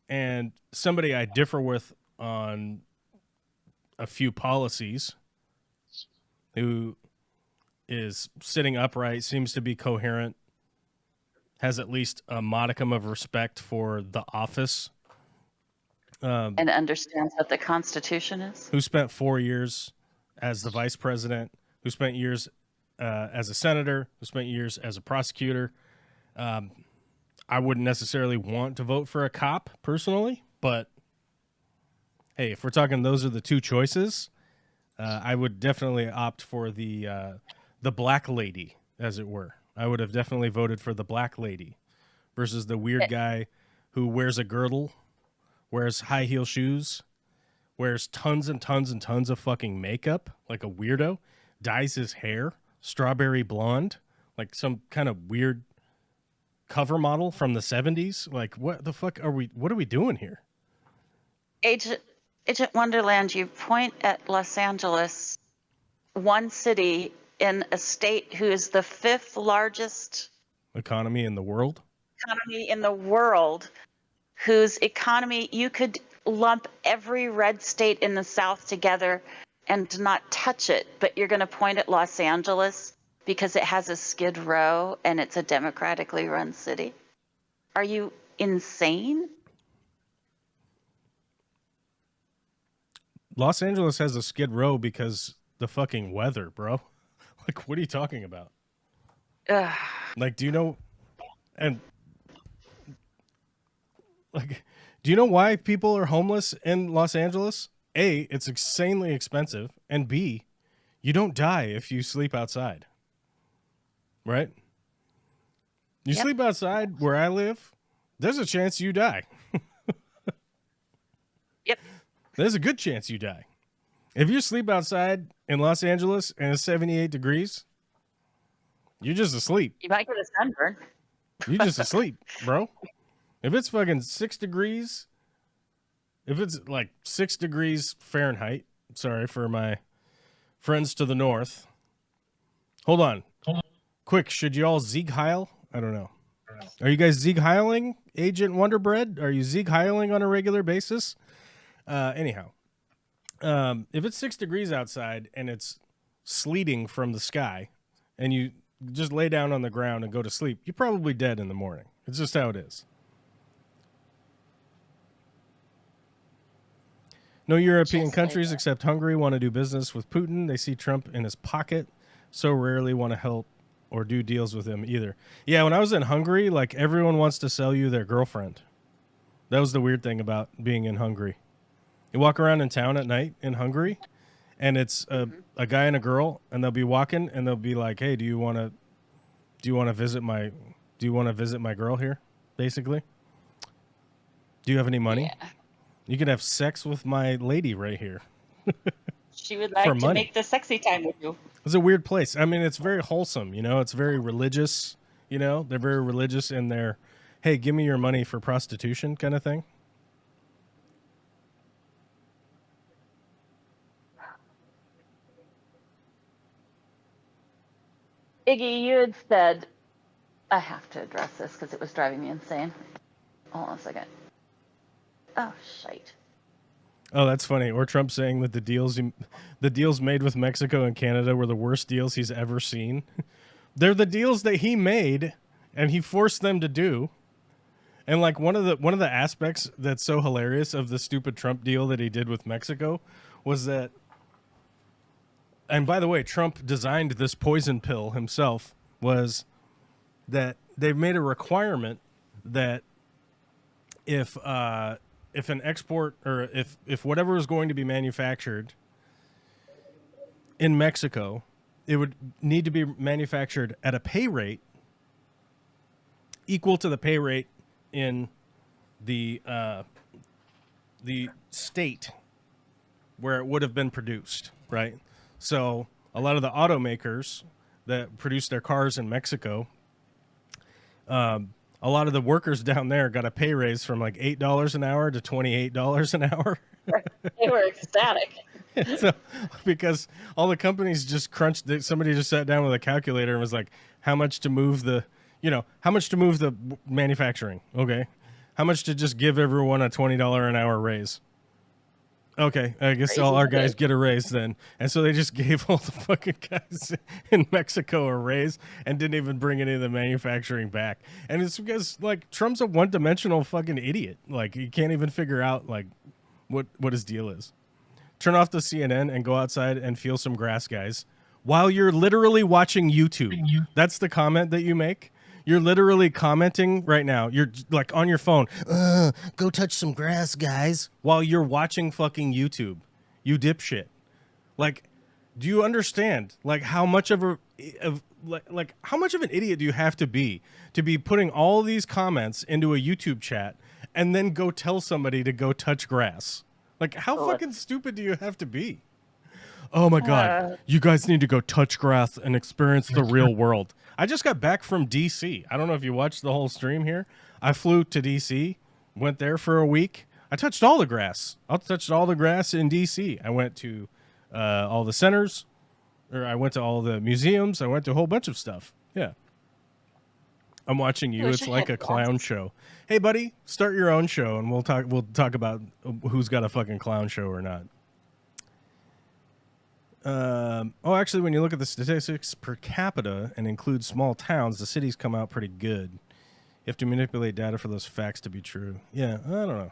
and somebody I differ with on a few policies, who is sitting upright, seems to be coherent, has at least a modicum of respect for the office, and understands what the Constitution is. who spent 4 years as the vice president, who spent years as a senator, who spent years as a prosecutor. I wouldn't necessarily want to vote for a cop personally, but hey, if we're talking those are the two choices, I would definitely opt for the black lady, as it were. I would have definitely voted for the black lady versus the weird guy who wears a girdle, wears high heel shoes, wears tons and tons and tons of fucking makeup like a weirdo, dyes his hair strawberry blonde like some kind of weird cover model from the 70s. Like, what the fuck are we doing here? Agent Wonderland, you point at Los Angeles, one city in a state who is the 5th largest Economy in the world, whose economy, you could lump every red state in the South together and not touch it, but you're going to point at Los Angeles because it has a Skid Row and it's a democratically run city. Are you insane? Los Angeles has a Skid Row because the fucking weather, bro. Like, what are you talking about? Ugh. Like, do you know, and like, do you know why people are homeless in Los Angeles? A, it's insanely expensive, and B, you don't die if you sleep outside. Right? You sleep outside where I live, there's a chance you die. Yep. There's a good chance you die. If you sleep outside in Los Angeles and it's 78 degrees, you're just asleep. You might get a sunburn. You're just asleep, bro. If it's fucking 6 degrees, if it's like 6 degrees Fahrenheit, sorry for my friends to the north. Hold on. Quick, should you all Sieg Heil? I don't know. Are you guys Sieg Heiling, Agent Wonderbread? Are you Sieg Heiling on a regular basis? Anyhow, if it's 6 degrees outside and it's sleeting from the sky and you just lay down on the ground and go to sleep, you're probably dead in the morning. It's just how it is. No European countries except Hungary want to do business with Putin. They see Trump in his pocket, so rarely want to help or do deals with him either. Yeah, when I was in Hungary, like, everyone wants to sell you their girlfriend. That was the weird thing about being in Hungary. You walk around in town at night in Hungary, and it's a guy and a girl, and they'll be walking, and they'll be like, "Hey, do you want to visit my girl here?" Basically, do you have any money? Yeah. You can have sex with my lady right here. She would like to money. make the sexy time with you. It's a weird place. I mean, it's very wholesome, you know. It's very religious, you know. They're very religious in their, "Hey, give me your money for prostitution" kind of thing. Iggy, you had said, I have to address this because it was driving me insane. Hold on a second. Oh, shite. Oh, that's funny. Or Trump saying that the deals made with Mexico and Canada were the worst deals he's ever seen. They're the deals that he made and he forced them to do. And like one of the aspects that's so hilarious of the stupid Trump deal that he did with Mexico was that, and by the way, Trump designed this poison pill himself, was that they've made a requirement that if an export, or if whatever is going to be manufactured in Mexico, it would need to be manufactured at a pay rate equal to the pay rate in the the state where it would have been produced, right? So a lot of the automakers that produce their cars in Mexico, a lot of the workers down there got a pay raise from like $8 an hour to $28 an hour. They were ecstatic. So, because all the companies just crunched, somebody just sat down with a calculator and was like, how much to move the manufacturing? Okay. How much to just give everyone a $20 an hour raise? Okay, I guess all our guys get a raise then. And so they just gave all the fucking guys in Mexico a raise and didn't even bring any of the manufacturing back. And it's because, like, Trump's a one-dimensional fucking idiot. Like, he can't even figure out, like, what his deal is. Turn off the CNN and go outside and feel some grass, guys, while you're literally watching YouTube. That's the comment that you make. You're literally commenting right now. You're like on your phone. Go touch some grass, guys, while you're watching fucking YouTube. You dipshit. Like, do you understand? Like, how much of how much of an idiot do you have to be putting all these comments into a YouTube chat and then go tell somebody to go touch grass? Like, how fucking stupid do you have to be? Oh my God, you guys need to go touch grass and experience the real world. I just got back from DC. I don't know if you watched the whole stream here. I flew to DC, went there for a week. I touched all the grass. I touched all the grass in DC. I went to all the centers, or I went to all the museums. I went to a whole bunch of stuff. Yeah. I'm watching you. It's like a clown show. Hey, buddy, start your own show, and we'll talk about who's got a fucking clown show or not. Actually, when you look at the statistics per capita and include small towns, the cities come out pretty good. You have to manipulate data for those facts to be true. Yeah, I don't know.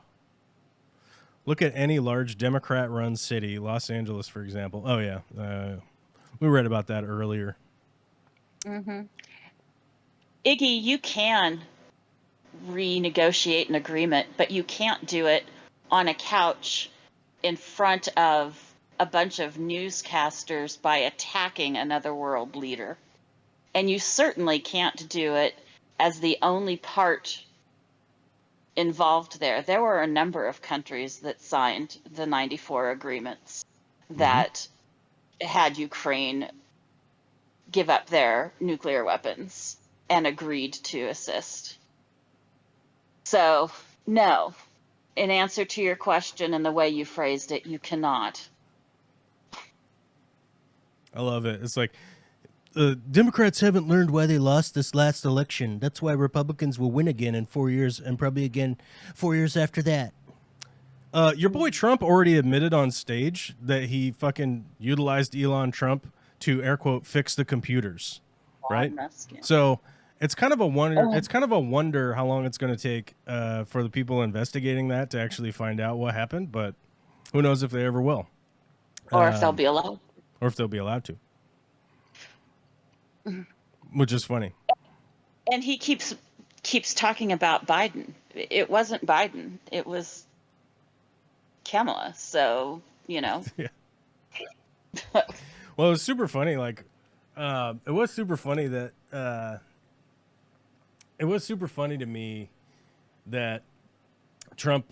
Look at any large Democrat-run city, Los Angeles, for example. Oh, yeah. We read about that earlier. Mm-hmm. Iggy, you can renegotiate an agreement, but you can't do it on a couch in front of a bunch of newscasters by attacking another world leader. And you certainly can't do it as the only part involved there. There were a number of countries that signed the 94 agreements that had Ukraine give up their nuclear weapons and agreed to assist. So, no, in answer to your question and the way you phrased it, you cannot. I love it. It's like, Democrats haven't learned why they lost this last election. That's why Republicans will win again in 4 years and probably again 4 years after that. Your boy Trump already admitted on stage that he fucking utilized Elon Trump to, air quote, fix the computers, right? So it's kind of a wonder. It's kind of a wonder how long it's going to take for the people investigating that to actually find out what happened. But who knows if they ever will, or if they'll be allowed. Or if they'll be allowed to. Which is funny. And he keeps talking about Biden. It wasn't Biden. It was Kamala. So, you know. Yeah. Well, it was super funny. Like, it was super funny that it was super funny to me that Trump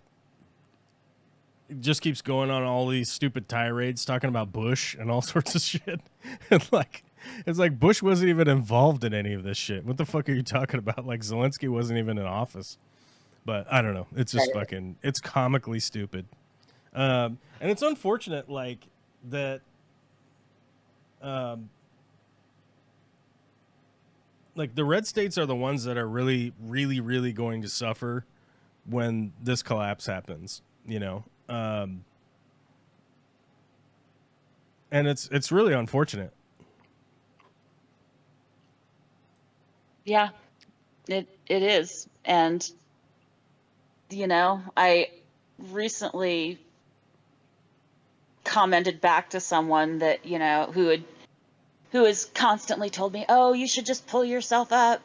just keeps going on all these stupid tirades talking about Bush and all sorts of shit. And like, it's like Bush wasn't even involved in any of this shit. What the fuck are you talking about? Like, Zelensky wasn't even in office. But I don't know. It's just fucking, it's comically stupid. And it's unfortunate, like, that, like, the red states are the ones that are really, really, really going to suffer when this collapse happens, you know? And it's really unfortunate. Yeah, it is. And, you know, I recently commented back to someone that, you know, who has constantly told me, oh, you should just pull yourself up,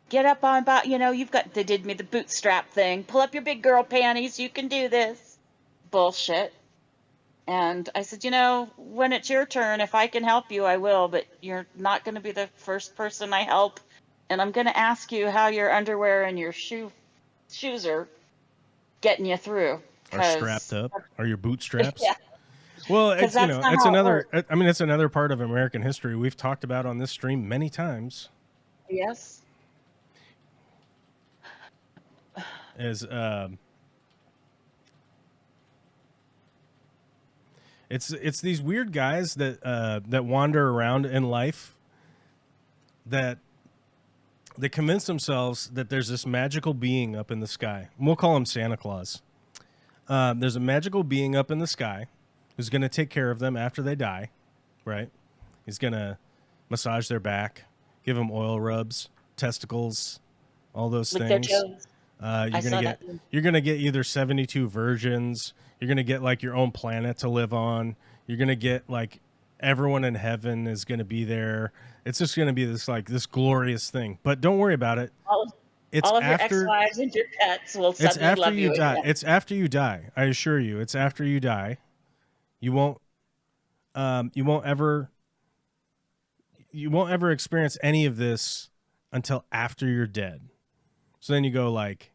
get up on, you know, they did me the bootstrap thing, pull up your big girl panties, you can do this. Bullshit. And I said, you know, when it's your turn, if I can help you, I will, but you're not going to be the first person I help. And I'm going to ask you how your underwear and your shoes are getting you through. Are strapped up? Are your bootstraps? Yeah. Well, it's, that's not it's how it another, I mean, it's another part of American history we've talked about on this stream many times. Yes. Is, it's these weird guys that wander around in life that they convince themselves that there's this magical being up in the sky. We'll call him Santa Claus. There's a magical being up in the sky who's going to take care of them after they die, right? He's going to massage their back, give them oil rubs, testicles, all those Lick things. their toes. You're gonna get either 72 virgins. You're gonna get like your own planet to live on. You're gonna get like everyone in heaven is gonna be there. It's just gonna be this glorious thing. But don't worry about it. It's All of after your ex-wives and your pets will it's suddenly after love you die. again. It's after you die. I assure you, it's after you die. You won't ever experience any of this until after you're dead. So then you go like,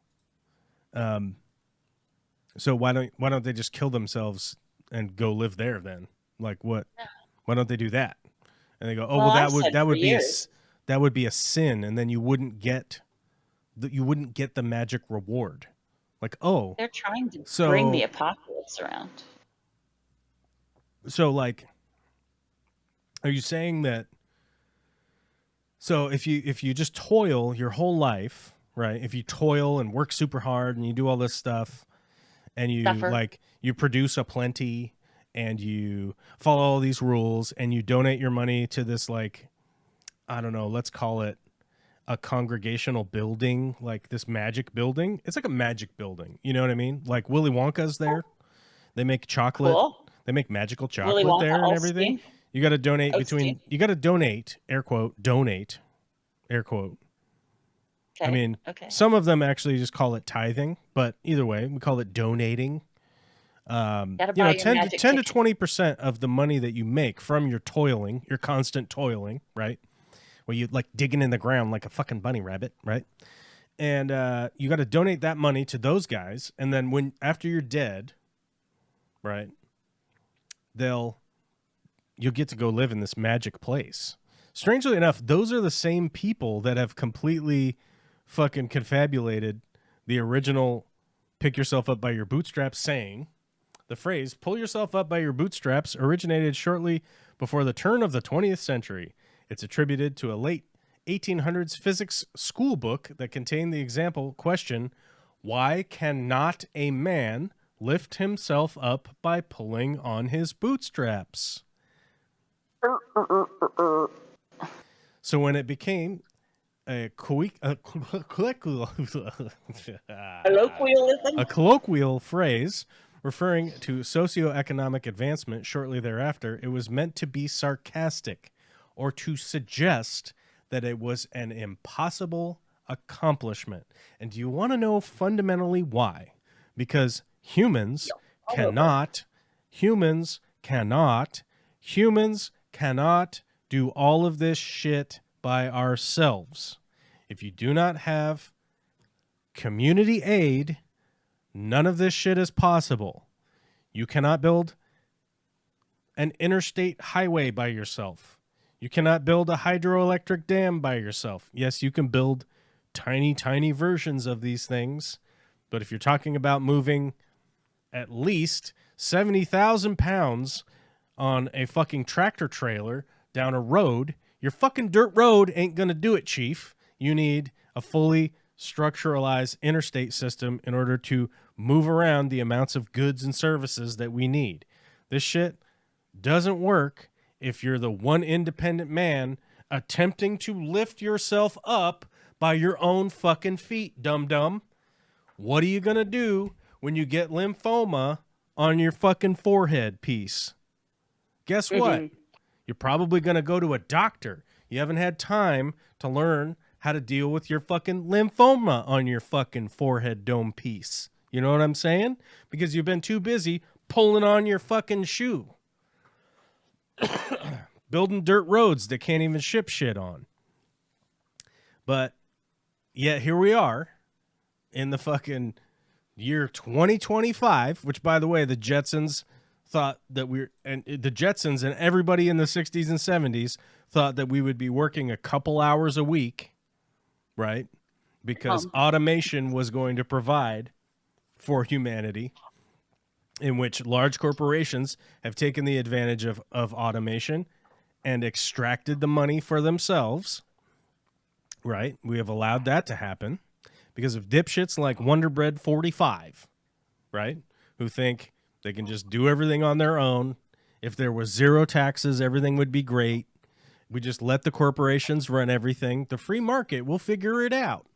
so why don't they just kill themselves and go live there then? Like what? Why don't they do that? And they go, oh, well, that would be a sin, and then you wouldn't get the magic reward. Like, oh, They're trying to bring the apocalypse around. So like, are you saying that? So if you just toil your whole life, right? If you toil and work super hard and you do all this stuff and you you produce a plenty and you follow all these rules and you donate your money to this, like, I don't know, let's call it a congregational building, like this magic building. It's like a magic building. You know what I mean? Like Willy Wonka's there. They make chocolate. Cool. They make magical chocolate there and everything. You got to donate air quote, air quote. Okay. I mean, some of them actually just call it tithing, but either way, we call it donating. 10 to 20% of the money that you make from your toiling, your constant toiling, right? Where you like digging in the ground like a fucking bunny rabbit, right? And you got to donate that money to those guys, and then after you're dead, right? You'll get to go live in this magic place. Strangely enough, those are the same people that have completely fucking confabulated the original pick yourself up by your bootstraps saying. The phrase pull yourself up by your bootstraps originated shortly before the turn of the 20th century. It's attributed to a late 1800s physics school book that contained the example question, why cannot a man lift himself up by pulling on his bootstraps? So when it became a colloquial phrase referring to socioeconomic advancement shortly thereafter, it was meant to be sarcastic or to suggest that it was an impossible accomplishment. And do you want to know fundamentally why? Because humans cannot do all of this shit by ourselves. If you do not have community aid, none of this shit is possible. You cannot build an interstate highway by yourself. You cannot build a hydroelectric dam by yourself. Yes, you can build tiny, tiny versions of these things. But if you're talking about moving at least 70,000 pounds on a fucking tractor trailer down a road, your fucking dirt road ain't going to do it, Chief. You need a fully structuralized interstate system in order to move around the amounts of goods and services that we need. This shit doesn't work if you're the one independent man attempting to lift yourself up by your own fucking feet, dum-dum. What are you going to do when you get lymphoma on your fucking forehead piece? Guess what? You're probably going to go to a doctor. You haven't had time to learn how to deal with your fucking lymphoma on your fucking forehead dome piece. You know what I'm saying? Because you've been too busy pulling on your fucking shoe. Building dirt roads that can't even ship shit on. But yet here we are in the fucking year 2025, which, by the way, the Jetsons thought that the Jetsons and everybody in the 60s and 70s thought that we would be working a couple hours a week, right? Because automation was going to provide for humanity, in which large corporations have taken the advantage of automation and extracted the money for themselves, right? We have allowed that to happen because of dipshits like Wonderbread 45, right? Who think they can just do everything on their own. If there was zero taxes, everything would be great. We just let the corporations run everything. The free market will figure it out.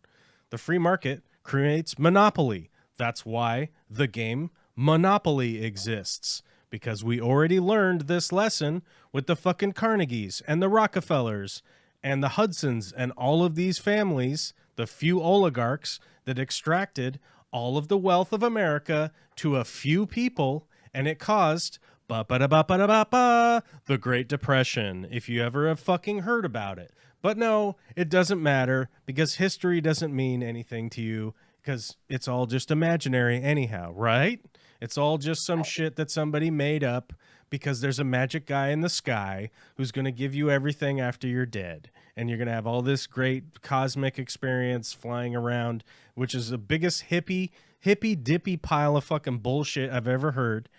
The free market creates monopoly. That's why the game Monopoly exists. Because we already learned this lesson with the fucking Carnegies and the Rockefellers and the Hudsons and all of these families, the few oligarchs that extracted all of the wealth of America to a few people, and it caused the Great Depression, if you ever have fucking heard about it. But no, it doesn't matter, because history doesn't mean anything to you, because it's all just imaginary anyhow, right? It's all just some shit that somebody made up because there's a magic guy in the sky who's going to give you everything after you're dead. And you're going to have all this great cosmic experience flying around, which is the biggest hippy dippy pile of fucking bullshit I've ever heard.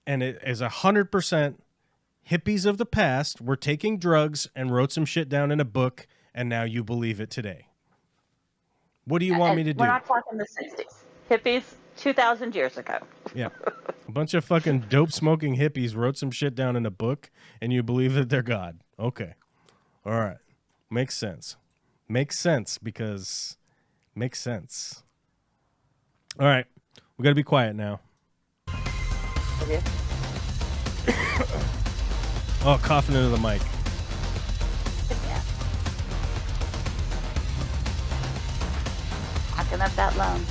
And it is 100% hippies of the past were taking drugs and wrote some shit down in a book, and now you believe it today. What do you want me to do? We're not talking the 60s. Hippies, 2,000 years ago. Yeah. A bunch of fucking dope-smoking hippies wrote some shit down in a book, and you believe that they're God. Okay. All right. Makes sense. Makes sense because... Makes sense. All right. We got to be quiet now. Okay. Oh, coughing into the mic. Yeah. Locking up that loan.